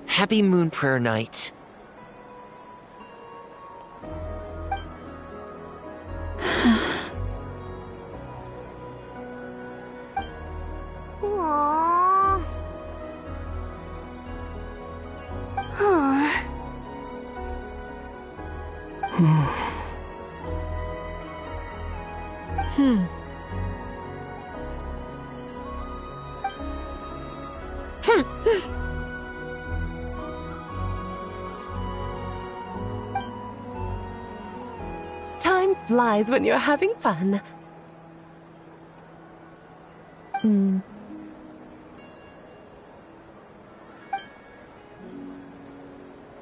Happy Moon Prayer Night. Aww. Huh. Time flies when you're having fun.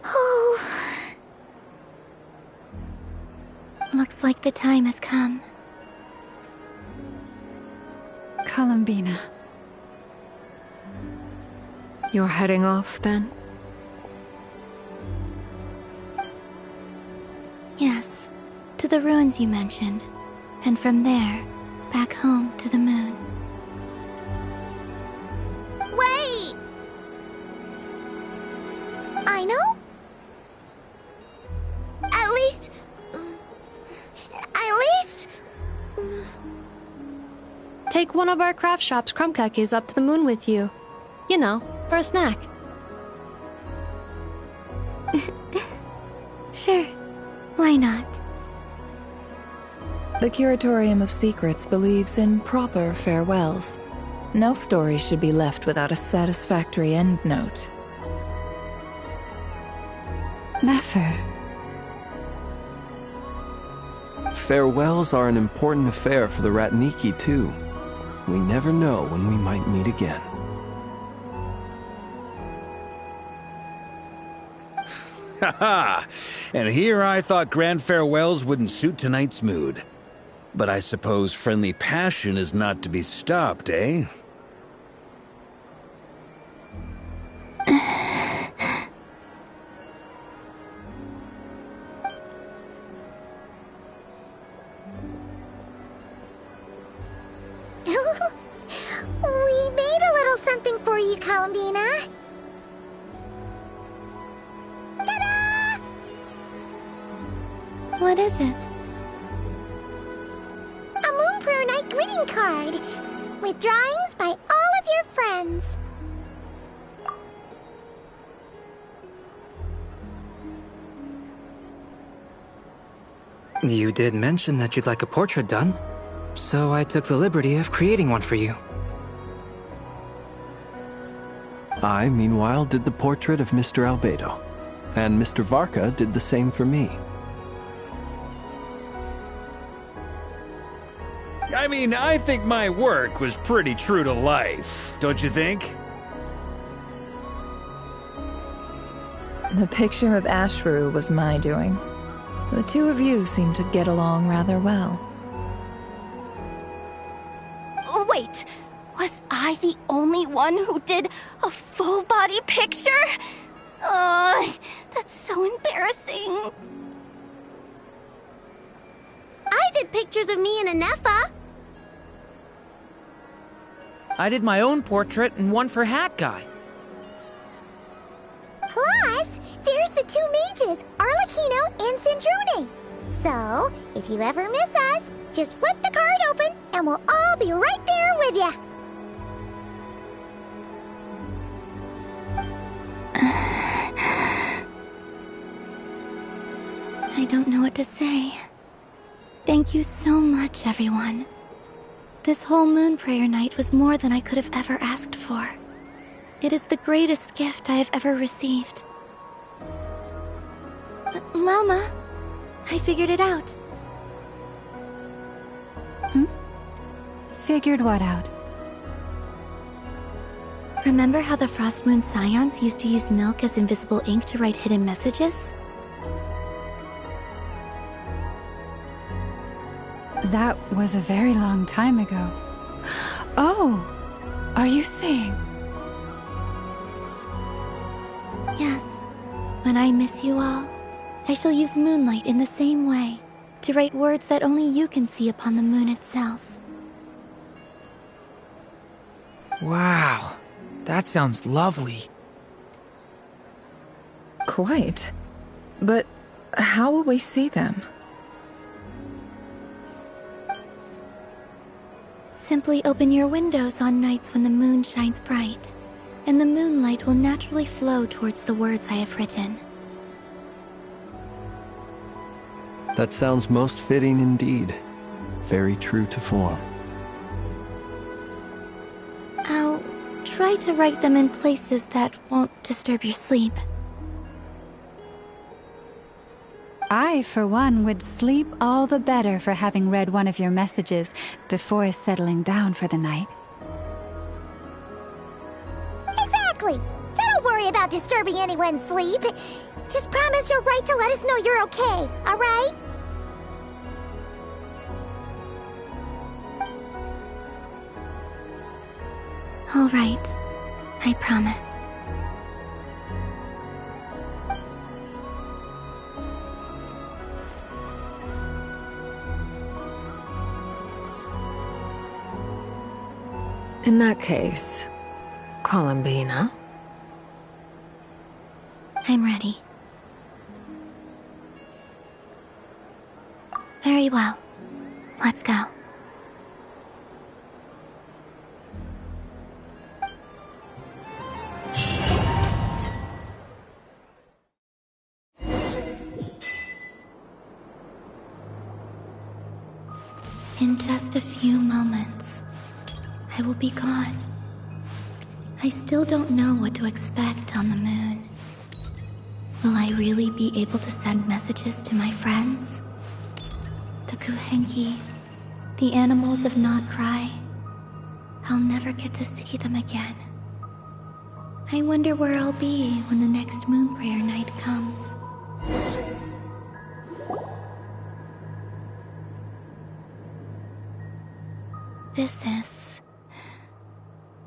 Oh. Looks like the time has come. Columbina. You're heading off, then? Yes, to the ruins you mentioned. And from there, back home to the moon. Wait! I know? At least... Take one of our craft shop's crumb cookies up to the moon with you. You know, for a snack. Sure. Why not? The Curatorium of Secrets believes in proper farewells. No story should be left without a satisfactory endnote. Never. Farewells are an important affair for the Ratniki, too. We never know when we might meet again. Haha! And here I thought grand farewells wouldn't suit tonight's mood. But I suppose friendly passion is not to be stopped, eh? We made a little something for you, Columbina. Ta-da! What is it? A Moon Prayer Night greeting card with drawings by all of your friends. You did mention that you'd like a portrait done, so I took the liberty of creating one for you. I, meanwhile, did the portrait of Mr. Albedo, and Mr. Varka did the same for me. I mean, I think my work was pretty true to life, don't you think? The picture of Ashru was my doing. The two of you seem to get along rather well. Wait, was I the only one who did a full-body picture? That's so embarrassing. I did pictures of me and Anefa. I did my own portrait and one for Hat Guy. Plus, there's the two mages, Arlecchino and Sandrone. So, if you ever miss us, just flip the card open and we'll all be right there with you. I don't know what to say. Thank you so much, everyone. This whole Moon Prayer Night was more than I could have ever asked for. It is the greatest gift I have ever received. Lama, I figured it out. Figured what out? Remember how the Frost Moon Scions used to use milk as invisible ink to write hidden messages? That was a very long time ago. Oh, are you saying? Yes. When I miss you all, I shall use moonlight in the same way, to write words that only you can see upon the moon itself. Wow, that sounds lovely. Quite. But how will we see them? Simply open your windows on nights when the moon shines bright, and the moonlight will naturally flow towards the words I have written. That sounds most fitting indeed. Very true to form. I'll try to write them in places that won't disturb your sleep. I, for one, would sleep all the better for having read one of your messages before settling down for the night. Exactly! So don't worry about disturbing anyone's sleep. Just promise you'll write to let us know you're okay, alright? All right. I promise. In that case, Columbina? I'm ready. Very well. Let's go. In just a few moments, I will be gone. I still don't know what to expect on the moon. Will I really be able to send messages to my friends? The Kuhenki, the animals of Not Cry. I'll never get to see them again. I wonder where I'll be when the next moon prayer night comes.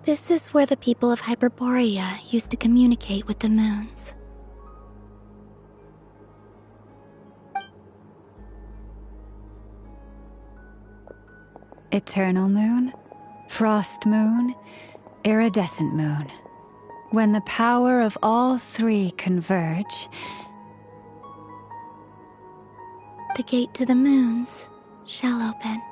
This is where the people of Hyperborea used to communicate with the moons. Eternal moon, frost moon, iridescent moon. When the power of all three converge, the gate to the moons shall open.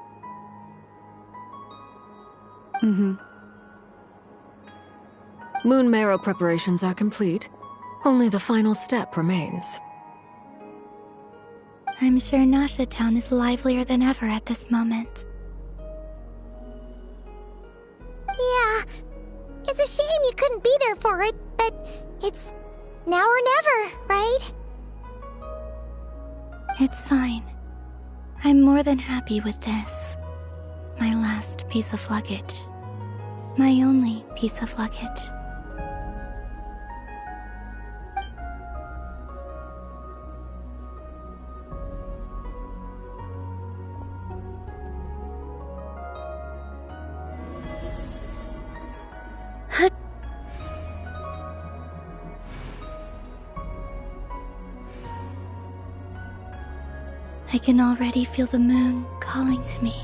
Moon marrow preparations are complete. Only the final step remains. I'm sure Nasha Town is livelier than ever at this moment. Yeah, it's a shame you couldn't be there for it, but it's now or never, right? It's fine. I'm more than happy with this. My last piece of luggage. My only piece of luggage. I can already feel the moon calling to me.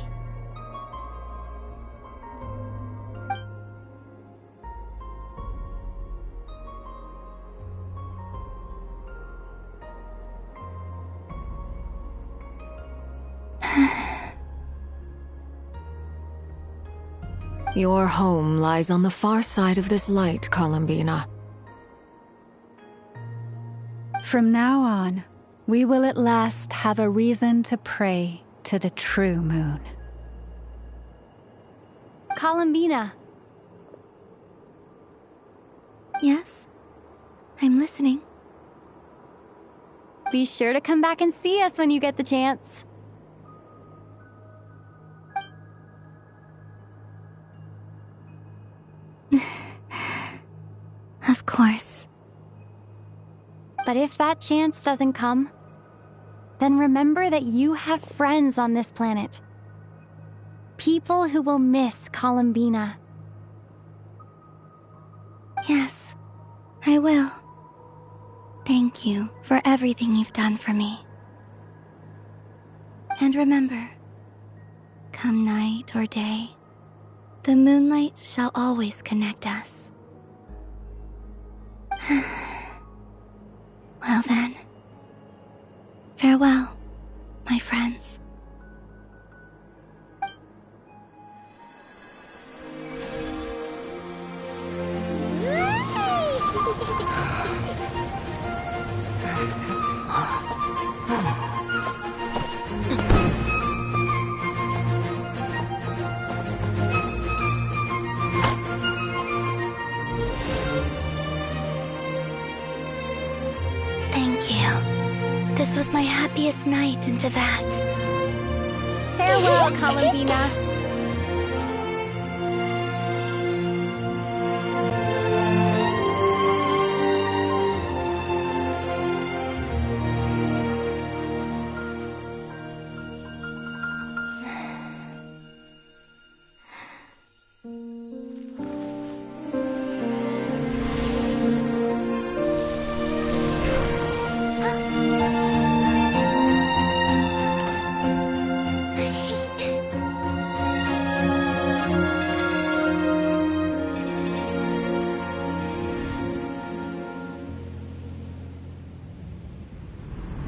Your home lies on the far side of this light, Columbina. from now on, we will at last have a reason to pray to the true moon. Columbina. Yes? I'm listening. Be sure to come back and see us when you get the chance. Of course. But if that chance doesn't come, then remember that you have friends on this planet. people who will miss Columbina. Yes, I will. Thank you for everything you've done for me. And remember, come night or day, the moonlight shall always connect us. Well then, farewell, my friends. Thank you. This was my happiest night in Tevat. Farewell, Columbina.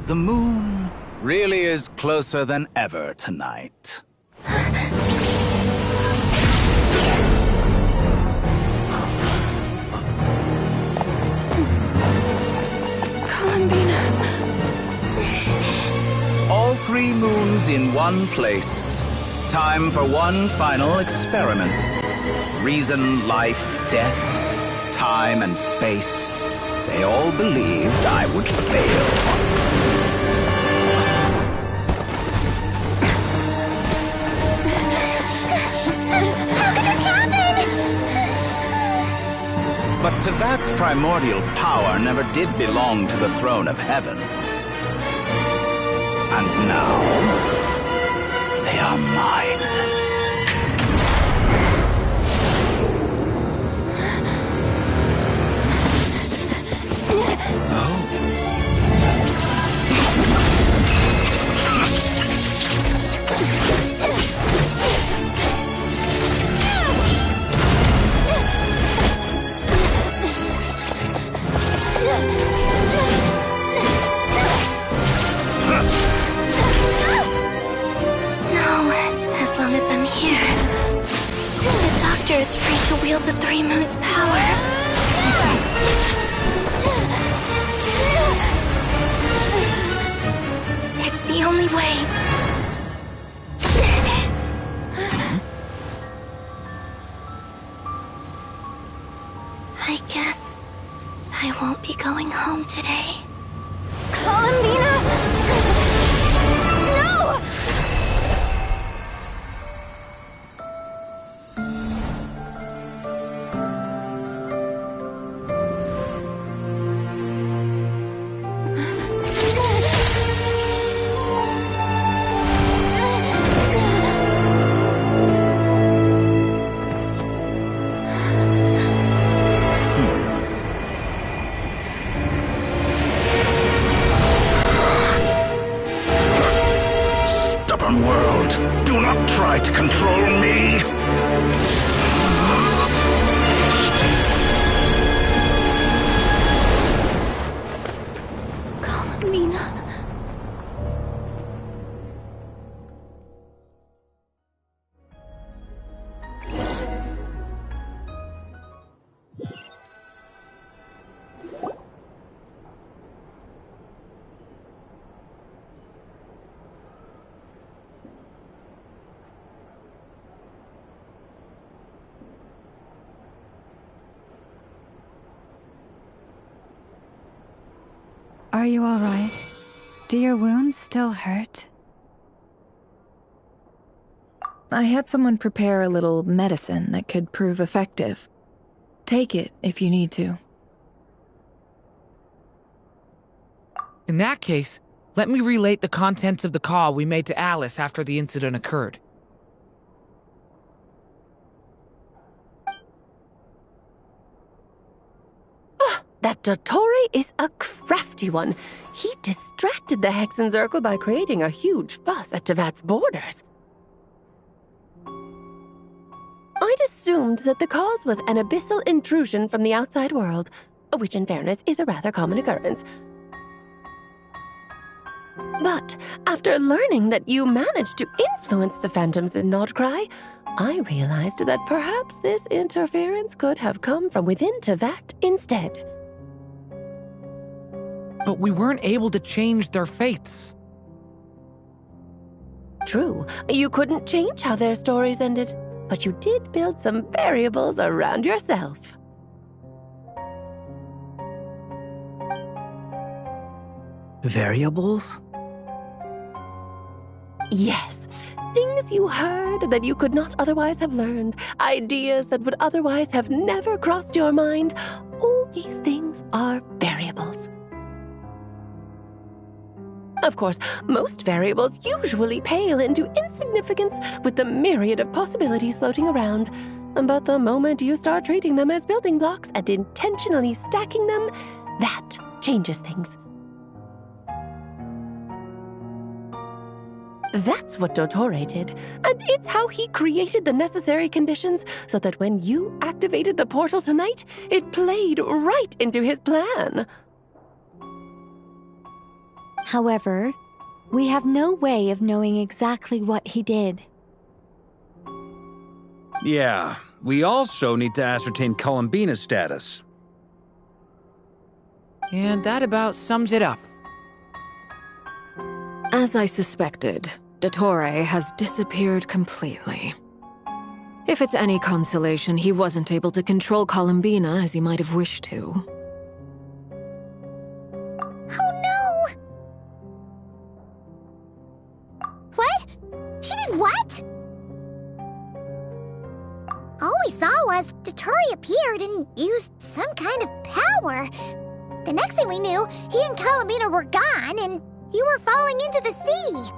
The moon really is closer than ever tonight. Columbina. All 3 moons in one place. Time for one final experiment. Reason, life, death, time and space. They all believed I would fail. But Tevat's primordial power never did belong to the throne of heaven. And now, they are mine. Is free to wield the 3 moons' power. It's the only way. I guess I won't be going home today. Columbina! No! World, do not try to control me! Columbina. Are you all right? Do your wounds still hurt? I had someone prepare a little medicine that could prove effective. Take it if you need to. In that case, let me relate the contents of the call we made to Alice after the incident occurred. Dottore is a crafty one. He distracted the Hexenzirkel by creating a huge fuss at Tevat's borders. I'd assumed that the cause was an abyssal intrusion from the outside world, which in fairness is a rather common occurrence. But after learning that you managed to influence the phantoms in Nodcry, I realized that perhaps this interference could have come from within Tevat instead. But we weren't able to change their fates. True, you couldn't change how their stories ended, but you did build some variables around yourself. Variables? Yes, things you heard that you could not otherwise have learned, ideas that would otherwise have never crossed your mind. All these things are variables. Of course, most variables usually pale into insignificance with the myriad of possibilities floating around. But the moment you start treating them as building blocks and intentionally stacking them, that changes things. That's what Dottore did, and it's how he created the necessary conditions so that when you activated the portal tonight, it played right into his plan. However, we have no way of knowing exactly what he did. Yeah, we also need to ascertain Columbina's status. And that about sums it up. As I suspected, Dottore has disappeared completely. If it's any consolation, he wasn't able to control Columbina as he might have wished to. Oh no! What? She did what? All we saw was Dottore appeared and used some kind of power. The next thing we knew, he and Columbina were gone and you were falling into the sea.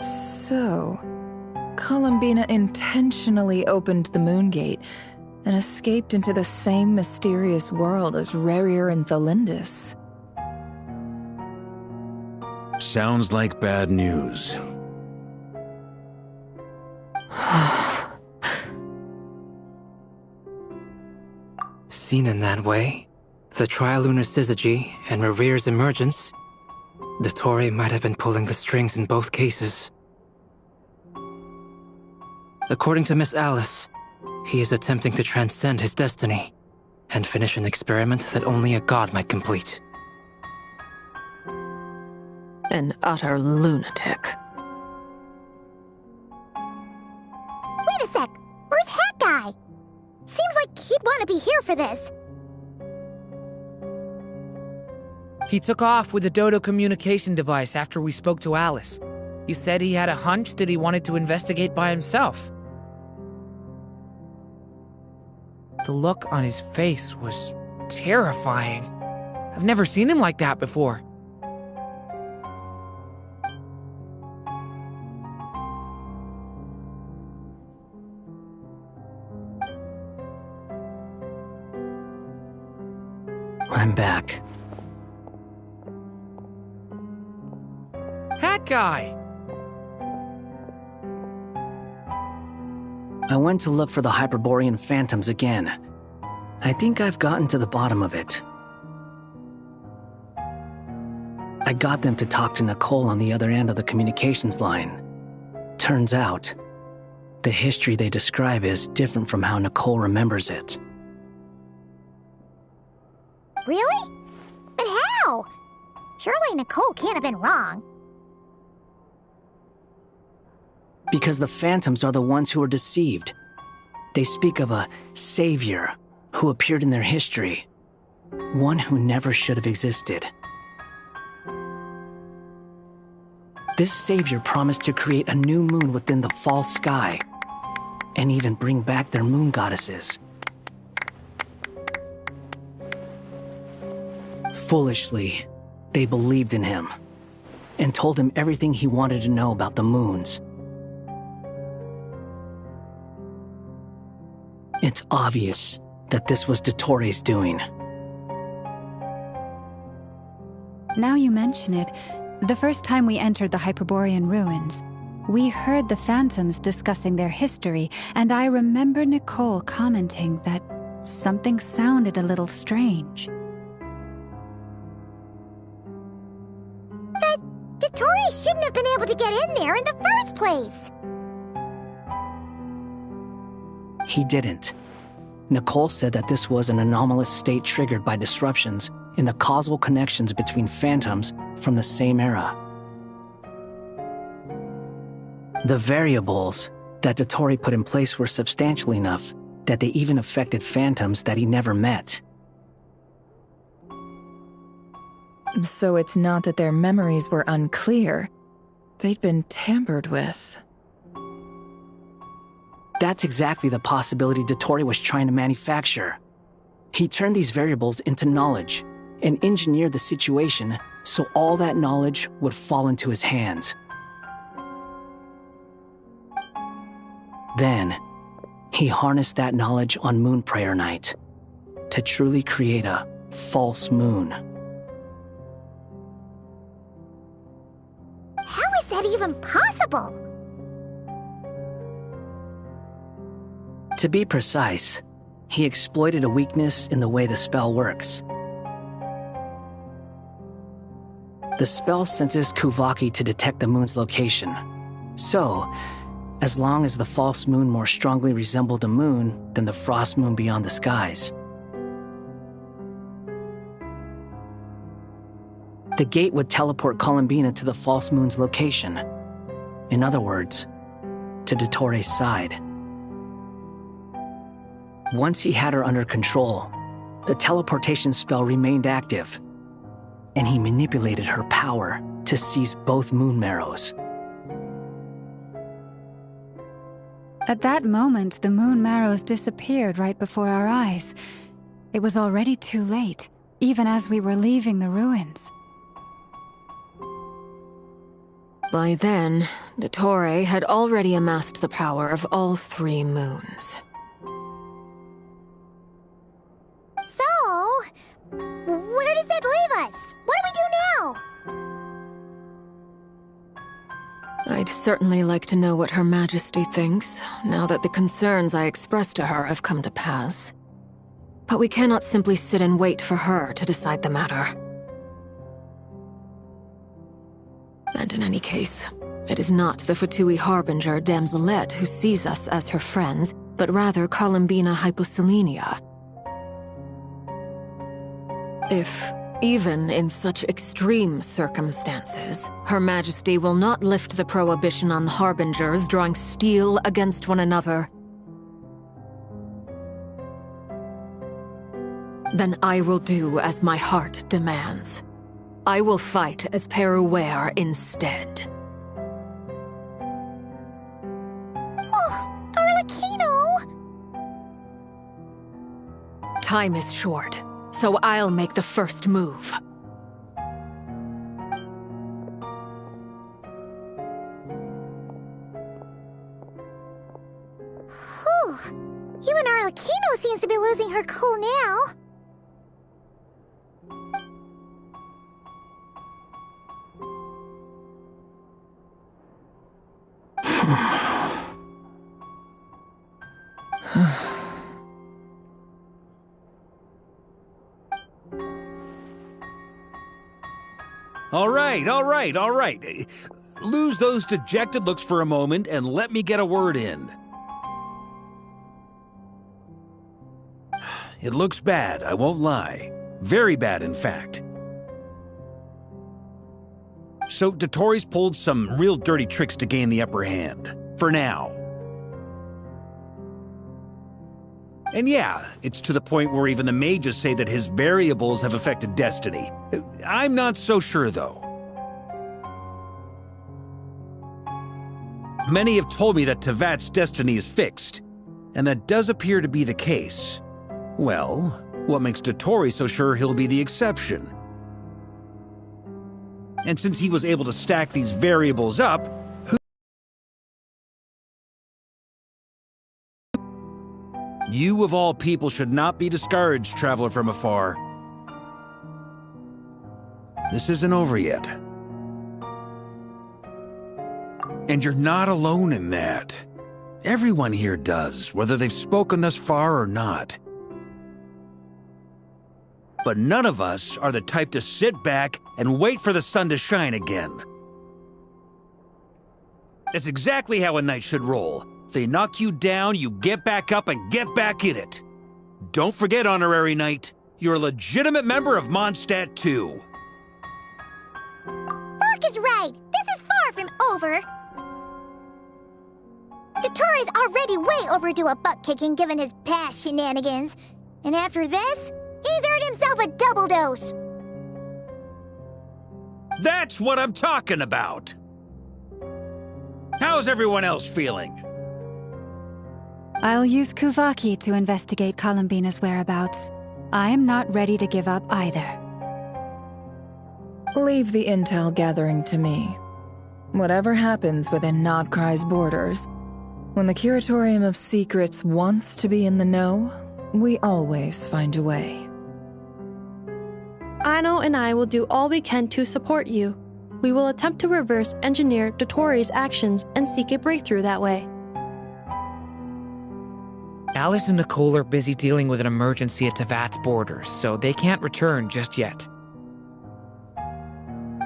So, Columbina intentionally opened the Moon Gate and escaped into the same mysterious world as Rerir and Thalindis. Sounds like bad news. Seen in that way, the trilunar syzygy and Rerir's emergence, Dottore might have been pulling the strings in both cases. According to Miss Alice, he is attempting to transcend his destiny and finish an experiment that only a god might complete. An utter lunatic. Wait a sec, where's Hat Guy? Seems like he'd want to be here for this. He took off with the Dodo communication device after we spoke to Alice. He said he had a hunch that he wanted to investigate by himself. The look on his face was terrifying. I've never seen him like that before. I'm back. Hat Guy! I went to look for the Hyperborean phantoms again. I think I've gotten to the bottom of it. I got them to talk to Nicole on the other end of the communications line. Turns out, the history they describe is different from how Nicole remembers it. Really? But how? Surely Nicole can't have been wrong. Because the phantoms are the ones who are deceived. They speak of a savior who appeared in their history. One who never should have existed. This savior promised to create a new moon within the false sky, and even bring back their moon goddesses. Foolishly, they believed in him and told him everything he wanted to know about the moons. It's obvious that this was Dottoro's doing. Now you mention it, the first time we entered the Hyperborean ruins, we heard the phantoms discussing their history, and I remember Nicole commenting that something sounded a little strange. But Dottori shouldn't have been able to get in there in the first place. He didn't. Nicole said that this was an anomalous state triggered by disruptions in the causal connections between phantoms from the same era. The variables that Dottori put in place were substantial enough that they even affected phantoms that he never met. So it's not that their memories were unclear. They'd been tampered with. That's exactly the possibility Dottori was trying to manufacture. He turned these variables into knowledge and engineered the situation so all that knowledge would fall into his hands. Then, he harnessed that knowledge on Moon Prayer Night to truly create a false moon. How is that even possible? To be precise, he exploited a weakness in the way the spell works. The spell senses Kuvaki to detect the moon's location. So, as long as the false moon more strongly resembled the moon than the frost moon beyond the skies. The gate would teleport Columbina to the false moon's location. In other words, to Dottori's side. Once he had her under control, the teleportation spell remained active, and he manipulated her power to seize both moon marrows. At that moment, the moon marrows disappeared right before our eyes. It was already too late, even as we were leaving the ruins. By then, Dottore had already amassed the power of all 3 moons. So, where does that leave us? What do we do now? I'd certainly like to know what Her Majesty thinks, now that the concerns I expressed to her have come to pass. But we cannot simply sit and wait for her to decide the matter. And in any case, it is not the Fatui Harbinger Damselette who sees us as her friends, but rather Columbina Hyposelenia. If, even in such extreme circumstances, Her Majesty will not lift the prohibition on Harbingers drawing steel against one another, then I will do as my heart demands. I will fight as Peruware instead. Oh, Arlecchino! Time is short, so I'll make the first move. Whew. Even Arlecchino seems to be losing her cool now. All right. Lose those dejected looks for a moment and let me get a word in. It looks bad, I won't lie. Very bad, in fact. So Dottori's pulled some real dirty tricks to gain the upper hand. For now. And yeah, it's to the point where even the mages say that his variables have affected destiny. I'm not so sure, though. Many have told me that Tevat's destiny is fixed, and that does appear to be the case. Well, what makes Dottori so sure he'll be the exception? And since he was able to stack these variables up, you of all people should not be discouraged, traveler from afar. This isn't over yet. And you're not alone in that. Everyone here does, whether they've spoken thus far or not. But none of us are the type to sit back and wait for the sun to shine again. That's exactly how a knight should roll. If they knock you down, you get back up and get back in it. Don't forget, Honorary Knight, you're a legitimate member of Mondstadt too. Mark is right. This is far from over. Dottoro's already way overdue a butt-kicking given his past shenanigans. And after this, he's earned himself a double dose. That's what I'm talking about. How's everyone else feeling? I'll use Kuvaki to investigate Columbina's whereabouts. I am not ready to give up either. Leave the intel gathering to me. Whatever happens within Nodcry's borders, when the Curatorium of Secrets wants to be in the know, we always find a way. Aino and I will do all we can to support you. We will attempt to reverse engineer Dottori's actions and seek a breakthrough that way. Alice and Nicole are busy dealing with an emergency at Tevat's borders, so they can't return just yet.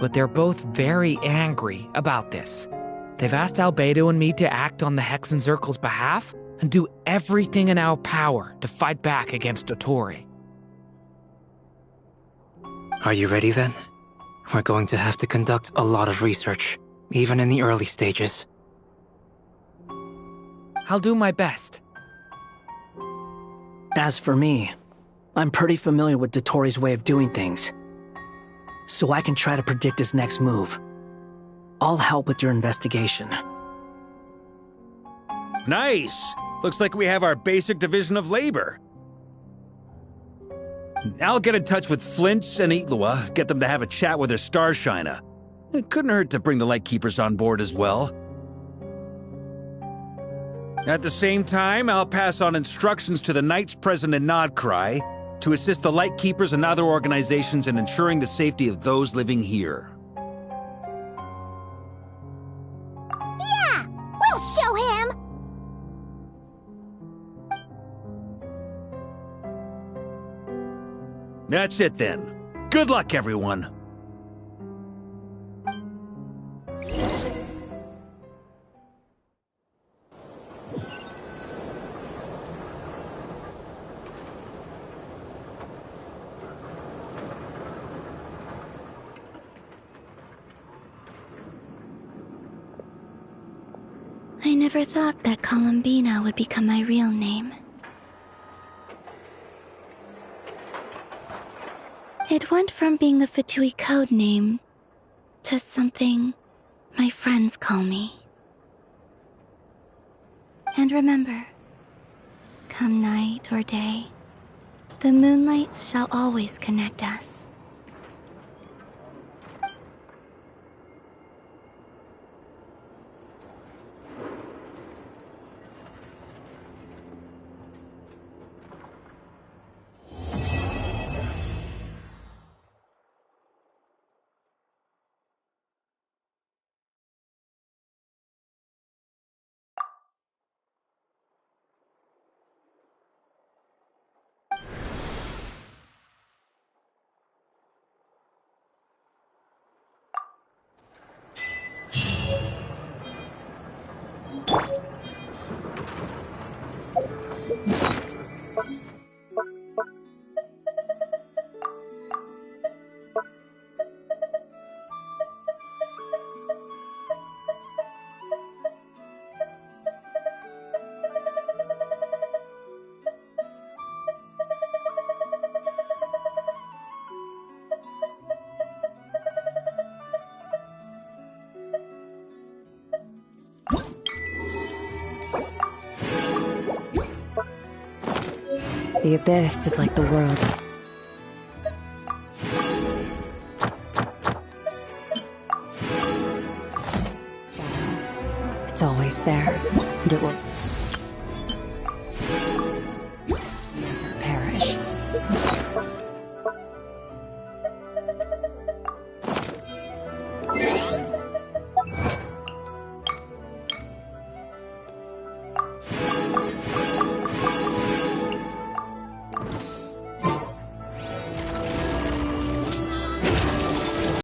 But they're both very angry about this. They've asked Albedo and me to act on the Hexen Circle's behalf and do everything in our power to fight back against Dottori. Are you ready then? We're going to have to conduct a lot of research, even in the early stages. I'll do my best. As for me, I'm pretty familiar with Dottori's way of doing things, so I can try to predict his next move. I'll help with your investigation. Nice! Looks like we have our basic division of labor. I'll get in touch with Flint's and Itlua, get them to have a chat with their Starshiner. It couldn't hurt to bring the Lightkeepers on board as well. At the same time, I'll pass on instructions to the Knights present in Nodcry to assist the Lightkeepers and other organizations in ensuring the safety of those living here. Yeah! We'll show him! That's it then. Good luck, everyone. I never thought that Columbina would become my real name. It went from being a Fatui code name to something my friends call me. And remember, come night or day, the moonlight shall always connect us. The Abyss is like the world. It's always there, and it will